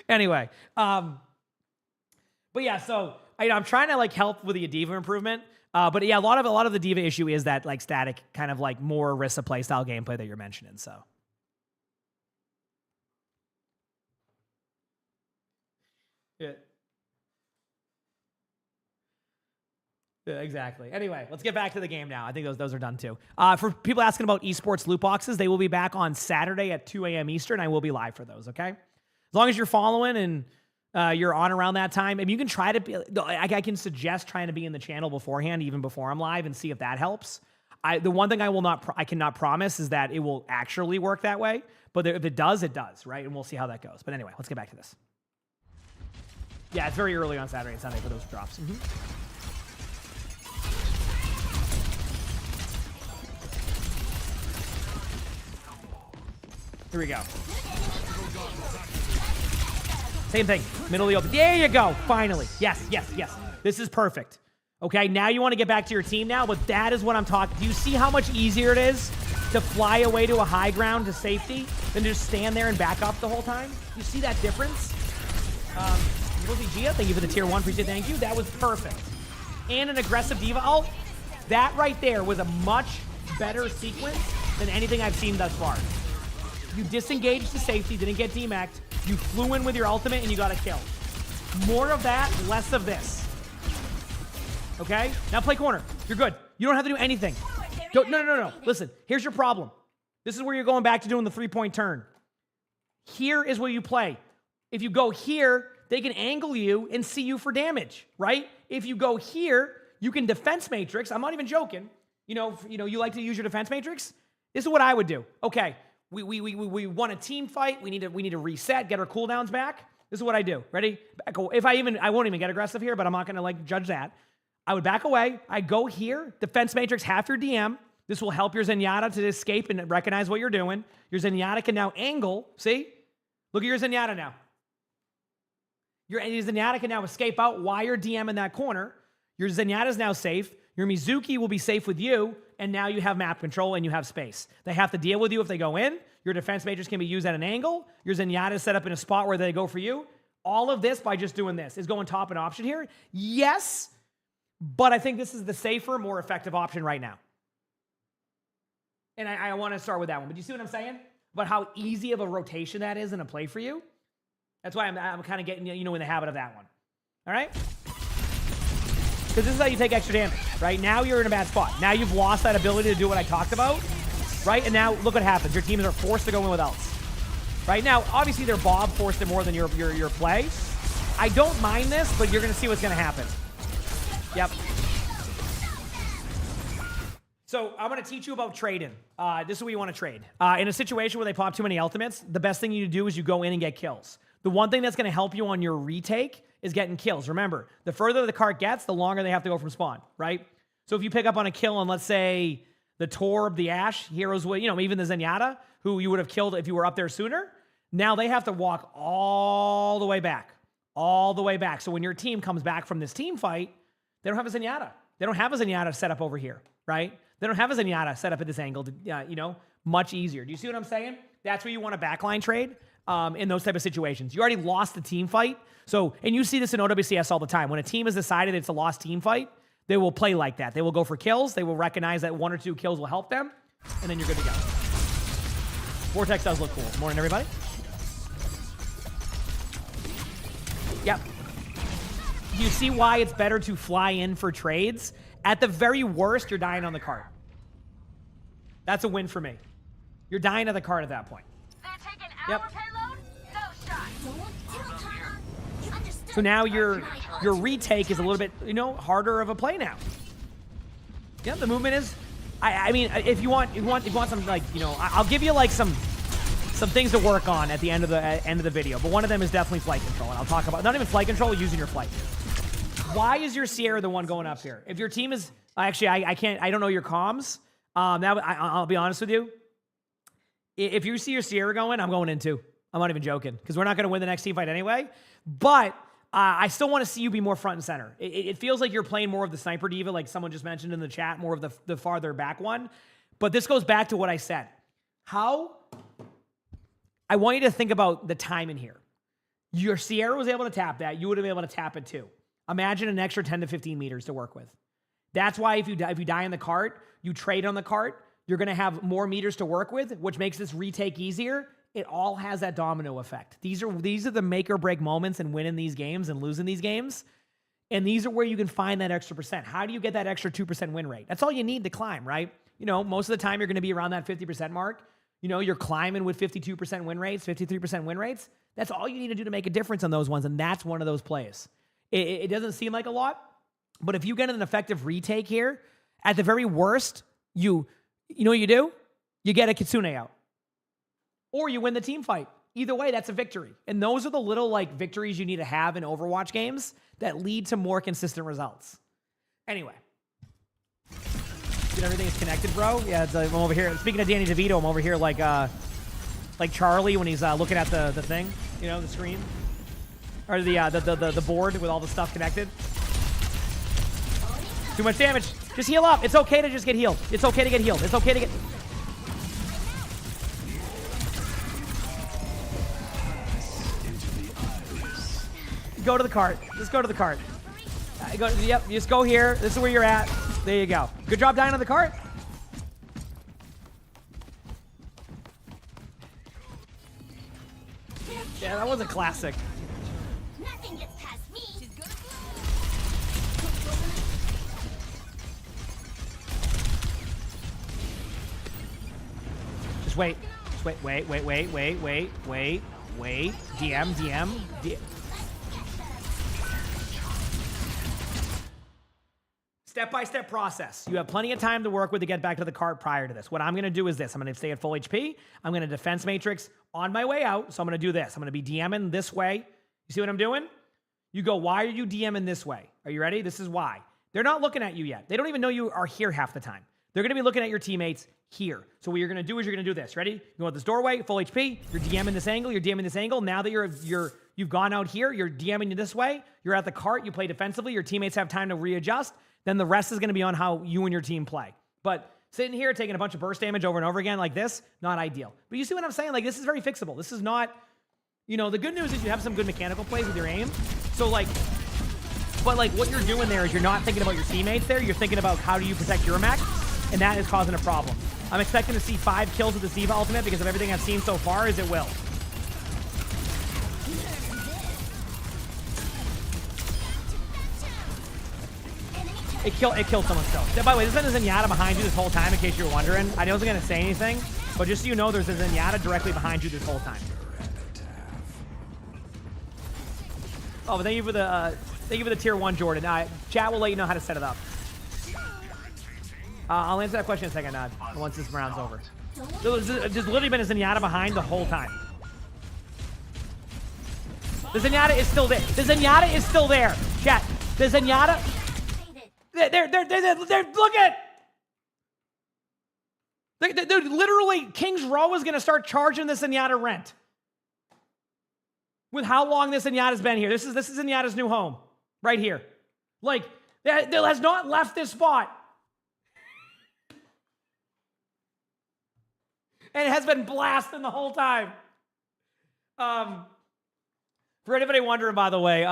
Speaker 3: Anyway, but yeah, so I'm trying to like help with the D.Va improvement. But yeah, a lot of the D.Va issue is that like static kind of like more Orisa playstyle gameplay that you're mentioning. So yeah. Yeah, exactly. Anyway, let's get back to the game now. I think those are done too. For people asking about esports loot boxes, they will be back on Saturday at 2 a.m. Eastern. I will be live for those, okay? As long as you're following and you're on around that time, and you can try to be, I can suggest trying to be in the channel beforehand, even before I'm live, and see if that helps. The one thing I cannot promise is that it will actually work that way, but if it does, it does, right? And we'll see how that goes. But anyway, let's get back to this. Yeah, it's very early on Saturday and Sunday for those drops. Here we go. Same thing. Middle of the open. There you go. Finally. Yes. This is perfect. Okay, now you want to get back to your team now, but that is what I'm talking. Do you see how much easier it is to fly away to a high ground to safety than to just stand there and back up the whole time? You see that difference? Gia, thank you for the tier 1. Appreciate it. Thank you. That was perfect. And an aggressive D.Va ult. That right there was a much better sequence than anything I've seen thus far. You disengaged to safety, didn't get demec'd. You flew in with your ultimate and you got a kill. More of that, less of this. Okay? Now play corner. You're good. You don't have to do anything. No. Listen, here's your problem. This is where you're going back to doing the 3-point turn. Here is where you play. If you go here, they can angle you and see you for damage, right? If you go here, you can defense matrix. I'm not even joking. You know, you like to use your defense matrix? This is what I would do. Okay. We want a team fight. We need to reset, get our cooldowns back. This is what I do. Ready? I won't even get aggressive here, but I'm not going to like judge that. I would back away. I go here. Defense matrix, half your DM. This will help your Zenyatta to escape and recognize what you're doing. Your Zenyatta can now angle. See? Look at your Zenyatta now. Your Zenyatta can now escape out while you're DM in that corner. Your Zenyatta's now safe. Your Mizuki will be safe with you, and now you have map control and you have space. They have to deal with you if they go in. Your defense matrix can be used at an angle. Your Zenyatta is set up in a spot where they go for you. All of this by just doing this. Is going top an option here? Yes, but I think this is the safer, more effective option right now. And I want to start with that one. But you see what I'm saying? About how easy of a rotation that is in a play for you? That's why I'm kind of getting, in the habit of that one. All right? Because this is how you take extra damage, right? Now you're in a bad spot. Now you've lost that ability to do what I talked about. right? And now look what happens. Your teams are forced to go in with ults. Right now, obviously their Bob forced it more than your play. I don't mind this, but you're gonna see what's gonna happen. Yep. So I'm gonna teach you about trading. This is what you want to trade. In a situation where they pop too many ultimates, the best thing you do is you go in and get kills. The one thing that's gonna help you on your retake is getting kills. Remember, the further the cart gets, the longer they have to go from spawn, right? So if you pick up on a kill on, let's say, the Torb, the Ashe, heroes, even the Zenyatta, who you would have killed if you were up there sooner, now they have to walk all the way back. All the way back. So when your team comes back from this team fight, they don't have a Zenyatta. They don't have a Zenyatta set up over here, right? They don't have a Zenyatta set up at this angle, much easier. Do you see what I'm saying? That's where you want a backline trade in those type of situations. You already lost the team fight. So, and you see this in OWCS all the time. When a team has decided it's a lost team fight, they will play like that. They will go for kills. They will recognize that 1 or 2 kills will help them, and then you're good to go. Vortex does look cool. Morning, everybody. Yep. You see why it's better to fly in for trades? At the very worst, you're dying on the cart. That's a win for me. You're dying at the cart at that point.
Speaker 7: They're taking our payload? No shot.
Speaker 3: So now your retake is a little bit, harder of a play now. Yeah, the movement is. I mean, if you want some I'll give you like some things to work on at the end of the video. But one of them is definitely flight control, and I'll talk about not even flight control, using your flight. Why is your Sierra the one going up here? If your team is actually, I can't. I don't know your comms. Now I'll be honest with you. If you see your Sierra going, I'm going in too. I'm not even joking, because we're not going to win the next team fight anyway. But I still want to see you be more front and center. It feels like you're playing more of the sniper D.Va, like someone just mentioned in the chat, more of the farther back one. But this goes back to what I said. I want you to think about the time in here. Your Sierra was able to tap that. You would have been able to tap it too. Imagine an extra 10 to 15 meters to work with. That's why if you die in the cart, you trade on the cart, you're going to have more meters to work with, which makes this retake easier. It all has that domino effect. These are the make or break moments in winning these games and losing these games. And these are where you can find that extra percent. How do you get that extra 2% win rate? That's all you need to climb, right? Most of the time you're going to be around that 50% mark. You're climbing with 52% win rates, 53% win rates. That's all you need to do to make a difference on those ones, and that's one of those plays. It doesn't seem like a lot, but if you get an effective retake here, at the very worst, you know what you do? You get a Kitsune out. Or you win the team fight. Either way, that's a victory. And those are the little victories you need to have in Overwatch games that lead to more consistent results. Anyway. Everything is connected, bro. Yeah, I'm over here. Speaking of Danny DeVito, I'm over here like Charlie when he's looking at the thing, the screen, or the board with all the stuff connected. Too much damage. Just heal up. It's okay to just get healed. It's okay to get healed. It's okay to get. Go to the cart. Just go to the cart. Yep. Just go here. This is where you're at. There you go. Good job dying on the cart. Yeah, that was a classic.
Speaker 6: Nothing gets past me.
Speaker 3: Just wait. Just wait. Wait. DM. Step-by-step process. You have plenty of time to work with to get back to the cart prior to this. What I'm going to do is this. I'm going to stay at full HP. I'm going to defense matrix on my way out. So I'm going to do this. I'm going to be DMing this way. You see what I'm doing? You go, why are you DMing this way? Are you ready? This is why. They're not looking at you yet. They don't even know you are here half the time. They're going to be looking at your teammates here. So what you're going to do is you're going to do this. Ready? You go out this doorway, full HP. You're DMing this angle. You're DMing this angle. Now that you've gone out here, you're DMing this way. You're at the cart. You play defensively. Your teammates have time to readjust. Then the rest is going to be on how you and your team play. But sitting here taking a bunch of burst damage over and over again like this, not ideal. But you see what I'm saying? This is very fixable. This is not, the good news is you have some good mechanical plays with your aim. So but what you're doing there is you're not thinking about your teammates there. You're thinking about how do you protect your mech, and that is causing a problem. I'm expecting to see 5 kills with the D.Va ultimate because of everything I've seen so far is it will. It killed someone still. By the way, there's been a Zenyatta behind you this whole time, in case you were wondering. I wasn't going to say anything, but just so you know, there's a Zenyatta directly behind you this whole time. Oh, but thank you for the tier 1, Jordan. Chat will let you know how to set it up. I'll answer that question in a second, once this round's over. There's literally been a Zenyatta behind the whole time. The Zenyatta is still there. The Zenyatta is still there. Chat, the Zenyatta... They're look at... They're literally... King's Row is going to start charging the Zenyatta rent. With how long this Zenyatta's been here. This is Zenyatta's new home. Right here. Like, that has not left this spot. And it has been blasting the whole time. For anybody wondering, by the way,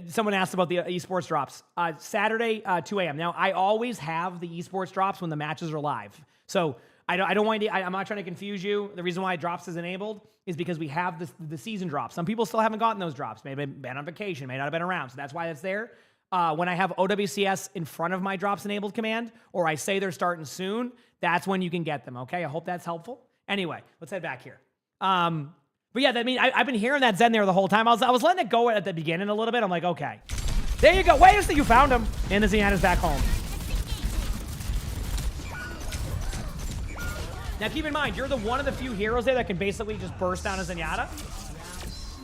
Speaker 3: someone asked about the esports drops. Saturday, 2 a.m. Now, I always have the esports drops when the matches are live. So I don't want to, I'm not trying to confuse you. The reason why drops is enabled is because we have the season drops. Some people still haven't gotten those drops. Maybe been on vacation, may not have been around. So that's why it's there. When I have OWCS in front of my drops enabled command, or I say they're starting soon, that's when you can get them, okay? I hope that's helpful. Anyway, let's head back here. But yeah, I've been hearing that Zen there the whole time. I was letting it go at the beginning a little bit. I'm like, okay. There you go. Wait a second, you found him. And the Zenyatta's back home. Now keep in mind, you're one of the few heroes there that can basically just burst down a Zenyatta.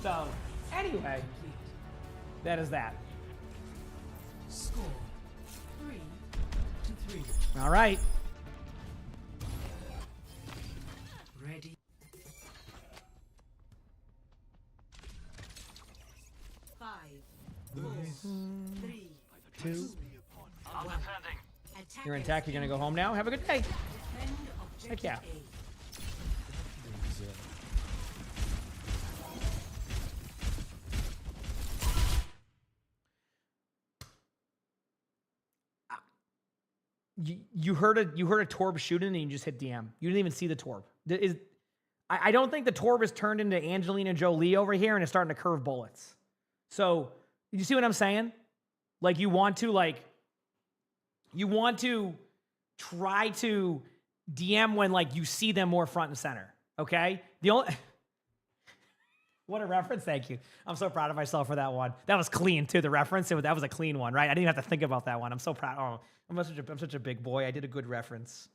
Speaker 3: So, anyway, that is that.
Speaker 5: Score 3-3.
Speaker 3: All right.
Speaker 5: Ready. 5, 4, 3,
Speaker 3: 2.
Speaker 5: I'm defending.
Speaker 3: You're intact. You're going to go home now. Have a good day. Heck yeah. You heard a Torb shooting and you just hit DM. You didn't even see the Torb. I don't think the Torb has turned into Angelina Jolie over here and is starting to curve bullets. So, you see what I'm saying? Like, you want to try to DM when, like, you see them more front and center, okay? The only... What a reference, thank you. I'm so proud of myself for that one. That was clean, too, the reference. That was a clean one, right? I didn't even have to think about that one. I'm so proud. Oh, I'm such a big boy. I did a good reference.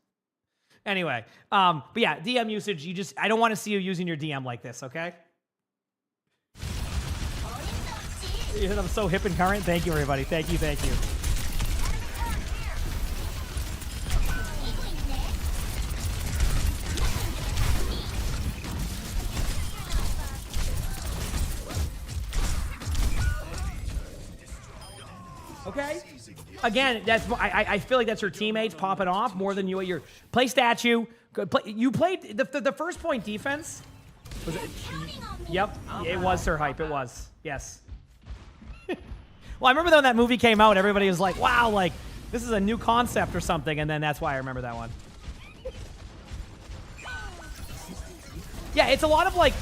Speaker 3: Anyway, but yeah, DM usage, I don't want to see you using your DM like this, okay? I'm so hip and current. Thank you, everybody. Thank you. Okay. Again, I feel like that's your teammates popping off more than your play statue. You played the first point defense. Was it? Yep, it was Sir Hype. It was. Yes. Well, I remember when that movie came out, everybody was like, "Wow, like this is a new concept or something," and then that's why I remember that one. Yeah, it's a lot of like.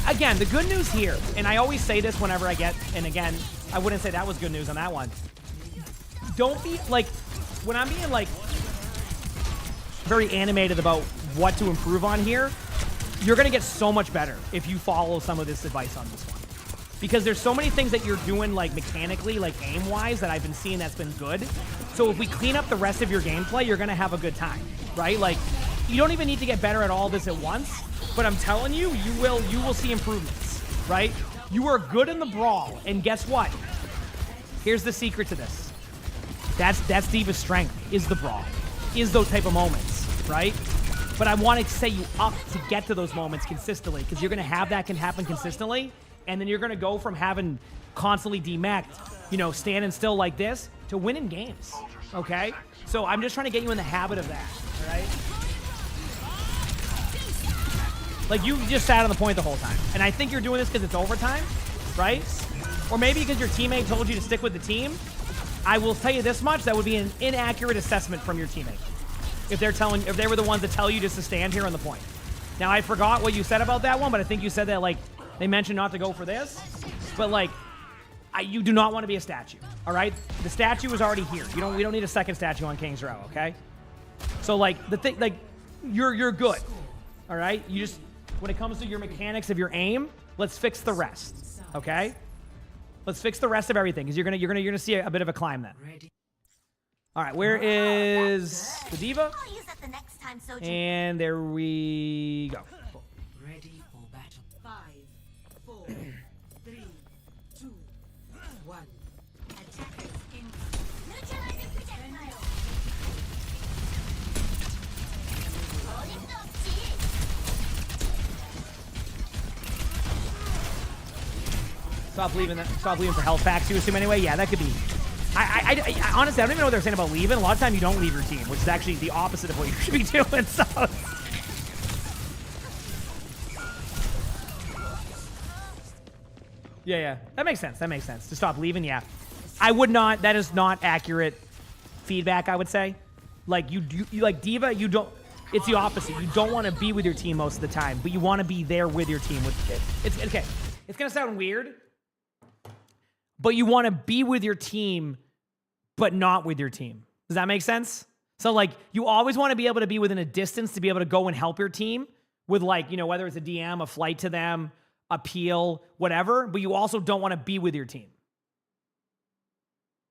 Speaker 3: Again, the good news here, and I always say this whenever I get, and again, I wouldn't say that was good news on that one. Don't be, like, when I'm being, like, very animated about what to improve on here, you're going to get so much better if you follow some of this advice on this one. Because there's so many things that you're doing, like, mechanically, like, aim-wise, that I've been seeing that's been good. So if we clean up the rest of your gameplay, you're going to have a good time, right? Like, you don't even need to get better at all this at once, but I'm telling you, you will see improvements, right? You are good in the brawl, and guess what? Here's the secret to this. That's D.Va's strength, is the brawl, is those type of moments, right? But I want to set you up to get to those moments consistently, because you're going to have that can happen consistently, and then you're going to go from having constantly demeched, you know, standing still like this, to winning games, okay? So I'm just trying to get you in the habit of that, all right? Like, you just sat on the point the whole time. And I think you're doing this because it's overtime, right? Or maybe because your teammate told you to stick with the team. I will tell you this much, that would be an inaccurate assessment from your teammate. If they were the ones that tell you just to stand here on the point. Now, I forgot what you said about that one, but I think you said that, like, they mentioned not to go for this. But, like, You do not want to be a statue, all right? The statue is already here. We don't need a second statue on King's Row, okay? So like the thing, like you're good, all right? You just when it comes to your mechanics of your aim, let's fix the rest, okay? Let's fix the rest of everything because you're gonna see a bit of a climb then. All right, where is the D.Va?
Speaker 7: I'll use that the next time, Soji.
Speaker 3: And there we go.
Speaker 5: Ready for battle. 5, 4, 3, 2, 1. Attackers in.
Speaker 7: Neutralizing projectile.
Speaker 3: Stop leaving for health packs, you assume anyway? Yeah, that could be. I honestly, I don't even know what they're saying about leaving. A lot of time you don't leave your team, which is actually the opposite of what you should be doing, so. Yeah. That makes sense. To stop leaving, yeah. I would not, that is not accurate feedback, I would say. Like, you like D.Va, you don't, it's the opposite. You don't want to be with your team most of the time, but you want to be there with your team. It's okay. It's going to sound weird, but you want to be with your team, but not with your team. Does that make sense? So, like, you always want to be able to be within a distance to be able to go and help your team with, like, you know, whether it's a DM, a flight to them, a peel, whatever, but you also don't want to be with your team.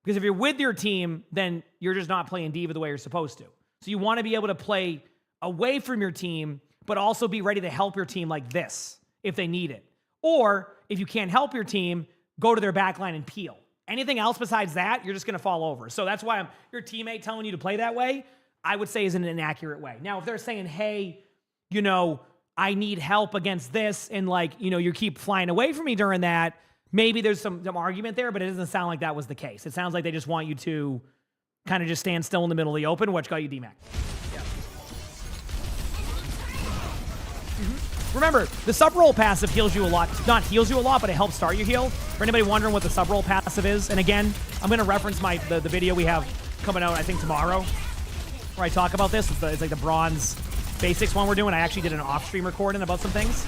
Speaker 3: Because if you're with your team, then you're just not playing D.Va the way you're supposed to. So you want to be able to play away from your team, but also be ready to help your team like this if they need it. Or if you can't help your team, go to their backline and peel. Anything else besides that, you're just going to fall over. So that's why your teammate telling you to play that way, I would say is in an inaccurate way. Now, if they're saying, hey, you know, I need help against this, and like, you know, you keep flying away from me during that, maybe there's some argument there, but it doesn't sound like that was the case. It sounds like they just want you to kind of just stand still in the middle of the open, which got you DMAC. Yeah. Remember, the sub-roll passive heals you a lot. Not heals you a lot, but it helps start your heal. For anybody wondering what the sub-roll passive is, and again, I'm going to reference the video we have coming out, I think, tomorrow, where I talk about this. It's like the bronze basics one we're doing. I actually did an off-stream recording about some things.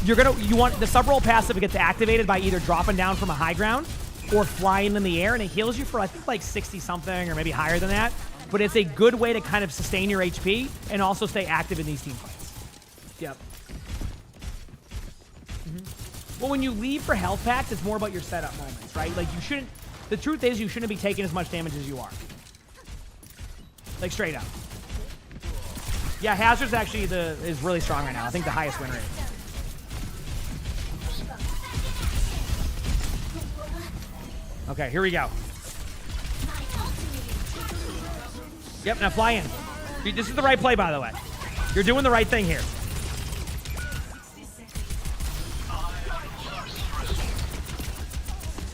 Speaker 3: You want the sub-roll passive to get activated by either dropping down from a high ground or flying in the air, and it heals you for, I think, like 60-something or maybe higher than that. But it's a good way to kind of sustain your HP and also stay active in these team fights. Yep. Well, when you leave for health packs, it's more about your setup moments, right? Like, you shouldn't... The truth is, you shouldn't be taking as much damage as you are. Like, straight up. Yeah, Hazard's actually is really strong right now. I think the highest win rate. Okay, here we go. Yep, now fly in. This is the right play, by the way. You're doing the right thing here.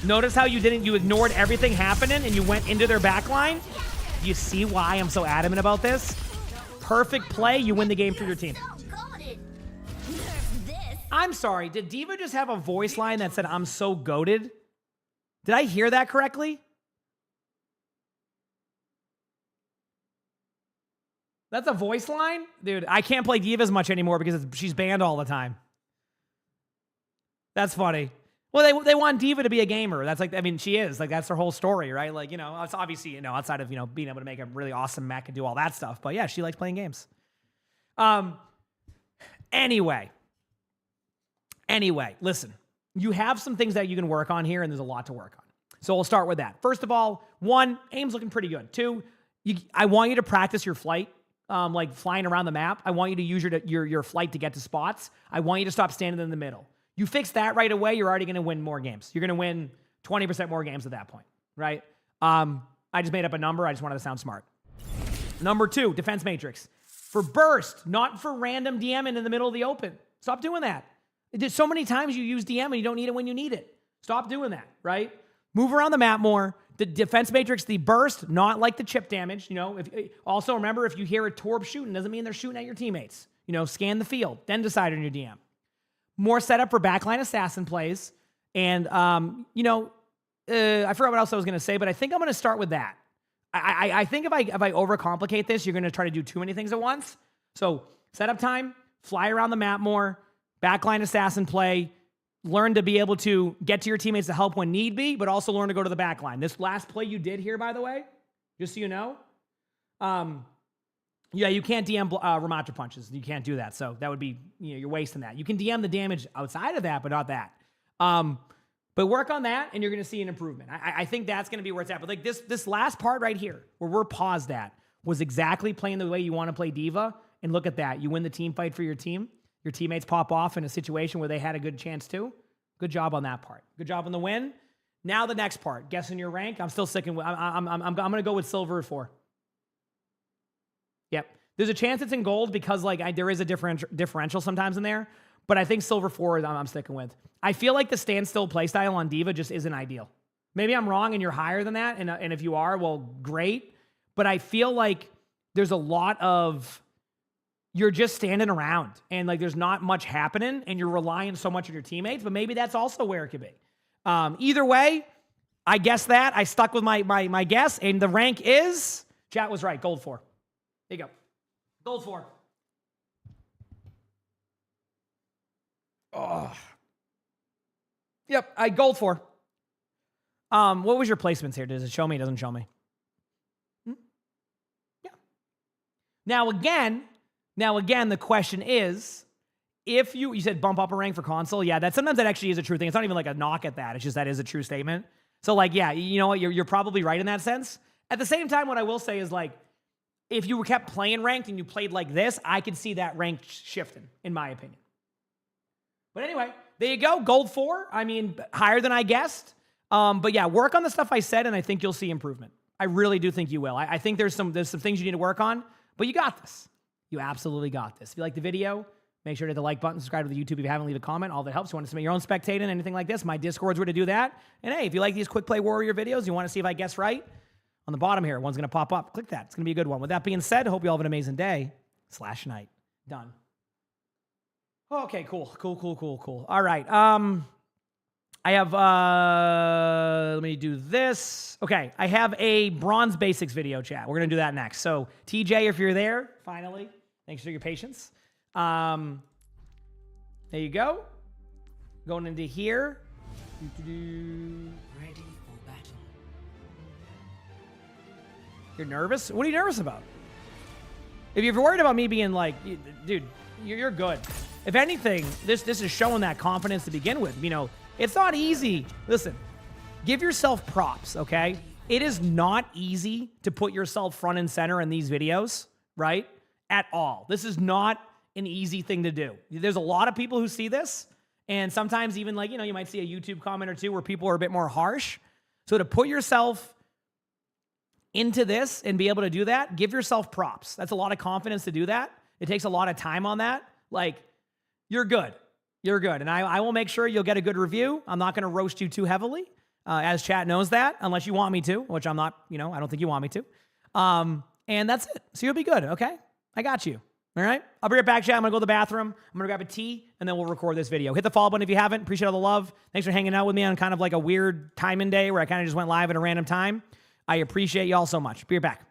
Speaker 3: Notice how you ignored everything happening and you went into their backline? Do you see why I'm so adamant about this? Perfect play, you win the game for your team. I'm sorry, did D.Va just have a voice line that said, I'm so goated? Did I hear that correctly? That's a voice line? Dude, I can't play D.Va as much anymore because she's banned all the time. That's funny. Well, they want D.Va to be a gamer. That's like, I mean, she is. Like, that's her whole story, right? Like, you know, it's obviously, you know, outside of, you know, being able to make a really awesome mech and do all that stuff. But yeah, she likes playing games. Anyway, listen. You have some things that you can work on here, and there's a lot to work on. So we'll start with that. First of all, 1, aim's looking pretty good. 2, I want you to practice your flight, like flying around the map. I want you to use your flight to get to spots. I want you to stop standing in the middle. You fix that right away, you're already going to win more games. You're going to win 20% more games at that point, right? I just made up a number. I just wanted to sound smart. Number 2, defense matrix. For burst, not for random DMing in the middle of the open. Stop doing that. So many times you use DM and you don't need it when you need it. Stop doing that, right? Move around the map more. The defense matrix, the burst, not like the chip damage. You know, also remember, if you hear a Torb shooting, doesn't mean they're shooting at your teammates. You know, scan the field, then decide on your DM. More setup for backline assassin plays. And, you know, I forgot what else I was going to say, but I think I'm going to start with that. I think if I overcomplicate this, you're going to try to do too many things at once. So setup time, fly around the map more, backline assassin play, learn to be able to get to your teammates to help when need be, but also learn to go to the back line. This last play you did here, by the way, just so you know, yeah, you can't DM Ramatra punches. You can't do that. So that would be, you're wasting that. You can DM the damage outside of that, but not that. But work on that, and you're going to see an improvement. I think that's going to be where it's at. But like this last part right here, where we're paused at, was exactly playing the way you want to play D.Va. And look at that. You win the team fight for your team. Your teammates pop off in a situation where they had a good chance too. Good job on that part. Good job on the win. Now the next part, guessing your rank. I'm still sticking with. I'm going to go with silver 4. Yep. There's a chance it's in gold because like there is a differential sometimes in there. But I think silver 4 is I'm sticking with. I feel like the standstill playstyle on D.Va just isn't ideal. Maybe I'm wrong and you're higher than that. And if you are, well, great. But I feel like there's a lot of, you're just standing around and like there's not much happening and you're relying so much on your teammates. But maybe that's also where it could be. Either way, I guess that. I stuck with my guess. And the rank is, chat was right, gold 4. There you go. Gold 4. Oh. Yep, I gold 4. What was your placements here? Does it show me? It doesn't show me. Yeah. Now again, the question is, if you said bump up a rank for console, yeah, sometimes that actually is a true thing. It's not even like a knock at that. It's just that is a true statement. So like, yeah, you know what? You're probably right in that sense. At the same time, what I will say is like, if you kept playing ranked and you played like this, I could see that rank shifting, in my opinion. But anyway, there you go. Gold 4. I mean, higher than I guessed. But yeah, work on the stuff I said, and I think you'll see improvement. I really do think you will. I think there's some things you need to work on, but you got this. You absolutely got this. If you like the video, make sure to hit the like button, subscribe to the YouTube if you haven't, leave a comment. All that helps. You want to submit your own spectating, anything like this, my Discord's where to do that. And hey, if you like these quick play warrior videos, you want to see if I guess right, on the bottom here, one's going to pop up. Click that. It's going to be a good one. With that being said, hope you all have an amazing day / night. Done. Okay, cool. All right. I have, let me do this. Okay, I have a bronze basics video chat. We're going to do that next. So TJ, if you're there, finally, thanks for your patience. There you go. Going into here.
Speaker 5: Ready for battle.
Speaker 3: You're nervous? What are you nervous about? If you're worried about me being like, dude, you're good. If anything, this is showing that confidence to begin with. You know, it's not easy. Listen, give yourself props, okay? It is not easy to put yourself front and center in these videos, right? At all. This is not an easy thing to do. There's a lot of people who see this, and sometimes even like, you know, you might see a YouTube comment or two where people are a bit more harsh. So to put yourself into this and be able to do that, give yourself props. That's a lot of confidence to do that. It takes a lot of time on that. Like, you're good. You're good. And I will make sure you'll get a good review. I'm not going to roast you too heavily, as chat knows that, unless you want me to, which I'm not, you know, I don't think you want me to. And that's it. So you'll be good, okay? I got you. All right? I'll be right back, chat. I'm going to go to the bathroom. I'm going to grab a tea, and then we'll record this video. Hit the follow button if you haven't. Appreciate all the love. Thanks for hanging out with me on kind of like a weird timing day where I kind of just went live at a random time. I appreciate y'all so much. Be right back.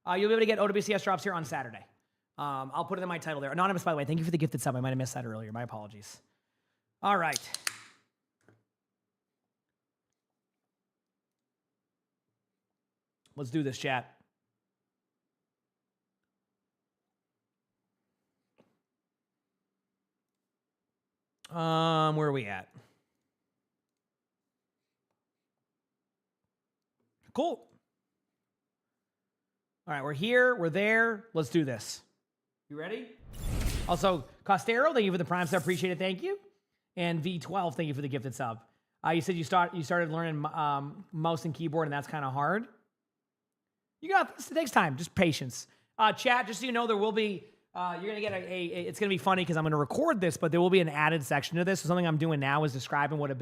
Speaker 3: You'll be able to get OWCS drops here on Saturday. I'll put it in my title there. Anonymous, by the way, thank you for the gifted sub. I might have missed that earlier. My apologies. All right. Let's do this, chat. Where are we at? Cool. All right, we're here. We're there. Let's do this. You ready? Also, Costero, thank you for the prime sub. Appreciate it. Thank you. And V12, thank you for the gifted sub. You said you started learning mouse and keyboard, and that's kind of hard. You got this. It takes time. Just patience. Chat, just so you know, there will be, you're going to get it's going to be funny because I'm going to record this, but there will be an added section to this. So something I'm doing now is describing what the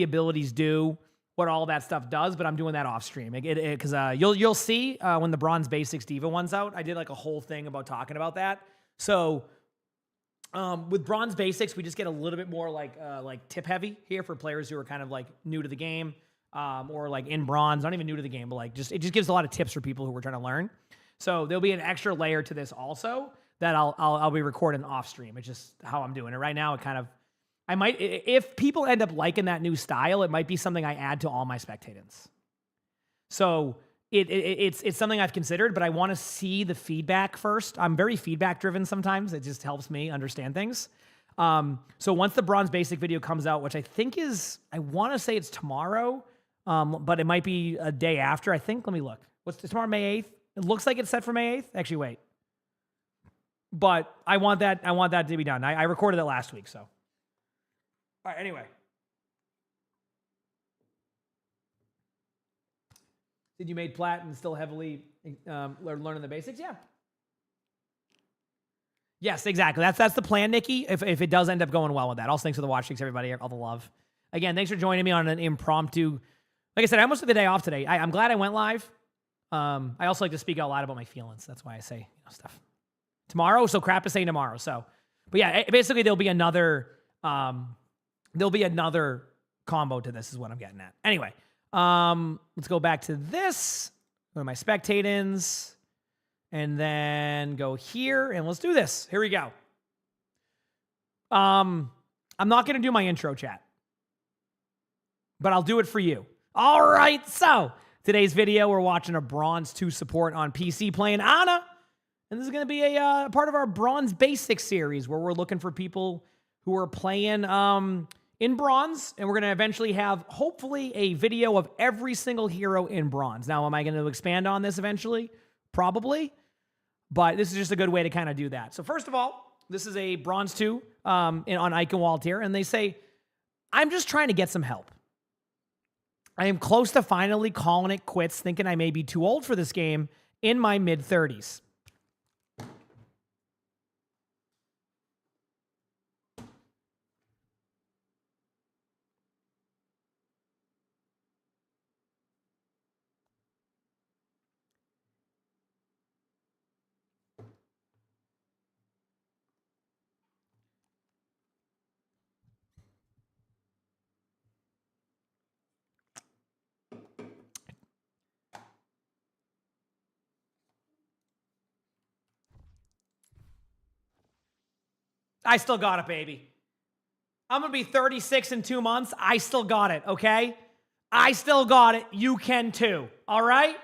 Speaker 3: abilities do, what all that stuff does, but I'm doing that off stream. Because you'll see when the Bronze Basics D.Va one's out, I did like a whole thing about talking about that. So with Bronze Basics, we just get a little bit more like tip heavy here for players who are kind of like new to the game. Or like in bronze, not even new to the game, but like it just gives a lot of tips for people who are trying to learn. So there'll be an extra layer to this also that I'll be recording off stream. It's just how I'm doing it right now. It kind of, I might, if people end up liking that new style, it might be something I add to all my spectators. So it's something I've considered, but I want to see the feedback first. I'm very feedback driven sometimes. It just helps me understand things. So once the Bronze Basic video comes out, which I think is, I want to say it's tomorrow, but it might be a day after. I think, let me look. What's tomorrow, May 8th? It looks like it's set for May 8th. Actually, wait. But I want that to be done. I recorded it last week, so. All right, anyway. Did you made plat and still heavily learning the basics? Yeah. Yes, exactly. That's the plan, Nikki, if it does end up going well with that. Also, thanks for the watch. Thanks, everybody. All the love. Again, thanks for joining me on an impromptu. Like I said, I almost took the day off today. I'm glad I went live. I also like to speak out loud about my feelings. That's why I say stuff. Tomorrow, so crap to say tomorrow. So, but yeah, basically there'll be another combo to this is what I'm getting at. Anyway, let's go back to this. Go to my spectators. And then go here, and let's do this. Here we go. I'm not going to do my intro, chat. But I'll do it for you. All right, so today's video, we're watching a Bronze 2 support on PC playing Ana. And this is going to be a part of our Bronze Basics series where we're looking for people who are playing in Bronze. And we're going to eventually have, hopefully, a video of every single hero in Bronze. Now, am I going to expand on this eventually? Probably. But this is just a good way to kind of do that. So first of all, this is a Bronze 2 on Eichenwald here. And they say, I'm just trying to get some help. I am close to finally calling it quits, thinking I may be too old for this game in my mid-30s. I still got it, baby. I'm going to be 36 in 2 months. I still got it, okay? I still got it. You can too, all right?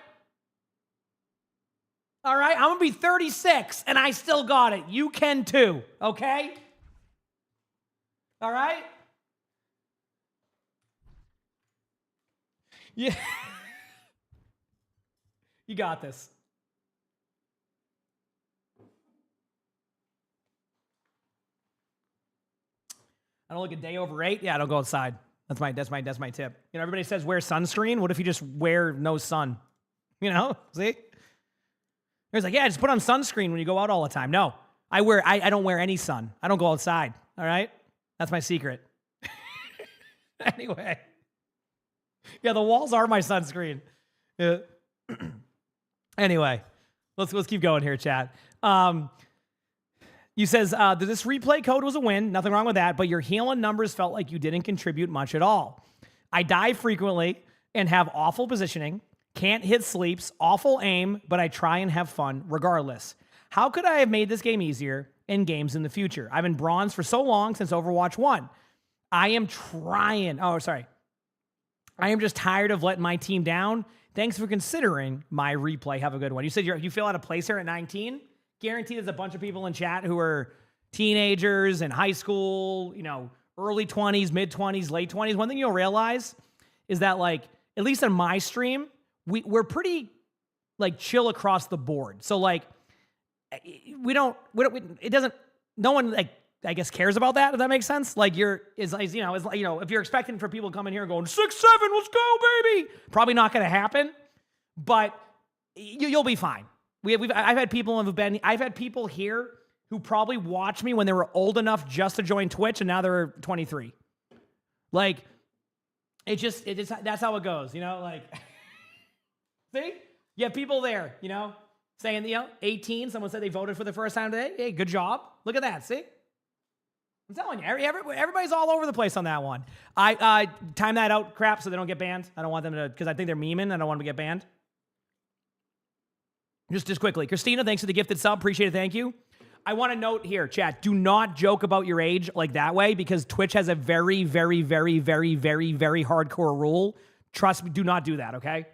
Speaker 3: All right? I'm going to be 36 and I still got it. You can too, okay? All right? Yeah. You got this. I don't look a day over 8. Yeah, I don't go outside. That's my tip. You know, everybody says wear sunscreen. What if you just wear no sun? You know, see? There's like, yeah, just put on sunscreen when you go out all the time. No, I don't wear any sun. I don't go outside. All right, that's my secret. Anyway, yeah, the walls are my sunscreen. Yeah. Anyway, let's keep going here, chat. You says, this replay code was a win. Nothing wrong with that. But your healing numbers felt like you didn't contribute much at all. I die frequently and have awful positioning. Can't hit sleeps, awful aim, but I try and have fun regardless. How could I have made this game easier in games in the future? I've been bronze for so long since Overwatch 1. I am trying. Oh, sorry. I am just tired of letting my team down. Thanks for considering my replay. Have a good one. You said you feel out of place here at 19? Guaranteed there's a bunch of people in chat who are teenagers in high school, you know, early 20s, mid 20s, late 20s. One thing you'll realize is that, like, at least in my stream, we're pretty, like, chill across the board. So, like, it doesn't, no one, like, I guess cares about that, if that makes sense. Like, if you're expecting for people coming here and going 6-7, let's go, baby. Probably not going to happen, but you'll be fine. I've had people here who probably watched me when they were old enough just to join Twitch, and now they're 23. Like, that's how it goes, you know, like, see? You have people there, you know, saying, 18, someone said they voted for the first time today. Hey, good job. Look at that, see? I'm telling you, everybody's all over the place on that one. I time that out, crap, so they don't get banned. I don't want them to, because I think they're memeing. I don't want them to get banned. Just quickly. Christina, thanks for the gifted sub. Appreciate it. Thank you. I want to note here, chat, do not joke about your age like that way, because Twitch has a very, very, very, very, very, very hardcore rule. Trust me, do not do that, okay?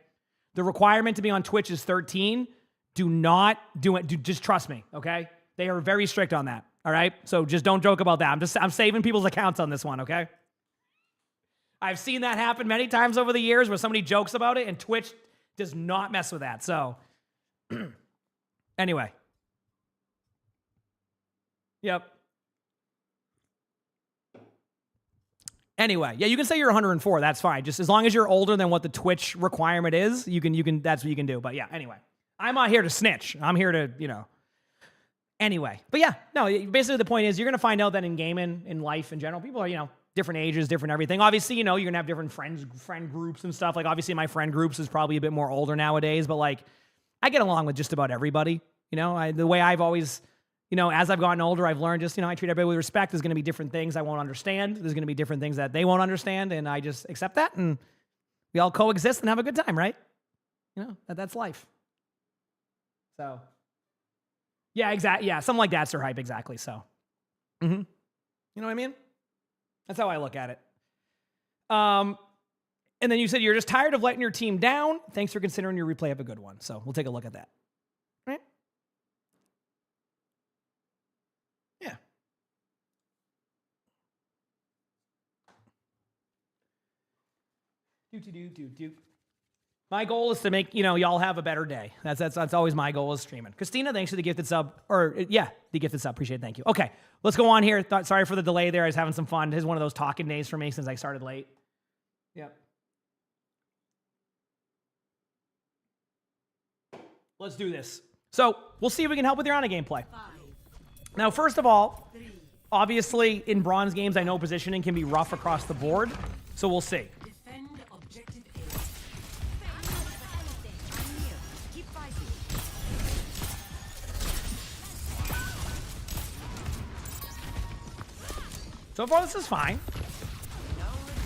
Speaker 3: The requirement to be on Twitch is 13. Do not do it. Just trust me, okay? They are very strict on that. All right, so just don't joke about that. I'm saving people's accounts on this one, okay? I've seen that happen many times over the years where somebody jokes about it, and Twitch does not mess with that. So, anyway. Yep. Anyway, yeah, you can say you're 104. That's fine. Just as long as you're older than what the Twitch requirement is, you can. That's what you can do. But yeah, anyway, I'm not here to snitch. I'm here to, Anyway, but yeah, no, basically the point is you're going to find out that in gaming, in life in general, people are, different ages, different everything. Obviously, you're going to have different friend groups and stuff. Like, obviously my friend groups is probably a bit more older nowadays, but, like, I get along with just about everybody. The way I've always, as I've gotten older, I've learned just, I treat everybody with respect. There's going to be different things I won't understand. There's going to be different things that they won't understand, and I just accept that, and we all coexist and have a good time, right? That's life. So... yeah, exactly. Yeah, something like that's their hype, exactly. So, you know what I mean? That's how I look at it. And then you said you're just tired of letting your team down. Thanks for considering your replay. Have a good one. So we'll take a look at that. Right? Yeah. Do. My goal is to make, y'all have a better day. That's always my goal is streaming. Christina, thanks for the gifted sub. The gifted sub. Appreciate it. Thank you. Okay, let's go on here. Sorry for the delay there. I was having some fun. This is one of those talking days for me since I started late. Yep. Let's do this. So we'll see if we can help with your Ana gameplay. Now, first of all, obviously in bronze games, I know positioning can be rough across the board. So we'll see. So far, this is fine.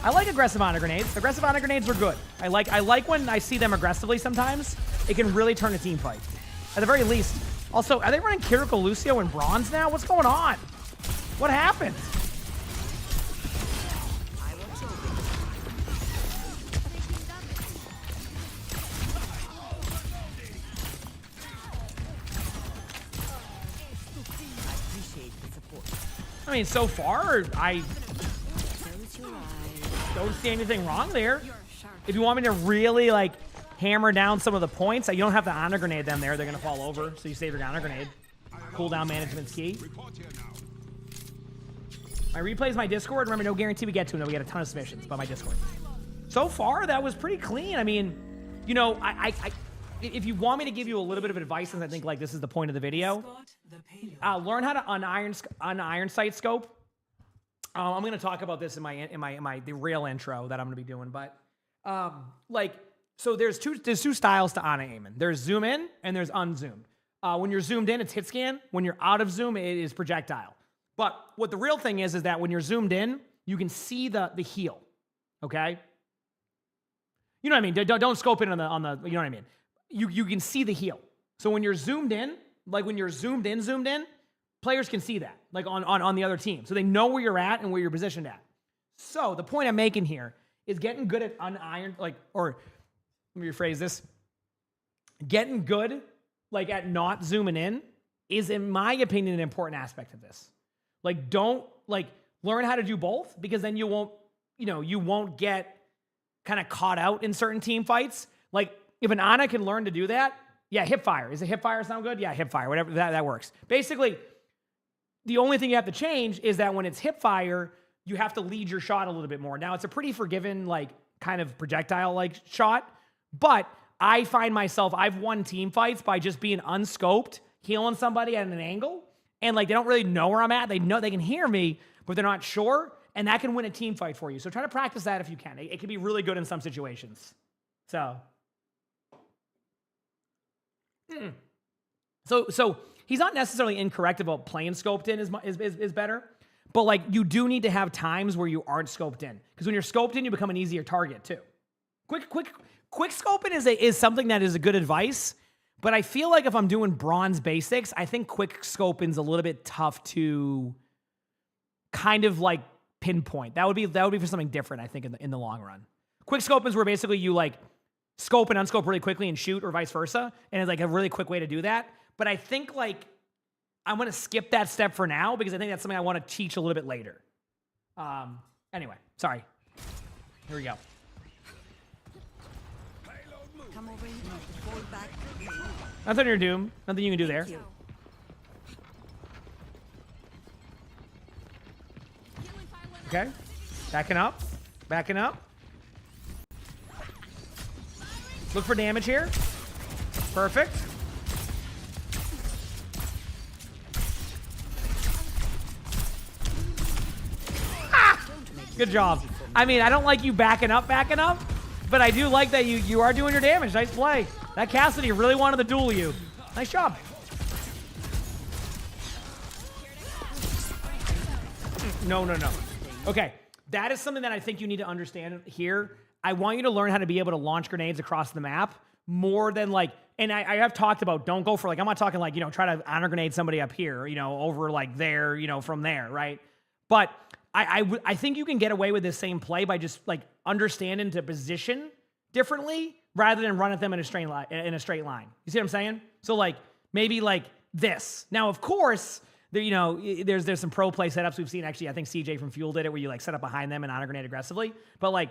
Speaker 3: I like aggressive Ana grenades. Aggressive Ana grenades are good. I like when I see them aggressively sometimes. It can really turn a team fight. At the very least. Also, are they running Kiriko Lucio in bronze now? What's going on? What happened? I mean, so far, I don't see anything wrong there. If you want me to really, like, hammer down some of the points, you don't have to Ana grenade them there. They're going to fall over, so you save your Ana grenade. Cooldown management's key. My replay is my Discord. Remember, no guarantee we get to them. We get a ton of submissions by my Discord. So far, that was pretty clean. I mean, if you want me to give you a little bit of advice, since I think, like, this is the point of the video, learn how to uniron sight scope. I'm going to talk about this in the real intro that I'm going to be doing, but so there's two styles to Ana aiming. There's zoom in and there's unzoomed. When you're zoomed in, it's hit scan. When you're out of zoom, it is projectile. But what the real thing is that when you're zoomed in, you can see the heel. Okay. You know what I mean? Don't scope in on the, you know what I mean? You can see the heal. So when you're zoomed in, like when you're zoomed in, players can see that, like on the other team. So they know where you're at and where you're positioned at. So the point I'm making here is getting good at unironed, like, or let me rephrase this. Getting good, like at not zooming in is, in my opinion, an important aspect of this. Like, don't, like, learn how to do both, because then you won't get kind of caught out in certain team fights. Like, if an Ana can learn to do that, yeah, hip fire. Is a hip fire sound good? Yeah, hip fire, whatever, that works. Basically, the only thing you have to change is that when it's hip fire, you have to lead your shot a little bit more. Now, it's a pretty forgiven, like, kind of projectile-like shot, but I find myself, I've won team fights by just being unscoped, healing somebody at an angle, and, like, they don't really know where I'm at. They know they can hear me, but they're not sure, and that can win a team fight for you. So try to practice that if you can. It can be really good in some situations. So he's not necessarily incorrect about playing scoped in is better, but, like, you do need to have times where you aren't scoped in, because when you're scoped in, you become an easier target too. Quick scoping is something that is a good advice, but I feel like if I'm doing bronze basics, I think quick scoping's a little bit tough to kind of like pinpoint. That would be for something different, I think, in the long run. Quick scoping's where basically you, like, scope and unscope really quickly and shoot, or vice versa, and it's like a really quick way to do that. But I think, like, I'm going to skip that step for now, because I think that's something I want to teach a little bit later. Anyway, sorry. Here we go.
Speaker 9: Come over here. Fall back.
Speaker 3: Nothing you're doing. Nothing you can do there. Okay. Backing up. Backing up. Look for damage here. Perfect. Ah! Good job. I mean, I don't like you backing up, but I do like that you are doing your damage. Nice play. That Cassidy really wanted to duel you. Nice job. No. Okay, that is something that I think you need to understand here. I want you to learn how to be able to launch grenades across the map more than, like, and I have talked about, don't go for, like, I'm not talking like, try to honor grenade somebody up here, over like there, from there, right? But I think you can get away with this same play by just, like, understanding to position differently rather than run at them in a straight line. You see what I'm saying? So, like, maybe like this. Now, of course, there's some pro play setups we've seen. Actually, I think CJ from Fuel did it, where you, like, set up behind them and honor grenade aggressively. But, like,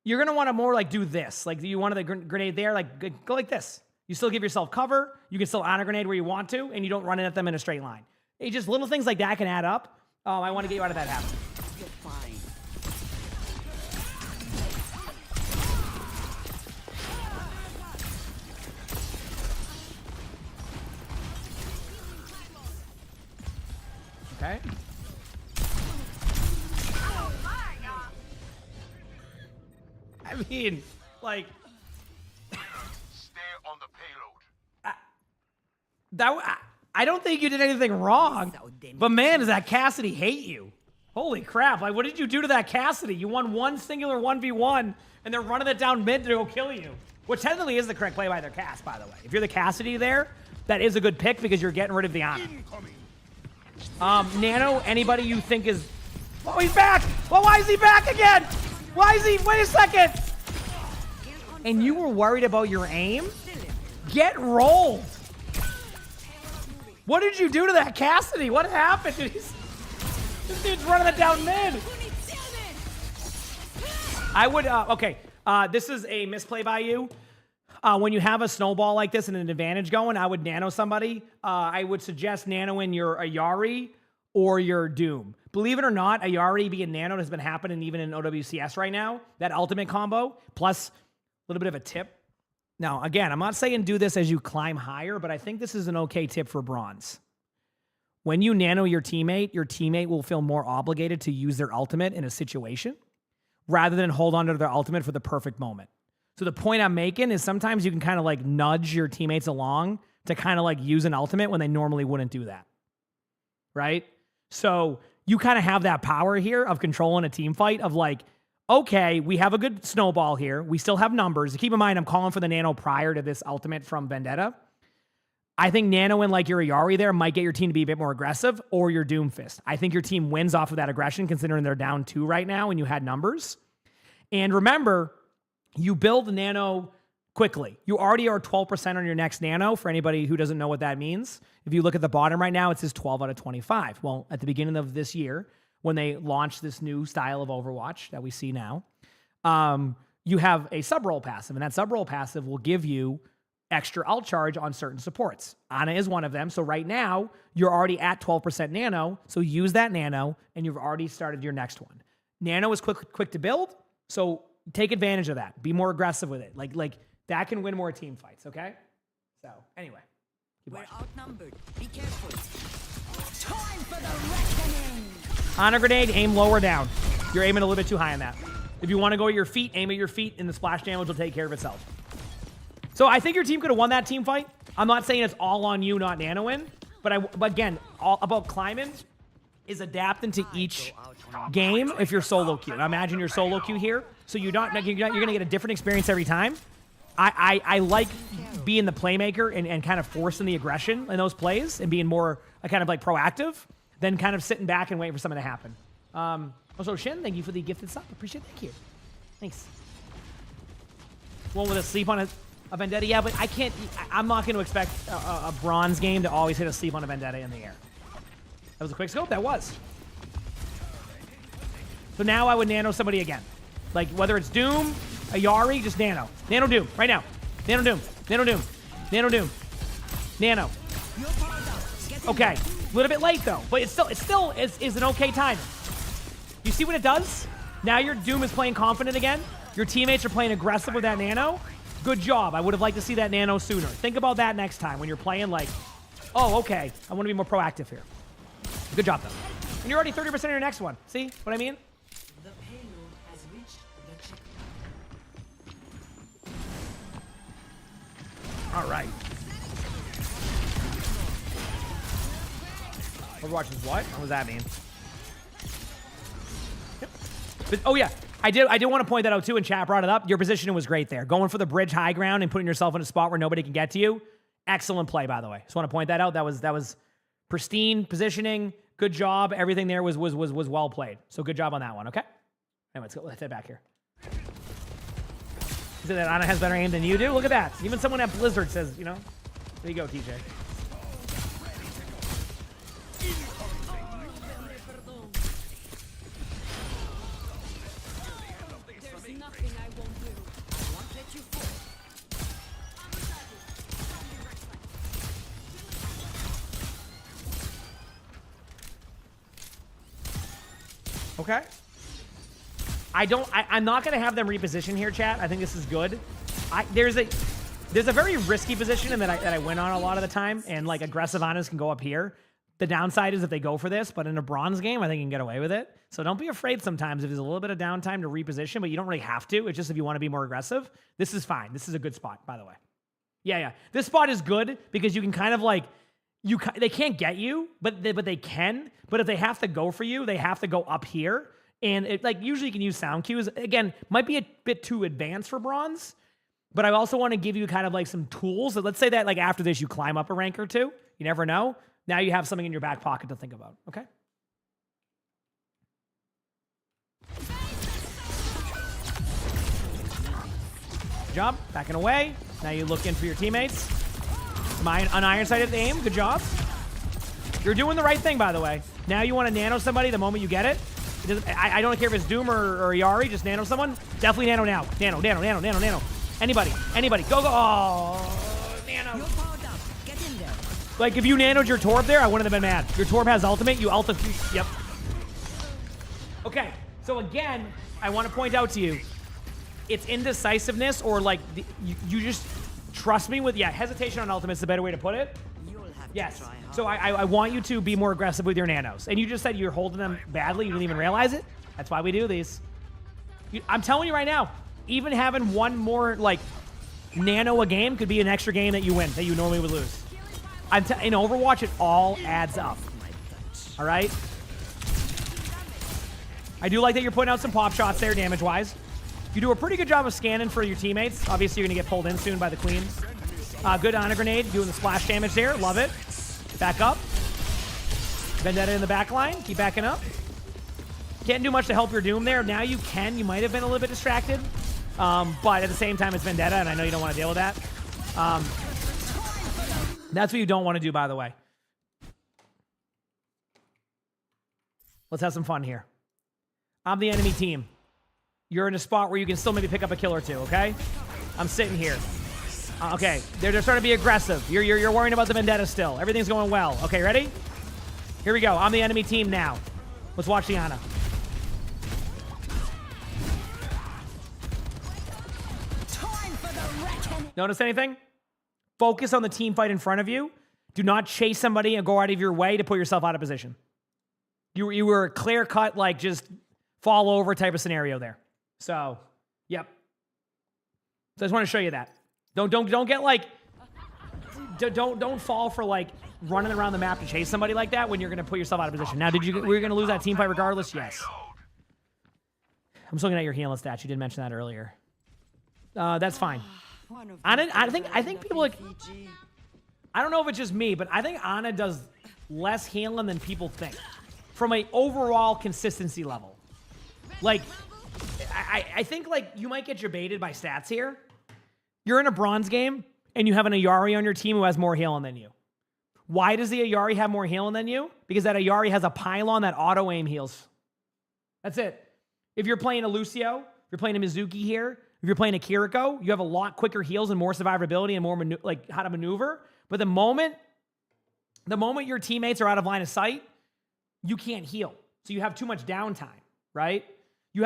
Speaker 3: you're gonna want to more, like, do this. Like, you wanted the grenade there, like, go like this. You still give yourself cover. You can still honor grenade where you want to, and you don't run it at them in a straight line. It just little things like that can add up. I want to get you out of that habit.
Speaker 9: You're fine.
Speaker 3: Okay. I mean, like,
Speaker 10: stay on the payload.
Speaker 3: I don't think you did anything wrong, but man, does that Cassidy hate you? Holy crap! Like, what did you do to that Cassidy? You won one singular 1v1, and they're running it down mid to go kill you. Which technically is the correct play by their cast, by the way. If you're the Cassidy there, that is a good pick, because you're getting rid of the Ana. Nano, anybody you think is... Oh, he's back! Well, why is he back again? Why is he... Wait a second! And you were worried about your aim? Get rolled! What did you do to that Cassidy? What happened? This dude's running it down mid. I would... okay, this is a misplay by you. When you have a snowball like this and an advantage going, I would nano somebody. I would suggest nanoing your Ayari or your Doom. Believe it or not, Ayari being nanoed has been happening even in OWCS right now. That ultimate combo, plus a little bit of a tip. Now, again, I'm not saying do this as you climb higher, but I think this is an okay tip for bronze. When you nano your teammate will feel more obligated to use their ultimate in a situation rather than hold on to their ultimate for the perfect moment. So the point I'm making is sometimes you can kind of, like, nudge your teammates along to kind of, like, use an ultimate when they normally wouldn't do that, right? So you kind of have that power here of controlling a team fight of, like, okay, we have a good snowball here. We still have numbers. Keep in mind, I'm calling for the Nano prior to this ultimate from Vendetta. I think Nano and like your Ayari there might get your team to be a bit more aggressive, or your Doomfist. I think your team wins off of that aggression, considering they're down 2 right now and you had numbers. And remember, you build the Nano quickly. You already are 12% on your next Nano, for anybody who doesn't know what that means. If you look at the bottom right now, it says 12 out of 25. Well, at the beginning of this year, when they launched this new style of Overwatch that we see now, you have a sub-roll passive, and that sub-roll passive will give you extra ult charge on certain supports. Ana is one of them. So right now, you're already at 12% Nano, so use that Nano, and you've already started your next one. Nano is quick to build, so take advantage of that. Be more aggressive with it. Like that can win more team fights, okay? So, anyway.
Speaker 9: We're outnumbered. Be careful. Time for the reckoning.
Speaker 3: On a grenade, aim lower down. You're aiming a little bit too high on that. If you want to go at your feet, aim at your feet, and the splash damage will take care of itself. So I think your team could have won that team fight. I'm not saying it's all on you, not Nano-win. But again, all about climbing is adapting to each game if you're solo queue. Now imagine you're solo queue here, so you're going to get a different experience every time. I like being the playmaker and kind of forcing the aggression in those plays and being more kind of like proactive than kind of sitting back and waiting for something to happen. Also, Shin, thank you for the gifted sub. Appreciate it. Thank you. Thanks. One with a sleep on a Vendetta. Yeah, but I'm not going to expect a bronze game to always hit a sleep on a Vendetta in the air. That was a quick scope. That was. So now I would Nano somebody again. Like, whether it's Doom, Ayari, just Nano. Nano Doom, right now. Nano Doom. Nano Doom. Nano Doom. Nano. Okay. A little bit late, though. But it still is an okay time. You see what it does? Now your Doom is playing confident again. Your teammates are playing aggressive with that Nano. Good job. I would have liked to see that Nano sooner. Think about that next time when you're playing like, oh, okay, I want to be more proactive here. Good job, though. And you're already 30% in your next one. See what I mean?
Speaker 5: The payload has reached the checkpoint.
Speaker 3: All right. Overwatch is what? What does that mean? Yep. But, oh, yeah. I did want to point that out, too, and chat brought it up. Your positioning was great there. Going for the bridge high ground and putting yourself in a spot where nobody can get to you. Excellent play, by the way. Just want to point that out. That was pristine positioning. Good job. Everything there was well played. So good job on that one, okay? Anyway, let's head back here. You said that Ana has better aim than you do? Look at that. Even someone at Blizzard says, you know. There you go, TJ. Okay. I'm not going to have them reposition here, chat. I think this is good. There's a very risky position and that I win on a lot of the time, and like aggressive Anas can go up here. The downside is if they go for this, but in a bronze game, I think you can get away with it. So don't be afraid sometimes if there's a little bit of downtime to reposition, but you don't really have to. It's just if you want to be more aggressive. This is fine. This is a good spot, by the way. Yeah. This spot is good because you can kind of like, they can't get you, but they can. But if they have to go for you, they have to go up here. And it, like usually you can use sound cues. Again, might be a bit too advanced for bronze, but I also want to give you kind of like some tools. So let's say that like after this you climb up a rank or two. You never know. Now you have something in your back pocket to think about. Okay. Good job. Backing away. Now you look in for your teammates. An iron-sighted aim. Good job. You're doing the right thing, by the way. Now you want to nano somebody the moment you get it. I don't care if it's Doom or Yari. Just nano someone. Definitely nano now. Nano. Anybody. Go. Oh, nano.
Speaker 9: Get in there.
Speaker 3: Like, if you nanoed your Torb there, I wouldn't have been mad. Your Torb has ultimate. You Yep. Okay. So, again, I want to point out to you, it's indecisiveness or, like, you just trust me with, hesitation on ultimate is the better way to put it. Yes. So I want you to be more aggressive with your nanos. And you just said you're holding them badly. You didn't even realize it. That's why we do these. I'm telling you right now, even having one more, like, nano a game could be an extra game that you win, that you normally would lose. In Overwatch, it all adds up. All right? I do like that you're putting out some pop shots there, damage-wise. You do a pretty good job of scanning for your teammates. Obviously, you're going to get pulled in soon by the queen. Good Ana grenade, doing the splash damage there. Love it. Back up. Vendetta in the back line. Keep backing up. Can't do much to help your Doom there. Now you can. You might have been a little bit distracted. But at the same time, it's Vendetta, and I know you don't want to deal with that. That's what you don't want to do, by the way. Let's have some fun here. I'm the enemy team. You're in a spot where you can still maybe pick up a kill or two, okay? I'm sitting here. Okay, they're starting to be aggressive. You're worrying about the Vendetta still. Everything's going well. Okay, ready? Here we go. I'm the enemy team now. Let's watch the Ana. Notice anything? Focus on the team fight in front of you. Do not chase somebody and go out of your way to put yourself out of position. You were a clear cut, like just fall over type of scenario there. So, yep. So I just want to show you that. Don't get like don't fall for like running around the map to chase somebody like that when you're gonna put yourself out of position. Now, we're gonna lose that team fight regardless? Yes. I'm just looking at your healing stats. You did mention that earlier. That's fine. I think people like. I don't know if it's just me, but I think Ana does less healing than people think, from an overall consistency level. Like, I think like you might get jebaited by stats here. You're in a bronze game and you have an Ayari on your team who has more healing than you. Why does the Ayari have more healing than you? Because that Ayari has a pylon that auto aim heals. That's it. If you're playing a Lucio, if you're playing a Mizuki here, if you're playing a Kiriko, you have a lot quicker heals and more survivability and more like how to maneuver. But the moment your teammates are out of line of sight, you can't heal. So you have too much downtime, right? You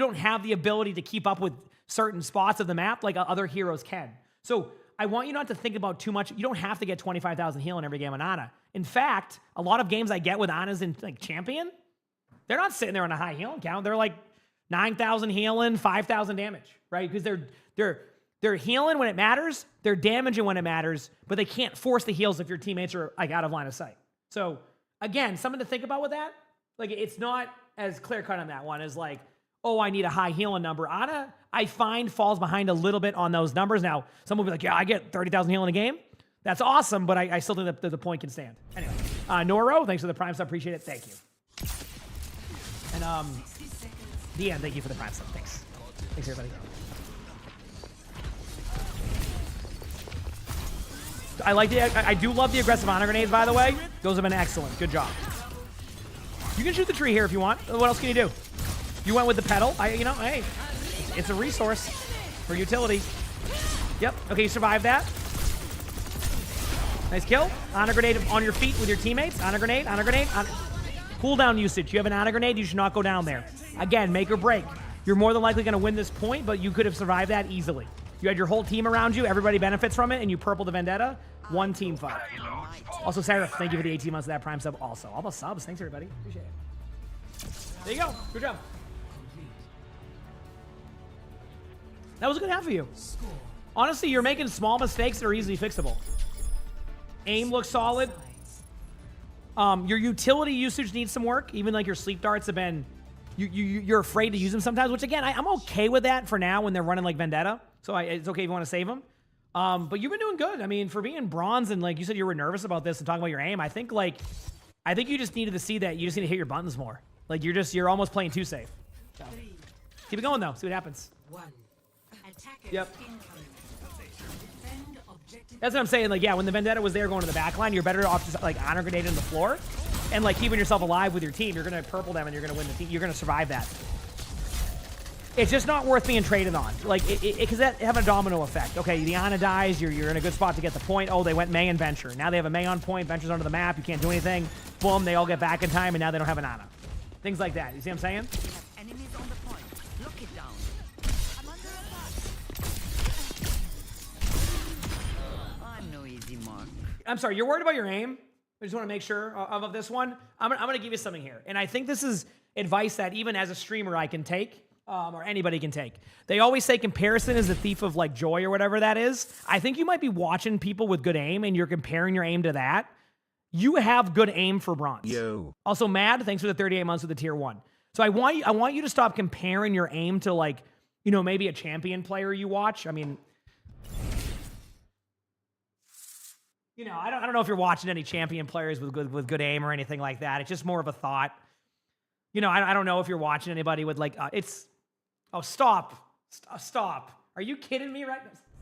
Speaker 3: don't have the ability to keep up with certain spots of the map like other heroes can. So I want you not to think about too much. You don't have to get 25,000 healing every game on Ana. In fact, a lot of games I get with Ana's in like Champion, they're not sitting there on a high healing count. They're like 9,000 healing, 5,000 damage, right? Because they're healing when it matters, they're damaging when it matters, but they can't force the heals if your teammates are like out of line of sight. So again, something to think about with that. Like it's not as clear cut on that one as like, oh, I need a high healing number. Ana, I find falls behind a little bit on those numbers. Now, some will be like, yeah, I get 30,000 healing a game. That's awesome, but I still think that the point can stand. Anyway, Noro, thanks for the prime sub. Appreciate it. Thank you. And Deanne, thank you for the prime sub. Thanks. Thanks, everybody. I do love the aggressive Ana grenades, by the way. Those have been excellent. Good job. You can shoot the tree here if you want. What else can you do? You went with the pedal. Hey, it's a resource for utility. Yep. Okay, you survived that. Nice kill. Ana grenade on your feet with your teammates. Ana grenade. Cooldown usage. You have an Ana grenade. You should not go down there. Again, make or break. You're more than likely going to win this point, but you could have survived that easily. You had your whole team around you. Everybody benefits from it, and you purple the Vendetta. One team fight. Also, Sarah, thank you for the 18 months of that prime sub also. All the subs. Thanks, everybody. Appreciate it. There you go. Good job. That was a good half of you. Honestly, you're making small mistakes that are easily fixable. Aim looks solid. Your utility usage needs some work. Even like your sleep darts have been... You're afraid to use them sometimes, which again, I'm okay with that for now when they're running like Vendetta. So it's okay if you want to save them. But you've been doing good. I mean, for being bronze and like you said you were nervous about this and talking about your aim, I think you just needed to see that you just need to hit your buttons more. Like you're almost playing too safe. So, keep it going though. See what happens. Yep. That's what I'm saying. Like, yeah, when the Vendetta was there going to the back line, you're better off just like honor grenade in the floor and like keeping yourself alive with your team. You're going to purple them and you're going to win the team. You're going to survive that. It's just not worth being traded on. Like, because that have a domino effect. Okay, the Ana dies. You're in a good spot to get the point. Oh, they went Mei and Venture. Now they have a Mei on point. Venture's under the map. You can't do anything. Boom, they all get back in time, and now they don't have an Ana. Things like that. You see what I'm saying?
Speaker 9: Enemies on the point. Lock it down. I'm under attack. I'm no easy mark.
Speaker 3: I'm sorry, you're worried about your aim? I just want to make sure of this one. I'm going to give you something here. And I think this is advice that even as a streamer I can take. Or anybody can take. They always say comparison is the thief of like joy or whatever that is. I think you might be watching people with good aim and you're comparing your aim to that. You have good aim for bronze.
Speaker 1: Yo.
Speaker 3: Also, Mad, thanks for the 38 months with the tier 1. So I want you to stop comparing your aim to like, you know, maybe a champion player you watch. I mean, you know, I don't know if you're watching any champion players with good aim or anything like that. It's just more of a thought. You know, I don't know if you're watching anybody with like stop. Are you kidding me right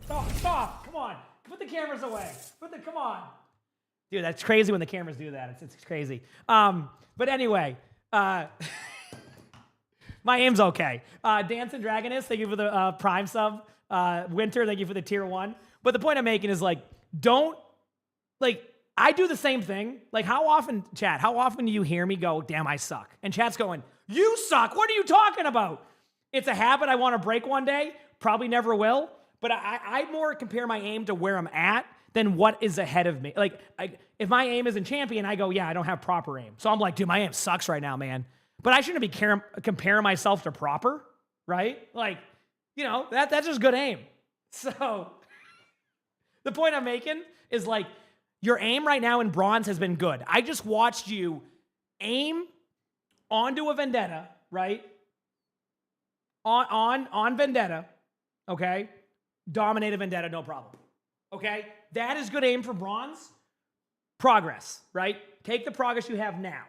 Speaker 3: now? Stop. Come on. Put the cameras away. Come on. Dude, that's crazy when the cameras do that. It's crazy. But anyway, my aim's okay. Dancing Dragonist, thank you for the Prime sub. Winter, thank you for the tier 1. But the point I'm making is like, I do the same thing. Like, how often do you hear me go, damn, I suck? And chat's going, you suck? What are you talking about? It's a habit I want to break one day. Probably never will. But I more compare my aim to where I'm at than what is ahead of me. Like, if my aim isn't champion, I go, yeah, I don't have proper aim. So I'm like, dude, my aim sucks right now, man. But I shouldn't be comparing myself to proper, right? Like, you know, that's just good aim. So the point I'm making is like, your aim right now in bronze has been good. I just watched you aim onto a Vendetta, right? On Vendetta, okay? Dominate a Vendetta, no problem. Okay? That is good aim for bronze. Progress, right? Take the progress you have now.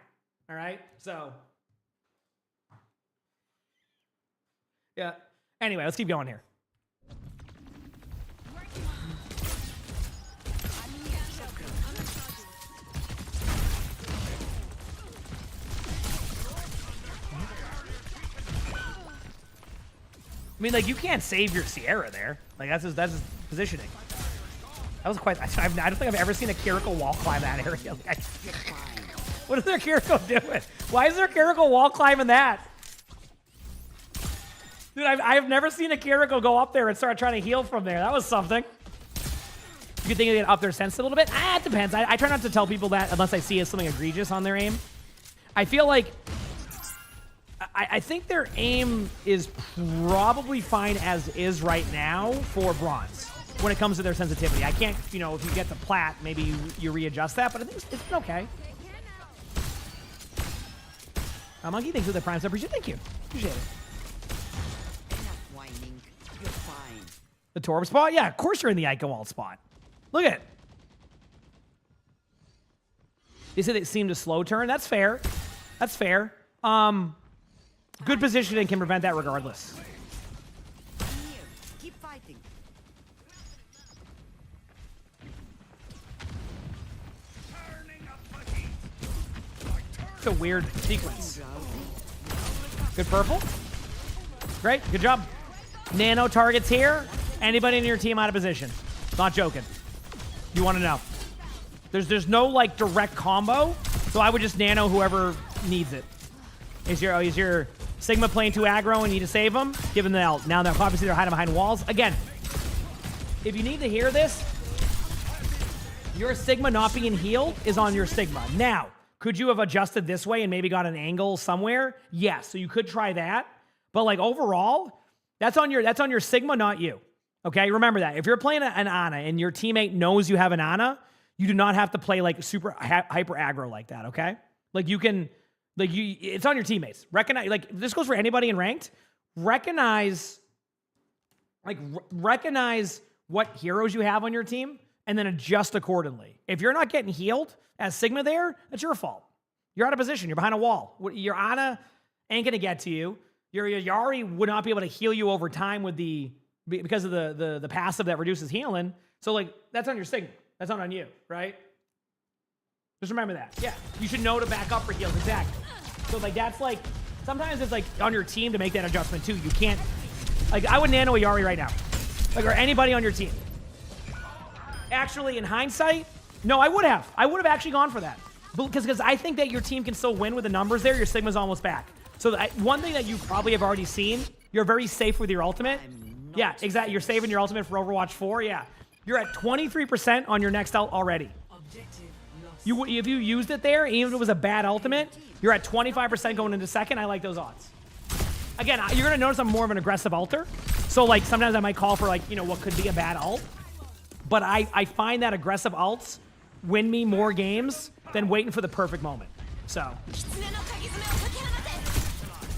Speaker 3: All right? So, yeah. Anyway, let's keep going here. I mean, like, you can't save your Sierra there. Like, that's his positioning. That was quite... I don't think I've ever seen a Kiriko wall climb that area. Like, what is their Kiriko doing? Why is their Kiriko wall climbing that? Dude, I've never seen a Kiriko go up there and start trying to heal from there. That was something. You think they get up their sense a little bit? It depends. I try not to tell people that unless I see something egregious on their aim. I feel like... I think their aim is probably fine as is right now for bronze when it comes to their sensitivity. I can't, you know, if you get to plat, maybe you readjust that, but I think it's been okay. Monkey, thanks for the Prime sub. Thank you. Appreciate it.
Speaker 9: Enough whining. You're fine.
Speaker 3: The Torb spot? Yeah, of course you're in the Eichenwald spot. Look at it. They said it seemed a slow turn. That's fair. That's fair. Good positioning can prevent that regardless.
Speaker 9: Here. Keep fighting.
Speaker 3: It's a weird sequence. Good purple. Great. Good job. Nano targets here. Anybody in your team out of position? Not joking. You want to know. There's no like direct combo, so I would just nano whoever needs it. Is your Sigma playing too aggro and you need to save them? Give them the L. Now they're obviously they're hiding behind walls. Again, if you need to hear this, your Sigma not being healed is on your Sigma. Now, could you have adjusted this way and maybe got an angle somewhere? Yes, so you could try that. But like overall, that's on your Sigma, not you. Okay, remember that. If you're playing an Ana and your teammate knows you have an Ana, you do not have to play like super hyper aggro like that. Okay, like you can. Like it's on your teammates. Recognize, like this goes for anybody in ranked. Recognize what heroes you have on your team, and then adjust accordingly. If you're not getting healed as Sigma, that's your fault. You're out of position. You're behind a wall. Your Ana ain't gonna get to you. Your Yari would not be able to heal you over time because of the passive that reduces healing. So like that's on your Sigma. That's not on you, right? Just remember that. Yeah, you should know to back up for heals. Exactly. So like that's like sometimes it's like on your team to make that adjustment too. You can't like I would nano a Yari right now, like or anybody on your team. Actually, in hindsight, no, I would have actually gone for that because I think that your team can still win with the numbers there. Your Sigma's almost back. So one thing that you probably have already seen, you're very safe with your ultimate. Yeah, exactly. You're saving your ultimate for Overwatch 4. Yeah, you're at 23% on your next ult already. If you used it there, even if it was a bad ultimate, you're at 25% going into second. I like those odds. Again, you're going to notice I'm more of an aggressive ulter. So, like, sometimes I might call for, like, you know, what could be a bad ult. But I find that aggressive ults win me more games than waiting for the perfect moment. So.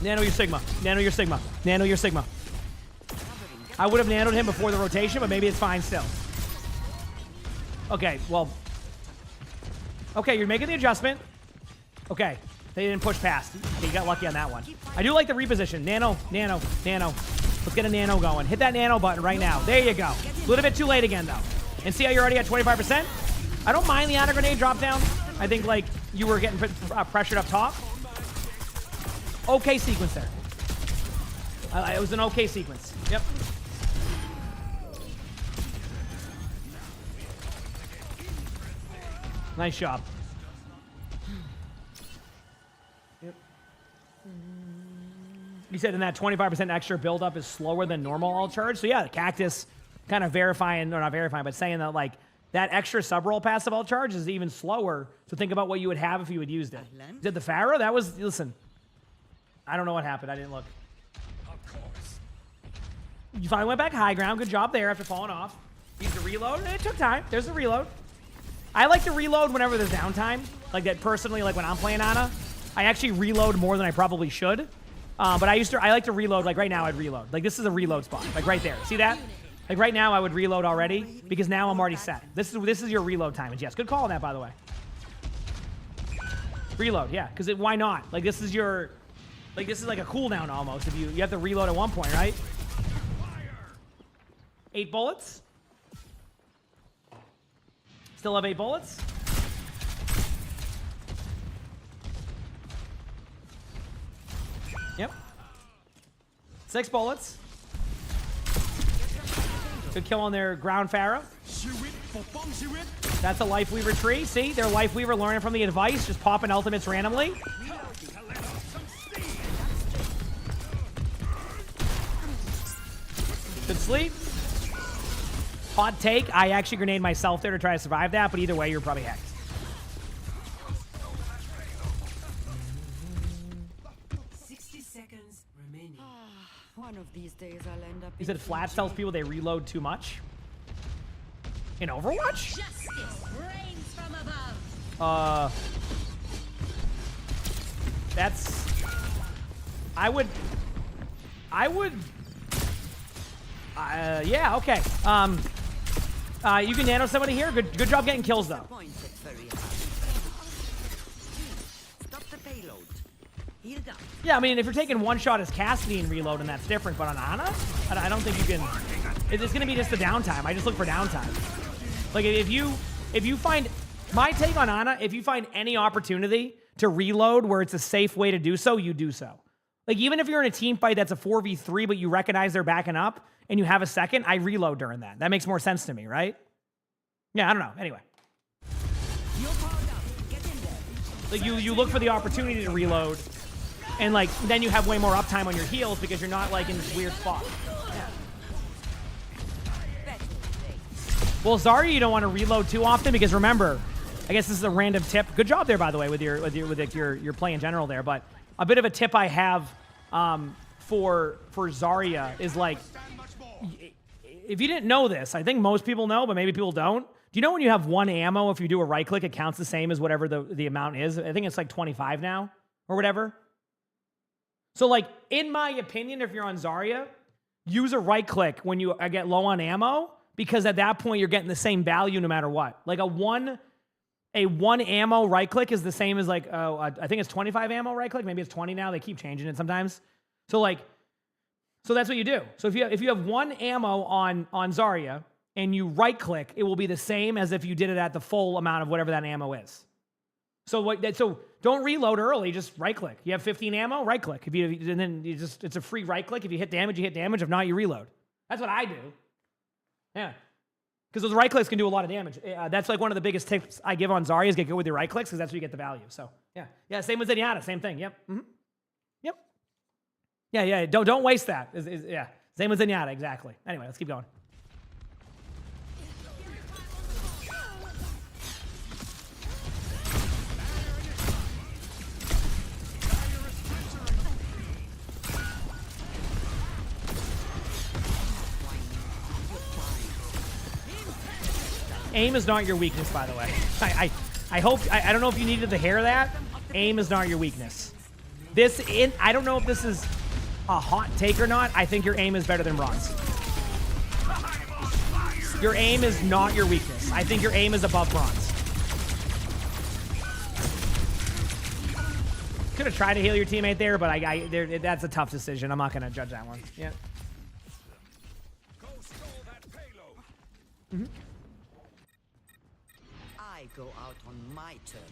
Speaker 3: Nano your Sigma. Nano your Sigma. Nano your Sigma. I would have nanoed him before the rotation, but maybe it's fine still. Okay, well. Okay, you're making the adjustment. Okay, they didn't push past. Okay, you got lucky on that one. I do like the reposition. Nano, nano, nano. Let's get a nano going. Hit that nano button right now. There you go. A little bit too late again, though. And see how you're already at 25%? I don't mind the auto grenade drop down. I think, like, you were getting pressured up top. Okay sequence there. It was an okay sequence. Yep. Nice job. Yep. You said in that 25% extra buildup is slower than normal all charge. So yeah, the cactus kind of verifying, or not verifying, but saying that like that extra sub-roll passive all charge is even slower. So think about what you would have if you had used it. Did the Pharaoh? That was, listen, I don't know what happened. I didn't look. You finally went back high ground. Good job there after falling off. Used the reload. It took time. There's the reload. I like to reload whenever there's downtime. Like that personally, like when I'm playing Ana, I actually reload more than I probably should. But I like to reload, like right now I'd reload. Like this is a reload spot, like right there. See that? Like right now I would reload already because now I'm already set. This is your reload time. And yes, good call on that, by the way. Reload, yeah, because why not? Like this is your, like this is like a cooldown almost. If you have to reload at one point, right? 8 bullets. Still have 8 bullets. Yep. 6 bullets. Good kill on their ground Pharaoh. That's a Life Weaver tree. See, their Life Weaver learning from the advice, just popping ultimates randomly. Good sleep. Hot take, I actually grenade myself there to try to survive that, but either way, you're probably hacked.
Speaker 9: One of these days I'll end up.
Speaker 3: You said Flats tells people they reload too much? In Overwatch?
Speaker 6: Justice reigns from above.
Speaker 3: That's... I would... yeah, okay. You can nano somebody here. Good job getting kills, though.
Speaker 9: Stop the payload. Healed up.
Speaker 3: Yeah, I mean, if you're taking one shot as Cassidy and reload, and that's different, but on Ana, I don't think you can... It's going to be just the downtime. I just look for downtime. Like, if you find... My take on Ana, if you find any opportunity to reload where it's a safe way to do so, you do so. Like, even if you're in a team fight that's a 4v3, but you recognize they're backing up, and you have a second, I reload during that. That makes more sense to me, right? Yeah, I don't know. Anyway. Like, you look for the opportunity to reload, and, like, then you have way more uptime on your heals because you're not, like, in this weird spot. Yeah. Well, Zarya, you don't want to reload too often because remember, I guess this is a random tip. Good job there, by the way, with your play in general there. But a bit of a tip I have for Zarya is like, if you didn't know this, I think most people know, but maybe people don't. Do you know when you have 1 ammo, if you do a right click, it counts the same as whatever the amount is? I think it's like 25 now or whatever. So like, in my opinion, if you're on Zarya, use a right click when you get low on ammo, because at that point you're getting the same value no matter what. Like a one ammo right click is the same as like, I think it's 25 ammo right click. Maybe it's 20 now. They keep changing it sometimes. So like, so that's what you do. So if you have 1 ammo on Zarya and you right click, it will be the same as if you did it at the full amount of whatever that ammo is. So don't reload early, just right click. You have 15 ammo, right click. And then it's a free right click. If you hit damage, you hit damage. If not, you reload. That's what I do. Yeah. Because those right clicks can do a lot of damage. That's like one of the biggest tips I give on Zarya is get good with your right clicks because that's where you get the value. So yeah. Yeah, same with Zenyatta, same thing. Yep. Mm-hmm. Yep. Yeah. Don't waste that. Yeah. Same with Zenyatta, exactly. Anyway, let's keep going. Aim is not your weakness, by the way. I hope, I don't know if you needed to hear that. Aim is not your weakness. I don't know if this is a hot take or not. I think your aim is better than bronze. Your aim is not your weakness. I think your aim is above bronze. Could have tried to heal your teammate there, but that's a tough decision. I'm not going to judge that one. Yeah. Mm-hmm.
Speaker 9: I go out on my terms.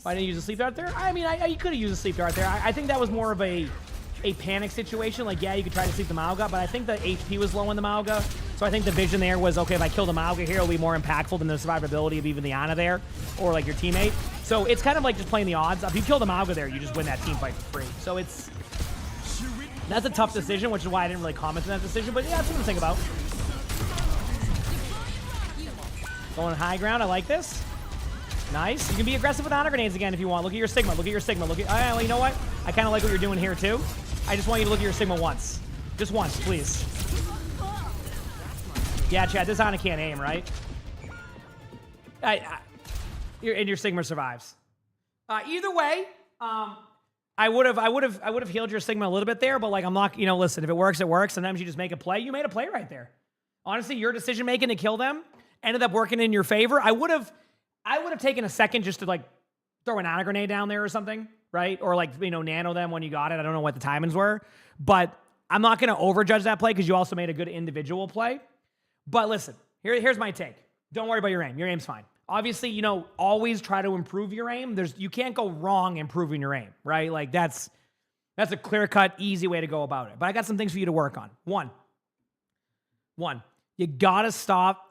Speaker 3: Why didn't you use a sleep dart there? I mean, you could have used a sleep dart there. I think that was more of a panic situation. Like, yeah, you could try to sleep the Mauga, but I think the HP was low on the Mauga. So I think the vision there was, okay, if I kill the Mauga here, it'll be more impactful than the survivability of even the Ana there, or like your teammate. So it's kind of like just playing the odds. If you kill the Mauga there, you just win that team fight for free. So that's a tough decision, which is why I didn't really comment on that decision, but yeah, that's something to think about. Going high ground, I like this. Nice. You can be aggressive with honor grenades again if you want. Look at your Sigma. Look at your Sigma. Well, you know what? I kind of like what you're doing here too. I just want you to look at your Sigma once. Just once, please. Yeah, Chad, this Ana can't aim, right? And your Sigma survives. Either way, I would have healed your Sigma a little bit there, but like I'm not, listen, if it works, it works. Sometimes you just make a play. You made a play right there. Honestly, your decision making to kill them ended up working in your favor. I would have taken a second just to like throw an Ana grenade down there or something, right? Or like, nano them when you got it. I don't know what the timings were, but I'm not going to overjudge that play because you also made a good individual play. But listen, here's my take. Don't worry about your aim. Your aim's fine. Obviously, always try to improve your aim. You can't go wrong improving your aim, right? Like that's a clear-cut, easy way to go about it. But I got some things for you to work on. One, you got to stop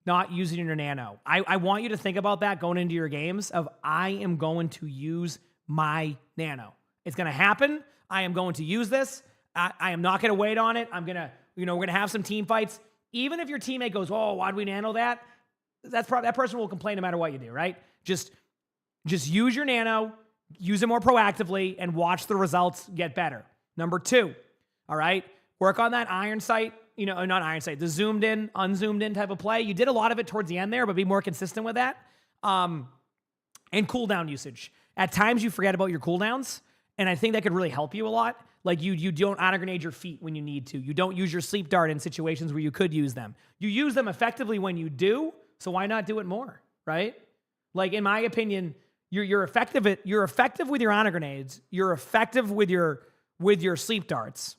Speaker 3: not using your nano. I want you to think about that going into your games of I am going to use my nano. It's going to happen. I am going to use this. I am not going to wait on it. I'm going to, we're going to have some team fights. Even if your teammate goes, oh, why'd we nano that? That person will complain no matter what you do, right? Just use your nano, use it more proactively, and watch the results get better. Number 2, all right? Work on that iron sight, not iron sight, the zoomed in, unzoomed in type of play. You did a lot of it towards the end there, but be more consistent with that. And cooldown usage. At times you forget about your cooldowns, and I think that could really help you a lot. Like you don't auto grenade your feet when you need to. You don't use your sleep dart in situations where you could use them. You use them effectively when you do, so why not do it more, right? Like in my opinion, you're effective with your honor grenades. You're effective with your sleep darts.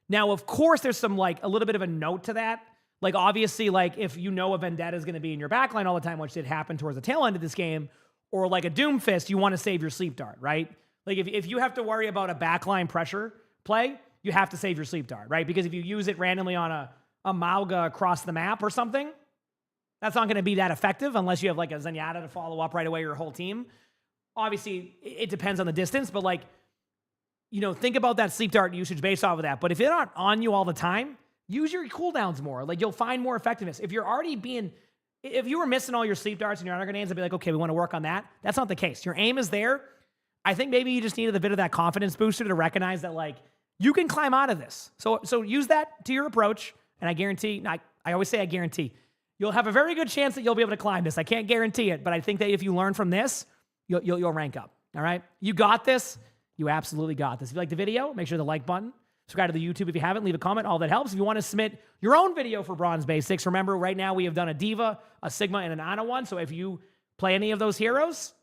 Speaker 3: Now, of course, there's some like a little bit of a note to that. Like obviously, like if a Vendetta is going to be in your backline all the time, which did happen towards the tail end of this game, or like a Doomfist, you want to save your sleep dart, right? Like if you have to worry about a backline pressure play, you have to save your sleep dart, right? Because if you use it randomly on a Mauga across the map or something, that's not going to be that effective unless you have like a Zenyatta to follow up right away your whole team. Obviously, it depends on the distance, but like, think about that sleep dart usage based off of that. But if it's not on you all the time, use your cooldowns more. Like you'll find more effectiveness. If you were missing all your sleep darts and your honor grenades, I'd be like, okay, we want to work on that. That's not the case. Your aim is there. I think maybe you just needed a bit of that confidence booster to recognize that like you can climb out of this. So use that to your approach. And I guarantee, I always say I guarantee, you'll have a very good chance that you'll be able to climb this. I can't guarantee it, but I think that if you learn from this, you'll rank up. All right? You got this. You absolutely got this. If you like the video, make sure the like button. Subscribe to the YouTube if you haven't. Leave a comment. All that helps. If you want to submit your own video for Bronze Basics, remember right now we have done a D.Va, a Sigma, and an Ana one. So if you play any of those heroes,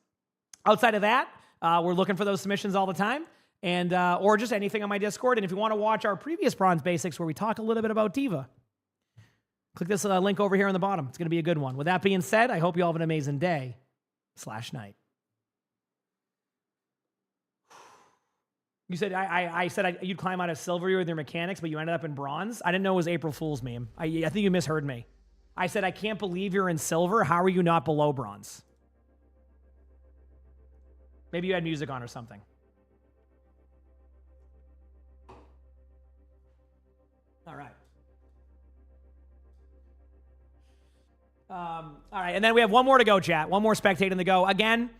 Speaker 3: outside of that, we're looking for those submissions all the time. And or just anything on my Discord. And if you want to watch our previous Bronze Basics where we talk a little bit about D.Va, click this link over here on the bottom. It's going to be a good one. With that being said, I hope you all have an amazing day/night. You said I said you'd climb out of silver with your mechanics, but you ended up in bronze. I didn't know it was April Fool's meme. I think you misheard me. I said I can't believe you're in silver. How are you not below bronze? Maybe you had music on or something. All right. All right, and then we have one more to go, chat. One more spectating to go. Again,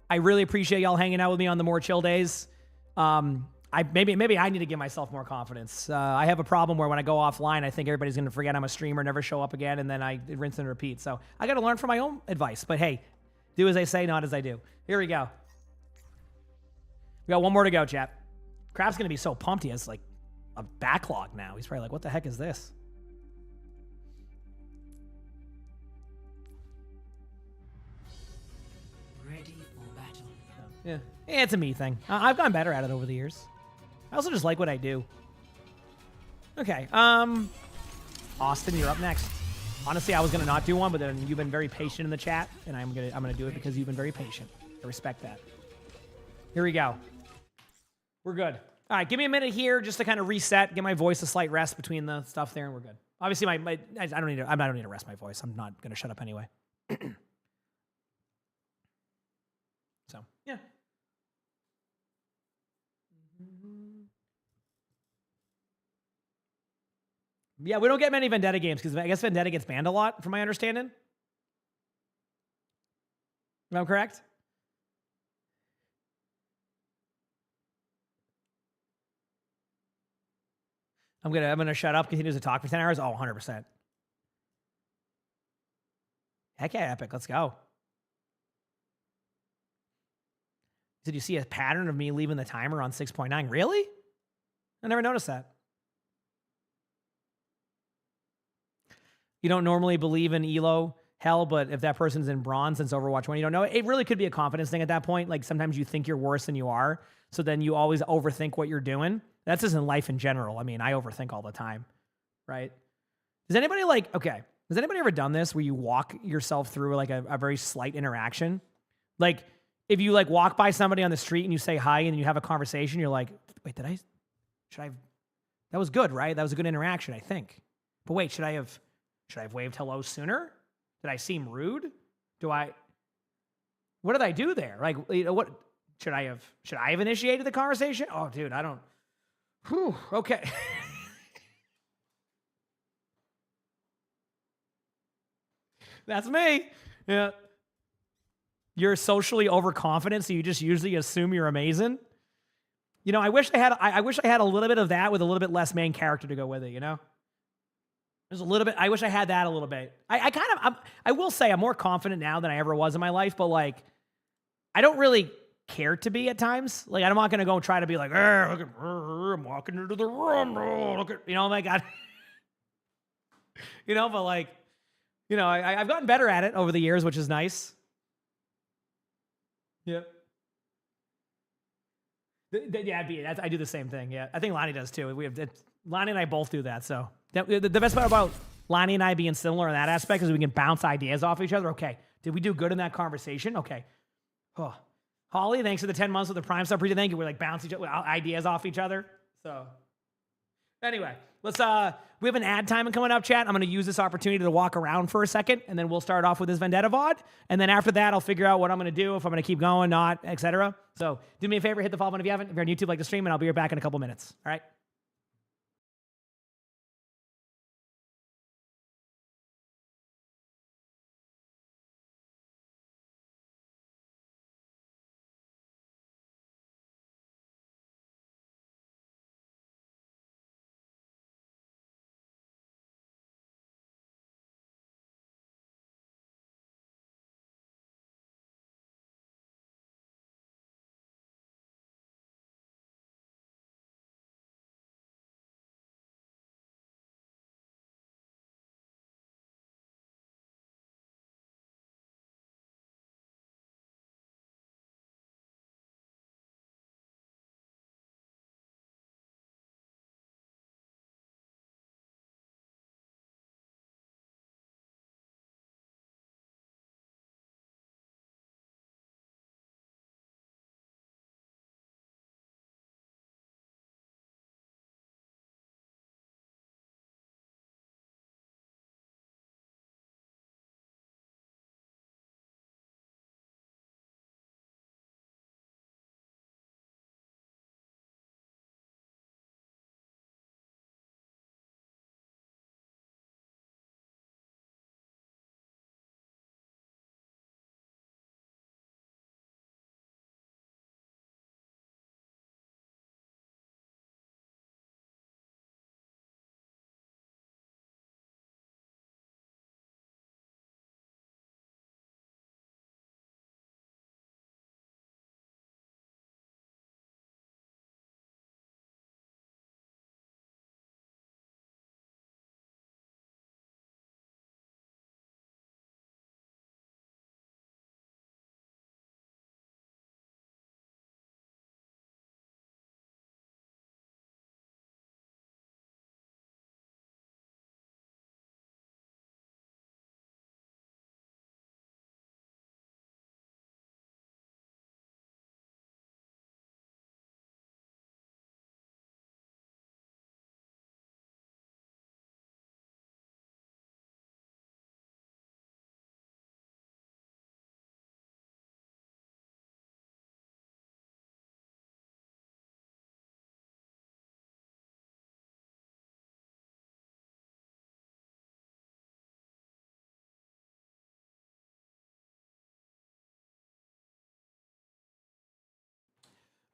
Speaker 3: I really appreciate y'all hanging out with me on the more chill days. Maybe I need to give myself more confidence. I have a problem where when I go offline, I think everybody's going to forget I'm a streamer, never show up again, and then I rinse and repeat. So I got to learn from my own advice. But hey, do as I say, not as I do. Here we go. We got one more to go, chat. Crap's gonna be so pumped. He has like a backlog now. He's probably like, what the heck is this?
Speaker 5: Ready for battle.
Speaker 3: Yeah, it's a me thing. I've gotten better at it over the years. I also just like what I do. Okay, Austin, you're up next. Honestly, I was gonna not do one, but then you've been very patient in the chat, and I'm gonna do it because you've been very patient. I respect that. Here we go. We're good. All right, give me a minute here just to kind of reset, give my voice a slight rest between the stuff there, and we're good. Obviously, I don't need to rest my voice. I'm not gonna shut up anyway. So yeah. Yeah, we don't get many Vendetta games because I guess Vendetta gets banned a lot, from my understanding. Am I correct? I'm gonna shut up, continues to talk for 10 hours. Oh, 100%. Heck yeah, Epic, let's go. Did you see a pattern of me leaving the timer on 6.9? Really? I never noticed that. You don't normally believe in Elo hell, but if that person's in bronze since Overwatch 1, you don't know. It really could be a confidence thing at that point. Like sometimes you think you're worse than you are, so then you always overthink what you're doing. That's just in life in general. I mean, I overthink all the time, right? Does anybody has anybody ever done this where you walk yourself through like a very slight interaction? Like if you like walk by somebody on the street and you say hi and you have a conversation, you're like, wait, that was good, right? That was a good interaction, I think. But wait, should I have waved hello sooner? Did I seem rude? What did I do there? Like, you know, what should I have initiated the conversation? Oh, dude, I don't. Whew, okay. That's me. Yeah. You're socially overconfident, so you just usually assume you're amazing. You know, I wish I had a little bit of that with a little bit less main character to go with it, you know? There's a little bit, I wish I had that a little bit. I will say I'm more confident now than I ever was in my life, but like, I don't really care to be at times. Like, I'm not going to go and try to be like, look at, I'm walking into the room, look at, you know, my God. You know, but like, you know, I've gotten better at it over the years, which is nice. Yep. Yeah, I do the same thing. Yeah, I think Lonnie does too. Lonnie and I both do that. So the best part about Lonnie and I being similar in that aspect is we can bounce ideas off each other. Okay, did we do good in that conversation? Okay. Oh. Holly, thanks for the 10 months with the Prime Sub. Thank you. We're like bouncing ideas off each other. So anyway, let's we have an ad time coming up, chat. I'm going to use this opportunity to walk around for a second, and then we'll start off with this Vendetta VOD. And then after that, I'll figure out what I'm going to do, if I'm going to keep going, not, etc. So do me a favor, hit the follow button if you haven't. If you're on YouTube, like the stream, and I'll be right back in a couple minutes. All right.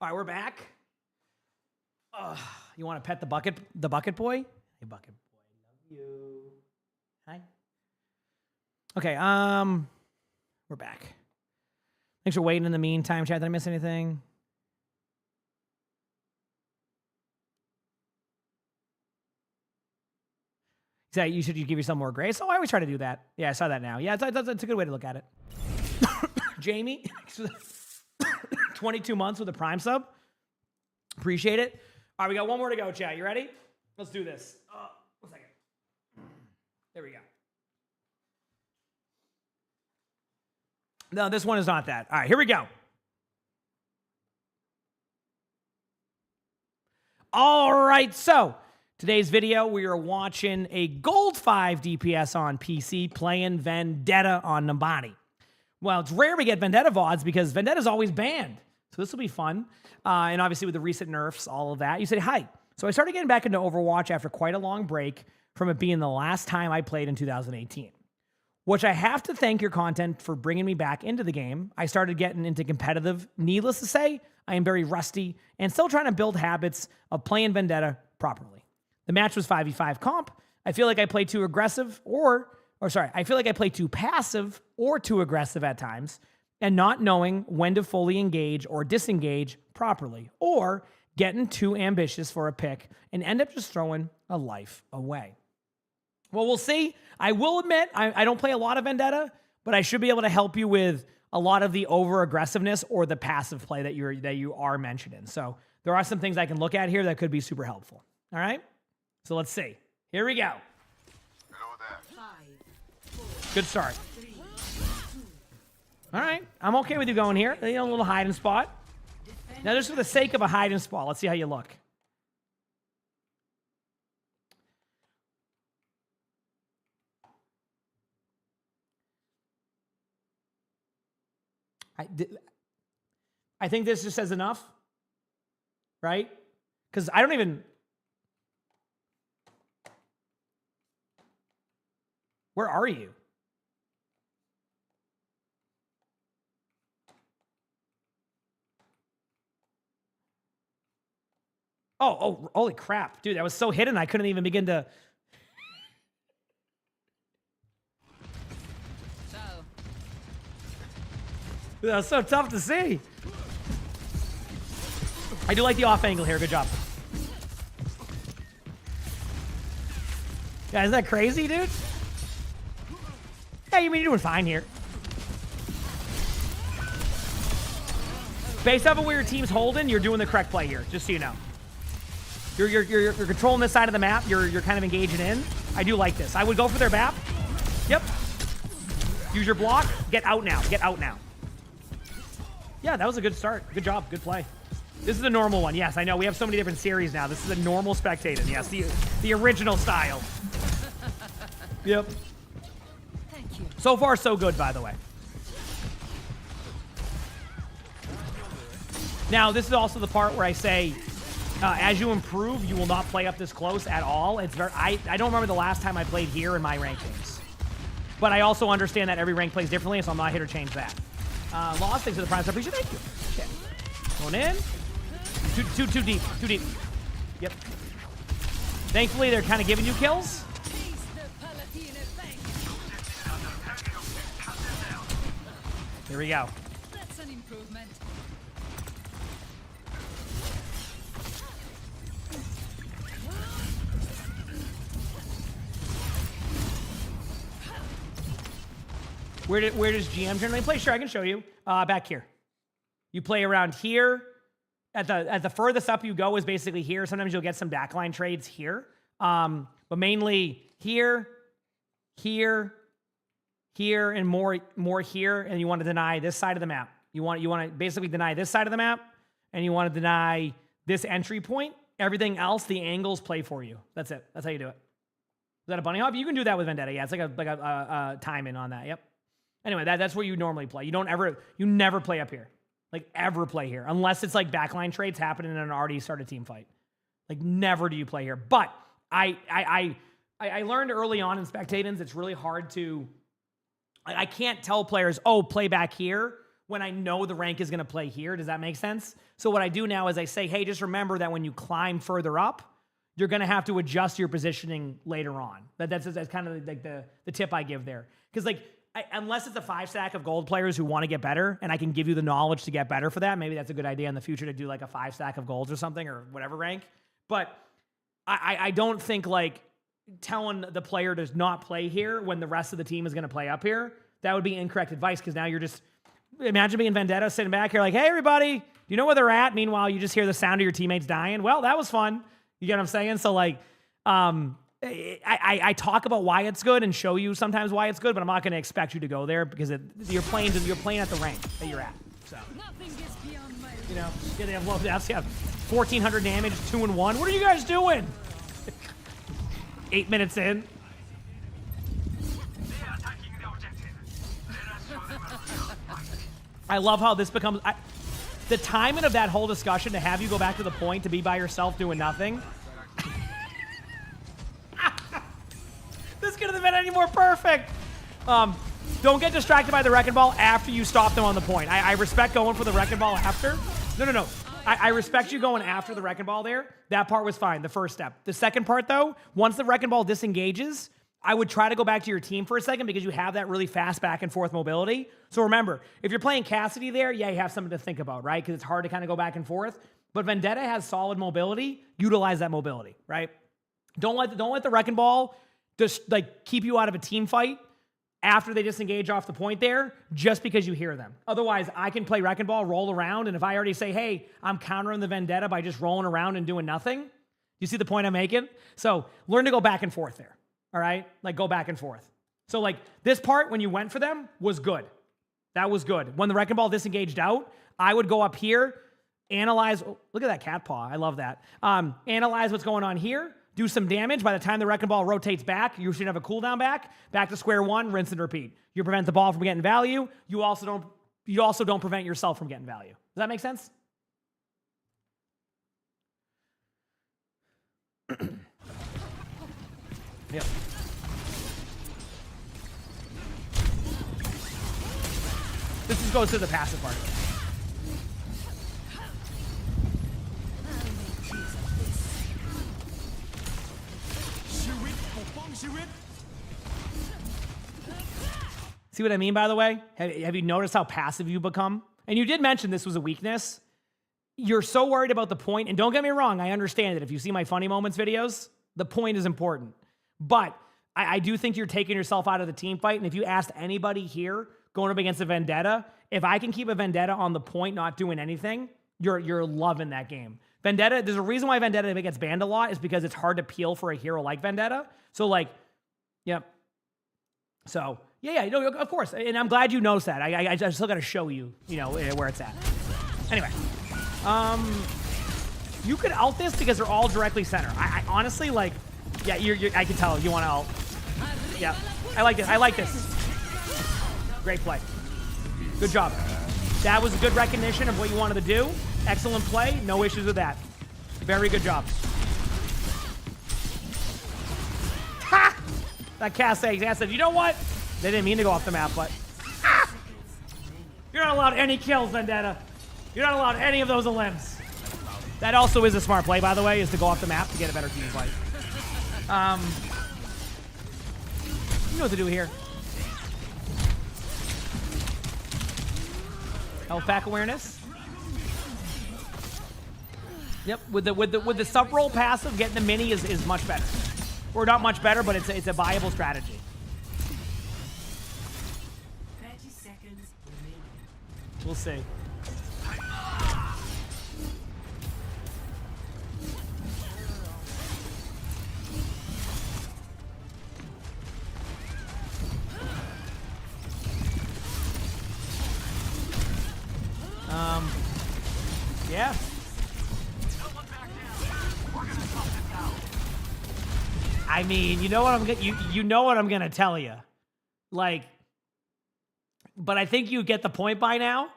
Speaker 3: All right, we're back. You want to pet the bucket boy? Hey, bucket boy, love you. Hi. Okay, we're back. Thanks for waiting in the meantime, chat. Did I miss anything? So you should give yourself more grace. Oh, I always try to do that. Yeah, I saw that now. Yeah, it's a good way to look at it. Jamie, 22 months with a Prime sub. Appreciate it. All right, we got one more to go, chat. You ready? Let's do this. 1 second. There we go. No, this one is not that. All right, here we go. All right, so today's video, we are watching a gold 5 DPS on PC playing Vendetta on Nambani. Well, it's rare we get Vendetta VODs because Vendetta's always banned. So this will be fun. And obviously with the recent nerfs, all of that. You said, hi. So I started getting back into Overwatch after quite a long break from it being the last time I played in 2018. Which I have to thank your content for bringing me back into the game. I started getting into competitive. Needless to say, I am very rusty and still trying to build habits of playing Vendetta properly. The match was 5v5 comp. I feel like I play too aggressive I feel like I play too passive or too aggressive at times and not knowing when to fully engage or disengage properly or getting too ambitious for a pick and end up just throwing a life away. Well, we'll see. I will admit, I don't play a lot of Vendetta, but I should be able to help you with a lot of the over-aggressiveness or the passive play that you are mentioning. So there are some things I can look at here that could be super helpful. All right? So let's see. Here we go.
Speaker 10: Hello there.
Speaker 3: Good start. All right. I'm okay with you going here. A little hiding spot. Now, just for the sake of a hiding spot, let's see how you look. I think this just says enough, right? Because I don't even... Where are you? Oh, holy crap. Dude, that was so hidden, I couldn't even begin to... That was so tough to see. I do like the off angle here. Good job. Yeah, isn't that crazy, dude? Yeah, you're doing fine here. Based off of where your team's holding, you're doing the correct play here, just so you know. You're controlling this side of the map. You're kind of engaging in. I do like this. I would go for their BAP. Yep. Use your block. Get out now. Get out now. Yeah, that was a good start. Good job. Good play. This is a normal one. Yes, I know. We have so many different series now. This is a normal spectating. Yes, the original style. Yep.
Speaker 9: Thank you.
Speaker 3: So far, so good, by the way. Now, this is also the part where I say, as you improve, you will not play up this close at all. It's very. I don't remember the last time I played here in my rankings. But I also understand that every rank plays differently, so I'm not here to change that. Lost, thanks for the prime sub. Appreciate it. Thank you. Okay. Going in. Too deep. Too deep. Yep. Thankfully, they're kind of giving you kills. Here we go.
Speaker 9: That's an improvement.
Speaker 3: Where does GM generally play? Sure, I can show you. Back here. You play around here. At the furthest up you go is basically here. Sometimes you'll get some backline trades here. But mainly here, here, here, and more here. And you want to deny this side of the map. You want to basically deny this side of the map, and you want to deny this entry point. Everything else, the angles play for you. That's it. That's how you do it. Is that a bunny hop? You can do that with Vendetta. Yeah, it's like a timing on that. Yep. Anyway, that's where you normally play. You never play up here. Like, ever play here. Unless it's like backline trades happening in an already started team fight. Like, never do you play here. But I learned early on in spectatings, it's really hard to... I can't tell players, oh, play back here, when I know the rank is going to play here. Does that make sense? So what I do now is I say, hey, just remember that when you climb further up, you're going to have to adjust your positioning later on. That's kind of like the tip I give there. Because like, unless it's a 5-stack of gold players who want to get better, and I can give you the knowledge to get better for that, maybe that's a good idea in the future to do like a 5-stack of golds or something, or whatever rank. But I don't think like telling the player to not play here when the rest of the team is going to play up here, that would be incorrect advice, because now you're just, imagine being Vendetta sitting back here like, hey, everybody, do you know where they're at? Meanwhile, you just hear the sound of your teammates dying. Well, that was fun. You get what I'm saying? So like, I talk about why it's good and show you sometimes why it's good, but I'm not going to expect you to go there because you're playing at the rank that you're at. So, you know, yeah, they have low deaths. You have 1,400 damage, 2 and 1. What are you guys doing? 8 minutes in. I love how this becomes... the timing of that whole discussion to have you go back to the point to be by yourself doing nothing. This couldn't have been any more perfect. Don't get distracted by the wrecking ball after you stop them on the point. I respect going for the wrecking ball after. No. I respect you going after the wrecking ball there. That part was fine, the first step. The second part, though, once the wrecking ball disengages, I would try to go back to your team for a second because you have that really fast back and forth mobility. So remember, if you're playing Cassidy there, yeah, you have something to think about, right? Because it's hard to kind of go back and forth. But Vendetta has solid mobility. Utilize that mobility, right? Don't let the wrecking ball just like keep you out of a team fight after they disengage off the point there, just because you hear them. Otherwise, I can play wrecking ball, roll around, and if I already say, hey, I'm countering the Vendetta by just rolling around and doing nothing, you see the point I'm making? So learn to go back and forth there. All right? Like, go back and forth. So, like, this part, when you went for them, was good. That was good. When the wrecking ball disengaged out, I would go up here, analyze. Oh, look at that cat paw. I love that. Analyze what's going on here, do some damage. By the time the wrecking ball rotates back, you should have a cooldown back to square one, rinse and repeat. You prevent the ball from getting value. You also don't prevent yourself from getting value. Does that make sense? Yep. This just goes to the passive part of it. See what I mean, by the way? Have you noticed how passive you become? And you did mention this was a weakness. You're so worried about the point, and don't get me wrong, I understand it. If you see my funny moments videos, the point is important. But I do think you're taking yourself out of the team fight. And if you asked anybody here going up against a Vendetta, if I can keep a Vendetta on the point not doing anything, you're loving that game. Vendetta, there's a reason why Vendetta gets banned a lot, is because it's hard to peel for a hero like Vendetta. So like, yep. So yeah, no, of course. And I'm glad you noticed that. I still got to show you, where it's at. Anyway, you could ult this because they're all directly center. I honestly like. Yeah, I can tell you want to ult. Yeah, I like this. I like this. Great play. Good job. That was a good recognition of what you wanted to do. Excellent play. No issues with that. Very good job. Ha! That Cass said, you know what? They didn't mean to go off the map, but... Ah! You're not allowed any kills, Vendetta. You're not allowed any of those limbs. That also is a smart play, by the way, is to go off the map to get a better team fight. You know what to do here. Health pack awareness. Yep, with the sub roll passive, getting the mini is much better. Or not much better, but it's a viable strategy.
Speaker 5: 30 seconds remaining.
Speaker 3: We'll see. Yeah. I mean, you know what I'm gonna tell you. Like, but I think you get the point by now.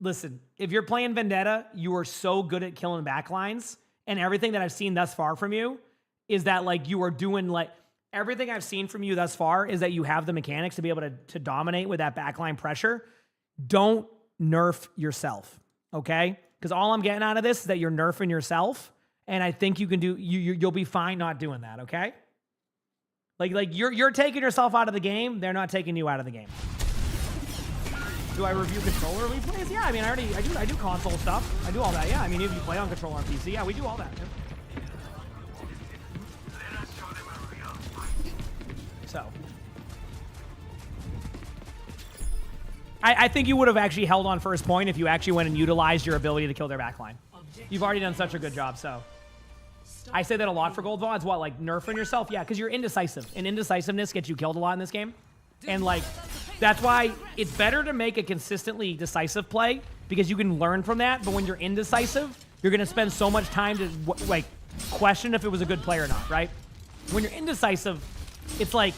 Speaker 3: Listen, if you're playing Vendetta, you are so good at killing backlines, and everything that I've seen thus far from you is that like you are doing like everything I've seen from you thus far is that you have the mechanics to be able to dominate with that backline pressure. Don't nerf yourself, okay? Because all I'm getting out of this is that you're nerfing yourself, and I think you can do. You'll be fine not doing that, okay? Like you're taking yourself out of the game. They're not taking you out of the game. Do I review controller replays? Yeah, I mean, I do console stuff. I do all that. Yeah, I mean, if you play on controller on PC, yeah, we do all that. Yeah. So, I think you would have actually held on first point if you actually went and utilized your ability to kill their backline. You've already done such a good job, so. I say that a lot for gold VODs. What, like nerfing yourself? Yeah, because you're indecisive. And indecisiveness gets you killed a lot in this game. And like, that's why it's better to make a consistently decisive play because you can learn from that. But when you're indecisive, you're going to spend so much time to like question if it was a good play or not, right? When you're indecisive, it's like,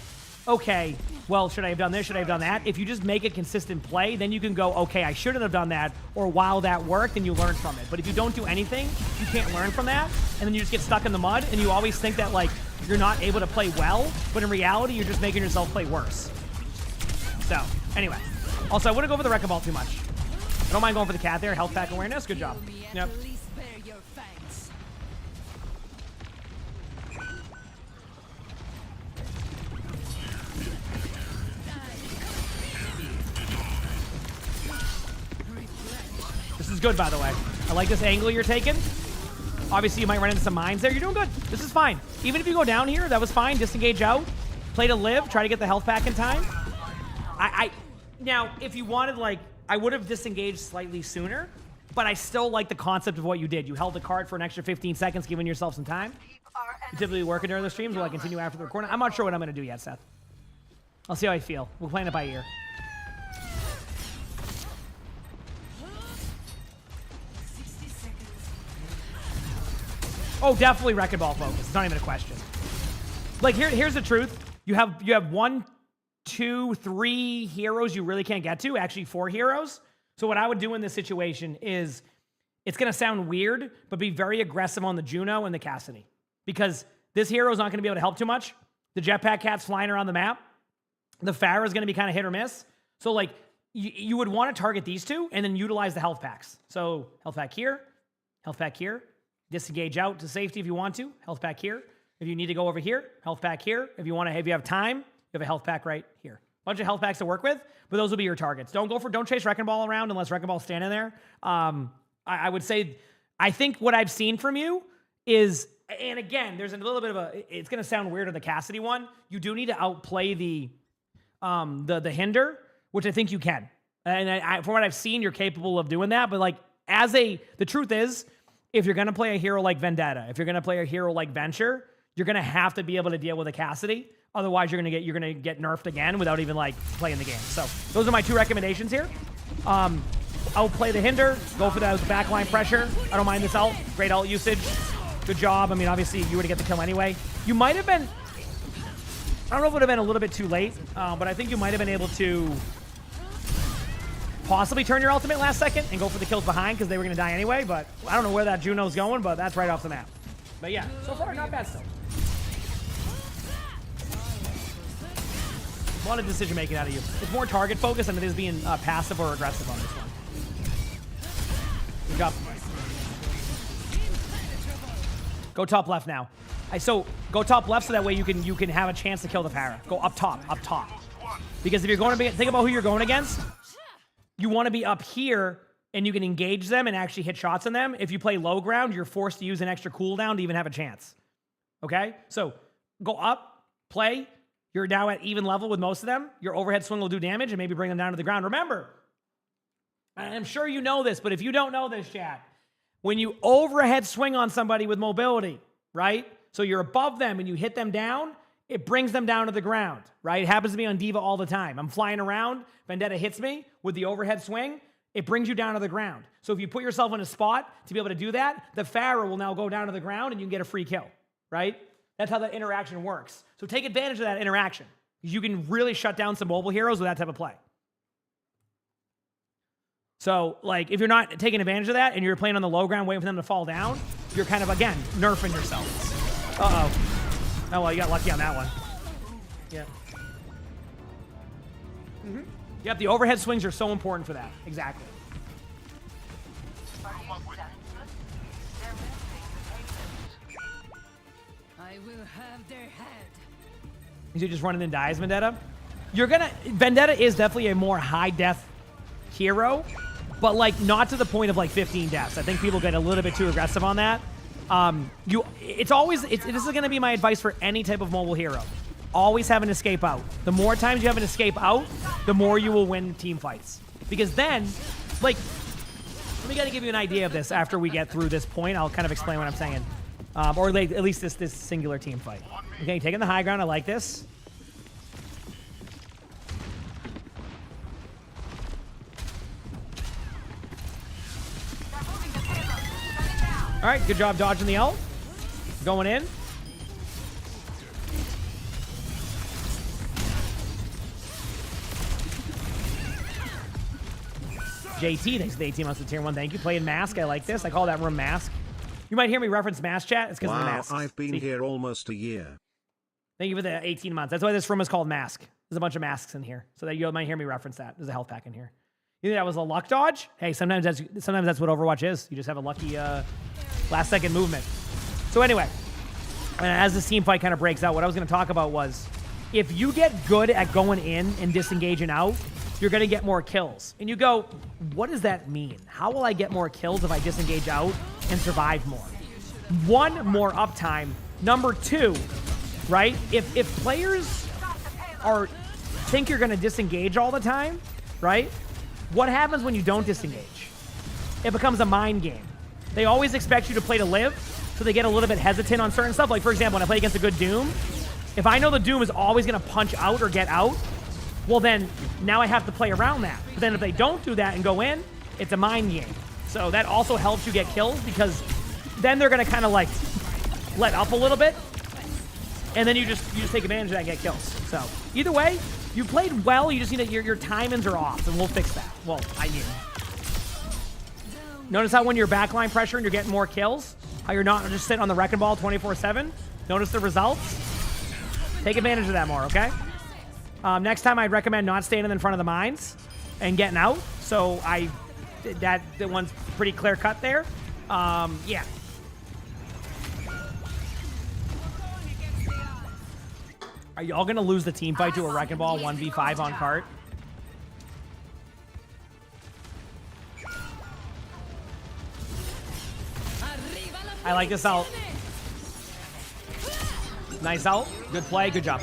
Speaker 3: okay, well, should I have done this? Should I have done that? If you just make a consistent play, then you can go, okay, I shouldn't have done that, or wow, that worked, and you learn from it. But if you don't do anything, you can't learn from that, and then you just get stuck in the mud, and you always think that, like, you're not able to play well, but in reality, you're just making yourself play worse. So, anyway. Also, I wouldn't go for the wrecking ball too much. I don't mind going for the cat there. Health pack awareness. Good job. Yep. This is good, by the way. I like this angle you're taking. Obviously, you might run into some mines there. You're doing good. This is fine. Even if you go down here, that was fine. Disengage out. Play to live. Try to get the health back in time. Now, if you wanted, like, I would have disengaged slightly sooner, but I still like the concept of what you did. You held the card for an extra 15 seconds, giving yourself some time. You typically working during the streams. Will I continue after the recording? I'm not sure what I'm going to do yet, Seth. I'll see how I feel. We're playing it by ear. Oh, definitely wrecking ball focus. It's not even a question. Like, here's the truth. You have 1, 2, 3 heroes you really can't get to. Actually, 4 heroes. So what I would do in this situation is, it's going to sound weird, but be very aggressive on the Juno and the Cassidy. Because this hero is not going to be able to help too much. The jetpack cat's flying around the map. The Pharah is going to be kind of hit or miss. So, like, you would want to target these two and then utilize the health packs. So, health pack here. Health pack here. Disengage out to safety if you want to. Health pack here. If you need to go over here, health pack here. If you have time, you have a health pack right here. Bunch of health packs to work with, but those will be your targets. Don't chase Wrecking Ball around unless Wrecking Ball's standing there. I would say, I think what I've seen from you is, and again, there's a little bit of it's going to sound weird on the Cassidy one. You do need to outplay the hinder, which I think you can. And from what I've seen, you're capable of doing that. But like, the truth is, if you're going to play a hero like Vendetta, if you're going to play a hero like Venture, you're going to have to be able to deal with a Cassidy. Otherwise, you're going to get nerfed again without even like playing the game. So those are my 2 recommendations here. I'll play the hinder, go for the backline pressure. I don't mind this ult. Great ult usage. Good job. I mean, obviously, you would have get the kill anyway. You might have been, I don't know if it would have been a little bit too late, but I think you might have been able to possibly turn your ultimate last second and go for the kills behind because they were going to die anyway. But I don't know where that Juno's going, but that's right off the map. But yeah, so far, not bad still. A lot of decision making out of you. It's more target focused than it is being passive or aggressive on this one. Good job. Go top left now. So go top left so that way you can have a chance to kill the Pharah. Go up top. Because if you're going to be, think about who you're going against. You want to be up here and you can engage them and actually hit shots on them. If you play low ground, you're forced to use an extra cooldown to even have a chance. Okay? So go up, play. You're now at even level with most of them. Your overhead swing will do damage and maybe bring them down to the ground. Remember, I'm sure you know this, but if you don't know this, chat, when you overhead swing on somebody with mobility, right? So you're above them and you hit them down, it brings them down to the ground, right? It happens to me on D.Va all the time. I'm flying around, Vendetta hits me with the overhead swing, it brings you down to the ground. So if you put yourself in a spot to be able to do that, the Pharah will now go down to the ground and you can get a free kill, right? That's how that interaction works. So take advantage of that interaction. You can really shut down some mobile heroes with that type of play. So, like, if you're not taking advantage of that and you're playing on the low ground waiting for them to fall down, you're kind of, again, nerfing yourself. Uh-oh. Oh, well, you got lucky on that one. Yeah. Yep, the overhead swings are so important for that. Exactly.
Speaker 9: I will have their head.
Speaker 3: Is he just running and dies, Vendetta? Vendetta is definitely a more high death hero, but like not to the point of like 15 deaths. I think people get a little bit too aggressive on that. This is going to be my advice for any type of mobile hero. Always have an escape out. The more times you have an escape out, the more you will win team fights. Because then, like, let me gotta give you an idea of this after we get through this point. I'll kind of explain what I'm saying. Or like, at least this singular team fight. Okay, taking the high ground. I like this. All right, good job dodging the ult. Going in. JT, thanks for the 18 months of tier 1. Thank you. Playing Mask. I like this. I call that room Mask. You might hear me reference Mask chat. It's because of the mask.
Speaker 1: I've been here almost a year.
Speaker 3: Thank you for the 18 months. That's why this room is called Mask. There's a bunch of masks in here. So that you might hear me reference that. There's a health pack in here. You think that was a luck dodge? Hey, sometimes that's what Overwatch is. You just have a lucky last second movement. So anyway, as this team fight kind of breaks out, what I was going to talk about was if you get good at going in and disengaging out, you're going to get more kills. And you go, what does that mean? How will I get more kills if I disengage out and survive more? 1, more uptime. Number 2, right? If players think you're going to disengage all the time, right? What happens when you don't disengage? It becomes a mind game. They always expect you to play to live, so they get a little bit hesitant on certain stuff. Like, for example, when I play against a good Doom, if I know the Doom is always going to punch out or get out, well then, now I have to play around that. But then if they don't do that and go in, it's a mind game. So that also helps you get kills because then they're going to kind of like let up a little bit. And then you just take advantage of that and get kills. So either way, you played well. You just need to, your timings are off and we'll fix that. Well, I mean, notice how when you're backline pressure and you're getting more kills, how you're not just sitting on the wrecking ball 24/7. Notice the results. Take advantage of that more, okay? Next time, I'd recommend not standing in front of the mines and getting out. So that one's pretty clear cut there. Yeah. Are y'all gonna lose the team fight to a wrecking ball 1v5 on cart? I like this ult. Nice ult. Good play. Good job.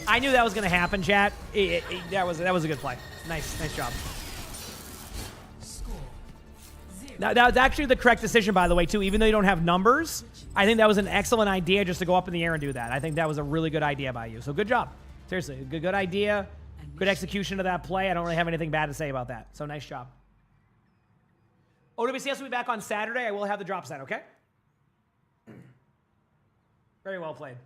Speaker 3: I knew that was going to happen, chat. That was a good play. Nice job. Now, that was actually the correct decision, by the way, too. Even though you don't have numbers, I think that was an excellent idea just to go up in the air and do that. I think that was a really good idea by you. So good job. Seriously, good idea. Good execution of that play. I don't really have anything bad to say about that. So nice job. OWCS will be back on Saturday. I will have the drop set, okay? Very well played.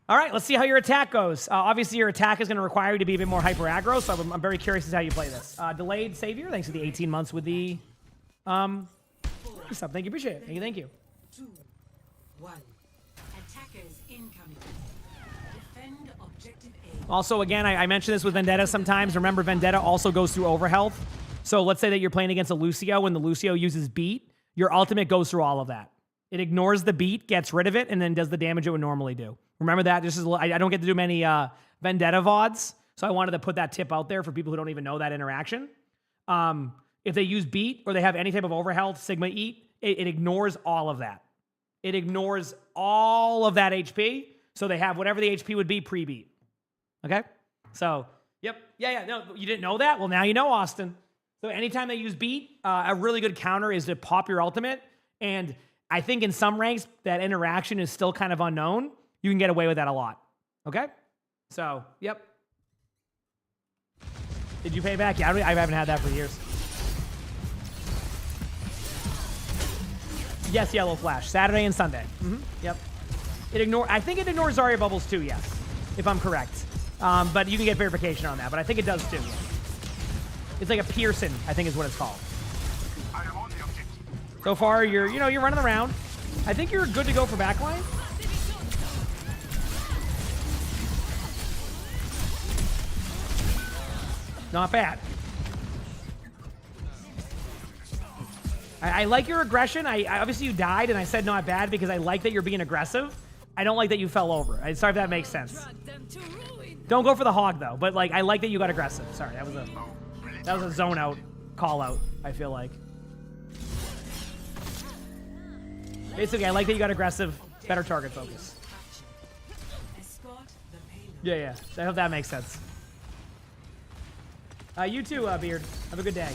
Speaker 3: All right, let's see how your attack goes. Obviously, your attack is going to require you to be a bit more hyper aggro, so I'm very curious as to how you play this. Delayed Savior, thanks for the 18 months with the sub. Thank you, appreciate it. Thank you.
Speaker 5: 2, 1. Attackers incoming. Defend objective A.
Speaker 3: Also, again, I mention this with Vendetta sometimes. Remember, Vendetta also goes through overhealth. So let's say that you're playing against a Lucio. When the Lucio uses beat, your ultimate goes through all of that. It ignores the beat, gets rid of it, and then does the damage it would normally do. Remember that? This is I don't get to do many Vendetta VODs, so I wanted to put that tip out there for people who don't even know that interaction. If they use beat or they have any type of overhealth, Sigma Eat, it ignores all of that. It ignores all of that HP, so they have whatever the HP would be pre-beat. Okay? So, yep. Yeah. No, you didn't know that? Well, now you know, Austin. So anytime they use beat, a really good counter is to pop your ultimate, and I think in some ranks, that interaction is still kind of unknown. You can get away with that a lot. Okay? So, yep. Did you pay back? Yeah, I haven't had that for years. Yes, Yellow Flash. Saturday and Sunday. Yep. I think it ignores Zarya bubbles too, yes. If I'm correct. But you can get verification on that. But I think it does too. It's like a Pearson, I think is what it's called. So far, you're running around. I think you're good to go for backline. Not bad. I like your aggression. I obviously you died, and I said not bad because I like that you're being aggressive. I don't like that you fell over. Sorry if that makes sense. Don't go for the hog though. But like, I like that you got aggressive. Sorry, that was a zone out call out. I feel like. Basically, I like that you got aggressive. Better target focus. Yeah. I hope that makes sense. You too, Beard. Have a good day.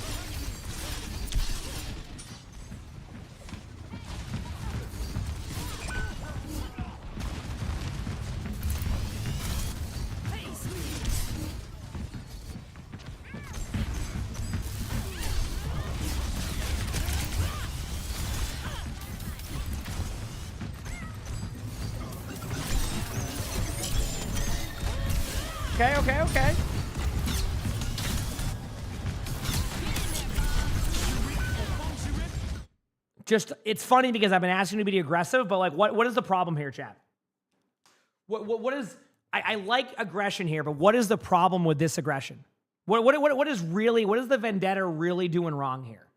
Speaker 3: Okay. Just, it's funny because I've been asking you to be aggressive, but like, what is the problem here, chat? What is, I like aggression here, but what is the problem with this aggression? What is the vendetta really doing wrong here?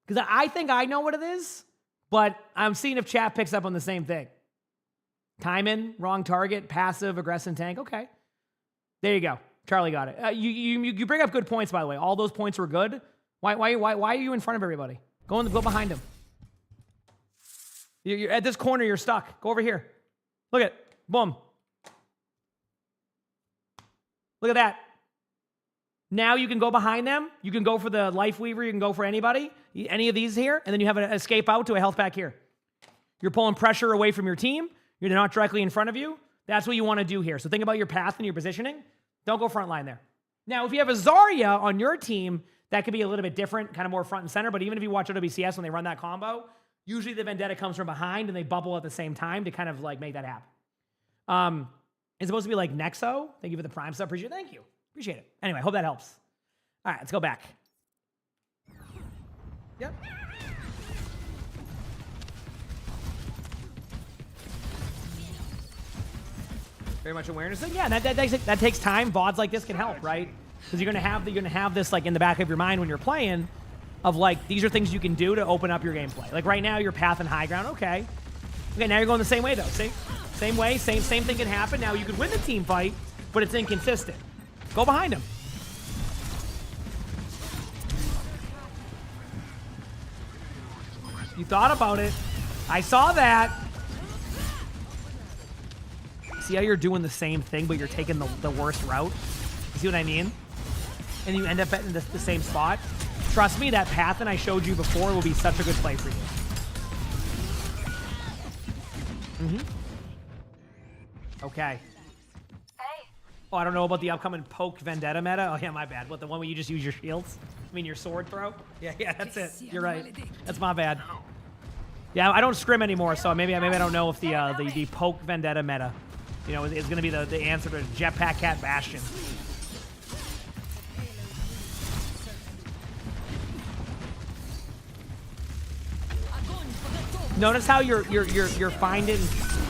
Speaker 3: Because I think I know what it is, but I'm seeing if chat picks up on the same thing. Timing, wrong target, passive, aggressive tank. Okay. There you go. Charlie got it. You bring up good points, by the way. All those points were good. Why are you in front of everybody? Go behind him. You're at this corner, you're stuck. Go over here. Look at, boom. Look at that. Now you can go behind them. You can go for the Life Weaver. You can go for anybody. Any of these here. And then you have an escape out to a health pack here. You're pulling pressure away from your team. You're not directly in front of you. That's what you want to do here. So think about your path and your positioning. Don't go front line there. Now, if you have a Zarya on your team, that could be a little bit different, kind of more front and center. But even if you watch OWCS when they run that combo, usually the Vendetta comes from behind and they bubble at the same time to kind of like make that happen. It's supposed to be like Nexo. Thank you for the Prime sub. Appreciate it. Thank you. Appreciate it. Anyway, hope that helps. All right, let's go back. Yep. Very much awareness. Yeah, that takes time. VODs like this can help, right? Because you're gonna have this like in the back of your mind when you're playing, of like these are things you can do to open up your gameplay. Like right now, your path and high ground. Okay, now you're going the same way though. See, same way, same thing can happen. Now you could win the team fight, but it's inconsistent. Go behind him. You thought about it. I saw that. See how you're doing the same thing, but you're taking the worst route? You see what I mean? And you end up in the same spot. Trust me, that path that I showed you before will be such a good play for you. Okay. Oh, I don't know about the upcoming poke Vendetta meta. Oh, yeah, my bad. What, the one where you just use your shields? I mean, your sword throw? Yeah, that's it. You're right. That's my bad. Yeah, I don't scrim anymore, so maybe I don't know if the poke Vendetta meta, you know, is going to be the answer to Jetpack Cat Bastion. Notice how you're finding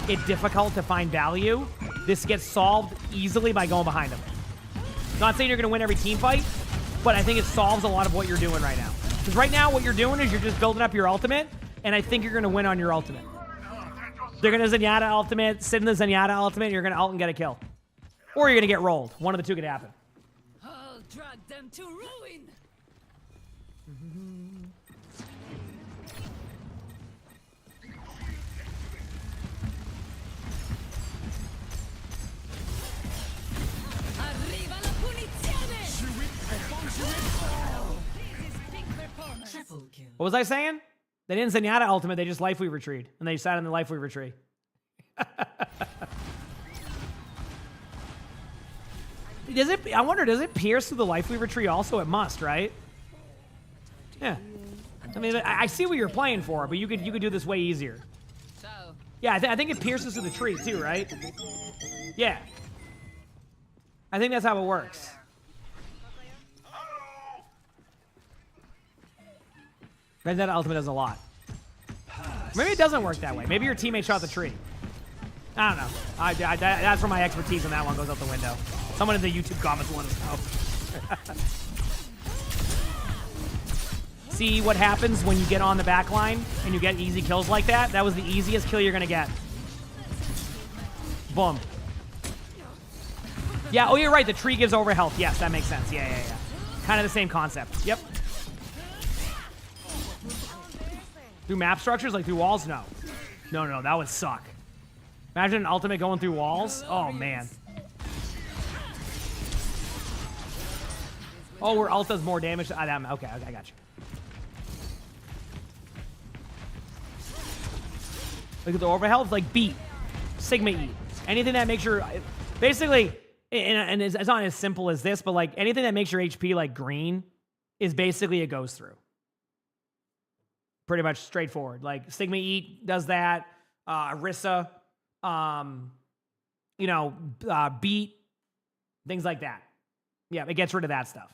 Speaker 3: it difficult to find value. This gets solved easily by going behind him. Not saying you're going to win every team fight, but I think it solves a lot of what you're doing right now. Because right now what you're doing is you're just building up your ultimate, and I think you're going to win on your ultimate. They're going to Zenyatta ultimate, sit in the Zenyatta ultimate, and you're going to ult and get a kill. Or you're going to get rolled. One of the two could happen.
Speaker 9: I'll drag them to ruin. Arriva la punizione!
Speaker 5: Triple kill.
Speaker 3: What was I saying? They didn't Zenyatta ultimate, they just Life Weaver treed. And they sat in the Life Weaver tree. I wonder, does it pierce through the Life Weaver tree also? It must, right? Yeah. I mean, I see what you're playing for, but you could do this way easier. Yeah, I think it pierces through the tree too, right? Yeah. I think that's how it works. Vendetta ultimate does a lot. Maybe it doesn't work that way. Maybe your teammate shot the tree. I don't know. That's where my expertise on that one goes out the window. Someone in the YouTube comments will let us know. See what happens when you get on the back line and you get easy kills like that? That was the easiest kill you're gonna get. Boom. Yeah, oh, you're right. The tree gives over health. Yes, that makes sense. Yeah. Kind of the same concept. Yep. Through map structures? Like through walls? No. No, that would suck. Imagine an ultimate going through walls. Oh, man. Oh, where ult does more damage. Okay, I got you. Look at the overhealth. Like beat. Sigma E. Anything that makes your... Basically, and it's not as simple as this, but like anything that makes your HP like green is basically it goes through. Pretty much straightforward. Like Sigma Eat does that. Orisa, Beat, things like that. Yeah, it gets rid of that stuff.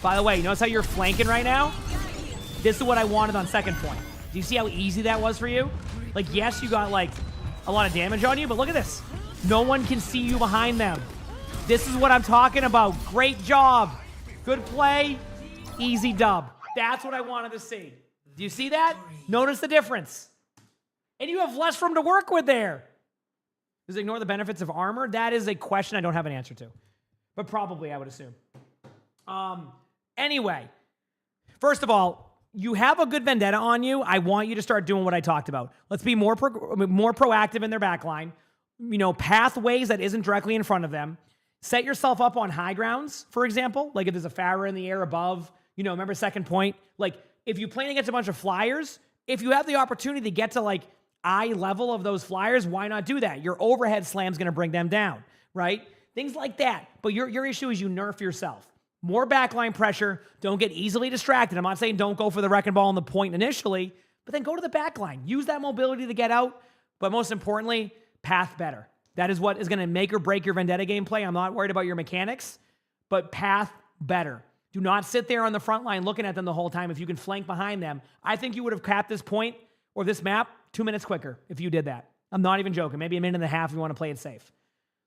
Speaker 3: By the way, you notice how you're flanking right now? This is what I wanted on second point. Do you see how easy that was for you? Like, yes, you got like a lot of damage on you, but look at this. No one can see you behind them. This is what I'm talking about. Great job. Good play. Easy dub. That's what I wanted to see. Do you see that? Notice the difference. And you have less room to work with there. Does it ignore the benefits of armor? That is a question I don't have an answer to. But probably, I would assume. Anyway, first of all, you have a good vendetta on you. I want you to start doing what I talked about. Let's be more proactive in their backline. Pathways that isn't directly in front of them. Set yourself up on high grounds, for example. Like if there's a Pharah in the air above, remember second point? Like if you play against a bunch of flyers, if you have the opportunity to get to like eye level of those flyers, why not do that? Your overhead slam's going to bring them down, right? Things like that. But your issue is you nerf yourself. More backline pressure. Don't get easily distracted. I'm not saying don't go for the wrecking ball on the point initially, but then go to the backline. Use that mobility to get out. But most importantly, path better. That is what is going to make or break your Vendetta gameplay. I'm not worried about your mechanics, but path better. Do not sit there on the front line looking at them the whole time if you can flank behind them. I think you would have capped this point or this map 2 minutes quicker if you did that. I'm not even joking. Maybe a minute and a half if you want to play it safe.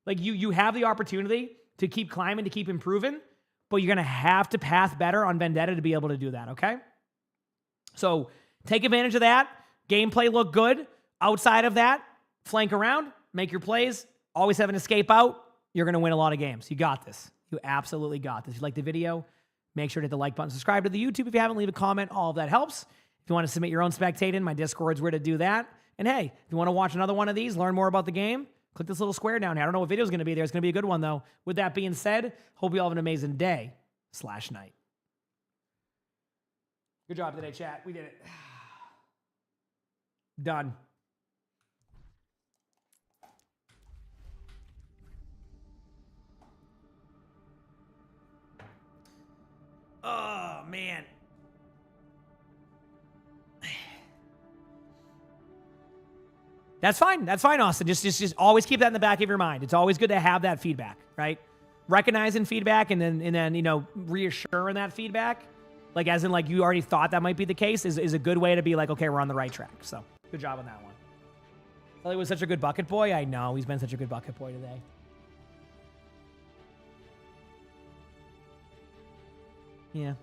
Speaker 3: Like you have the opportunity to keep climbing, to keep improving, but you're going to have to path better on Vendetta to be able to do that, okay? So take advantage of that. Gameplay look good. Outside of that, flank around, make your plays, always have an escape out. You're going to win a lot of games. You got this. You absolutely got this. If you like the video, make sure to hit the like button, subscribe to the YouTube. If you haven't, leave a comment. All of that helps. If you want to submit your own spectating, my Discord's where to do that. And hey, if you want to watch another one of these, learn more about the game, click this little square down here. I don't know what video is going to be there. It's going to be a good one, though. With that being said, hope you all have an amazing day/night. Good job today, chat. We did it. Done. Oh, man. That's fine. That's fine, Austin. Just always keep that in the back of your mind. It's always good to have that feedback, right? Recognizing feedback and then reassuring that feedback, like as in like you already thought that might be the case, is a good way to be like, okay, we're on the right track. So good job on that one. Ellie was such a good bucket boy. I know he's been such a good bucket boy today. Yeah.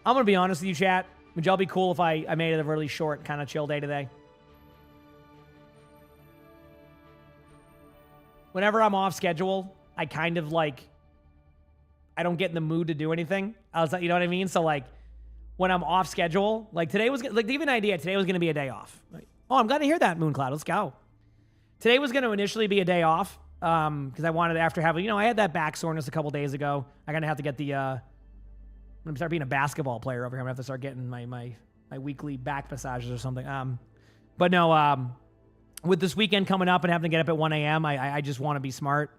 Speaker 3: I'm going to be honest with you, chat. Would y'all be cool if I made it a really short, kind of chill day today? Whenever I'm off schedule, I kind of like, I don't get in the mood to do anything. You know what I mean? So like, when I'm off schedule, like today was, like to give you an idea, today was going to be a day off. Like, oh, I'm glad to hear that, Mooncloud. Let's go. Today was going to initially be a day off. Because I wanted, after having, I had that back soreness a couple days ago. I'm going to have to get the, I'm going to start being a basketball player over here. I'm going to have to start getting my weekly back massages or something. But no, with this weekend coming up and having to get up at 1 a.m., I just want to be smart.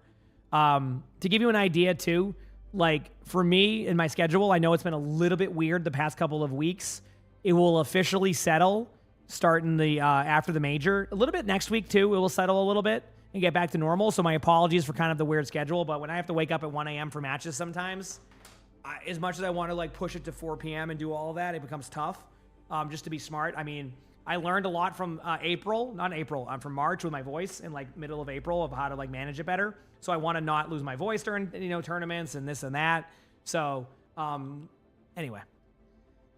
Speaker 3: To give you an idea too, like for me in my schedule, I know it's been a little bit weird the past couple of weeks. It will officially settle starting the, after the major. A little bit next week too, it will settle a little bit and get back to normal. So my apologies for kind of the weird schedule, but when I have to wake up at 1 a.m. for matches sometimes, as much as I want to like push it to 4 p.m. and do all of that, it becomes tough just to be smart. I mean, I learned a lot from from March with my voice in like middle of April of how to like manage it better. So I want to not lose my voice during, tournaments and this and that. So, anyway.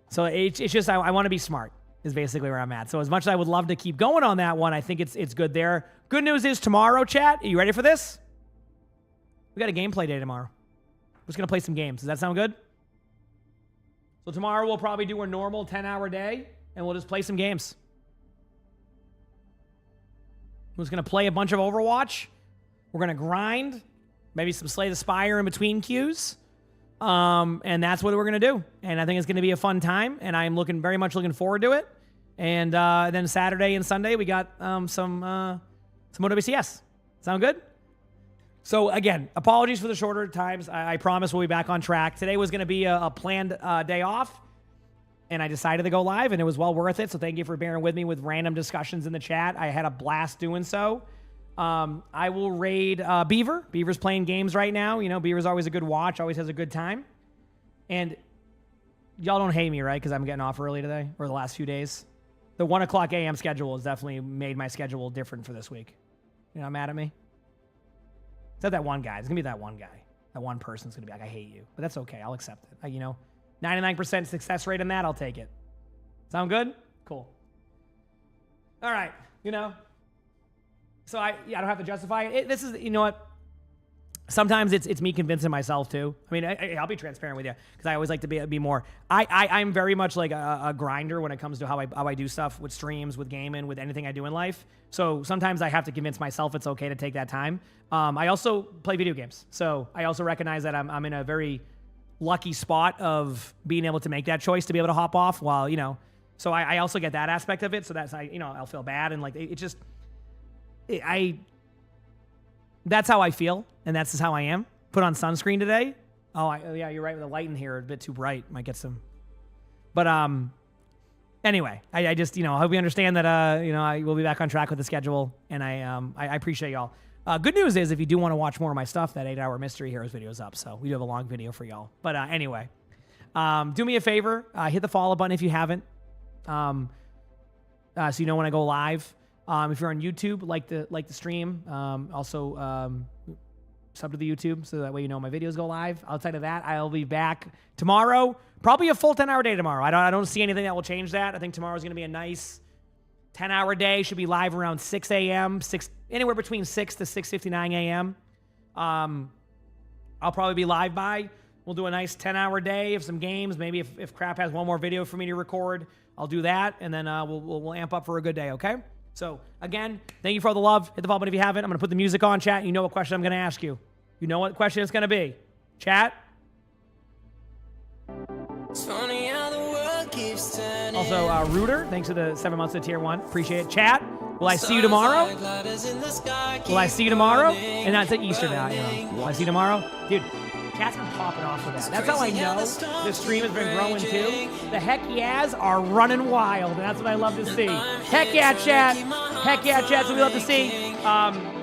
Speaker 3: So it's just, I want to be smart is basically where I'm at. So as much as I would love to keep going on that one, I think it's good there. Good news is tomorrow, chat. Are you ready for this? We got a gameplay day tomorrow. We're just going to play some games. Does that sound good? So tomorrow we'll probably do a normal 10-hour day, and we'll just play some games. We're just going to play a bunch of Overwatch. We're going to grind. Maybe some Slay the Spire in between queues. And that's what we're going to do. And I think it's going to be a fun time, and I'm very much looking forward to it. And then Saturday and Sunday, we got some OWCS. Sound good? So again, apologies for the shorter times. I promise we'll be back on track. Today was going to be a planned day off, and I decided to go live, and it was well worth it. So thank you for bearing with me with random discussions in the chat. I had a blast doing so. I will raid Beaver. Beaver's playing games right now. Beaver's always a good watch, always has a good time. And y'all don't hate me, right? Because I'm getting off early today, or the last few days. The 1 o'clock a.m. schedule has definitely made my schedule different for this week. You're not mad at me? It's not that one guy. It's going to be that one guy. That one person's going to be like, I hate you. But that's okay. I'll accept it. 99% success rate in that, I'll take it. Sound good? Cool. All right. So I don't have to justify it. This is, what? Sometimes it's me convincing myself too. I mean, I'll be transparent with you because I always like to be more. I'm very much like a grinder when it comes to how I do stuff with streams, with gaming, with anything I do in life. So sometimes I have to convince myself it's okay to take that time. I also play video games, so I also recognize that I'm in a very lucky spot of being able to make that choice to be able to hop off while So I also get that aspect of it. So that's I'll feel bad and like it just. That's how I feel, and that's just how I am. Put on sunscreen today. Yeah, you're right. With the light in here, a bit too bright. Might get some. But anyway, I just I hope you understand that I will be back on track with the schedule, and I appreciate y'all. Good news is if you do want to watch more of my stuff, that 8-hour Mystery Heroes video is up. So we do have a long video for y'all. But anyway, do me a favor, hit the follow button if you haven't, so you know when I go live. If you're on YouTube, like the stream. Also, sub to the YouTube so that way my videos go live. Outside of that, I'll be back tomorrow. Probably a full 10-hour day tomorrow. I don't see anything that will change that. I think tomorrow's going to be a nice 10-hour day. Should be live around 6 a.m. Anywhere between 6 to 6:59 a.m. I'll probably be live by. We'll do a nice 10-hour day of some games. Maybe if Crap has one more video for me to record, I'll do that, and then we'll amp up for a good day. Okay. So, again, thank you for all the love. Hit the follow button if you haven't. I'm going to put the music on, chat. You know what question I'm going to ask you. You know what question it's going to be. Chat.
Speaker 2: It's funny how the world keeps turning.
Speaker 3: Also, Rooter, thanks for the 7 months of Tier 1. Appreciate it. Chat, will I see you tomorrow? Will I see you tomorrow? And that's at Easter now. Will I see you tomorrow? Dude, chat's been popping off with that. That's how I know this stream has been growing too. The heck yeahs are running wild, and that's what I love to see. Heck yeah, chat. Heck yeah, chat. That's what we love to see.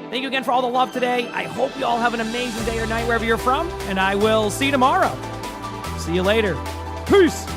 Speaker 3: Thank you again for all the love today. I hope you all have an amazing day or night wherever you're from, and I will see you tomorrow. See you later. Peace.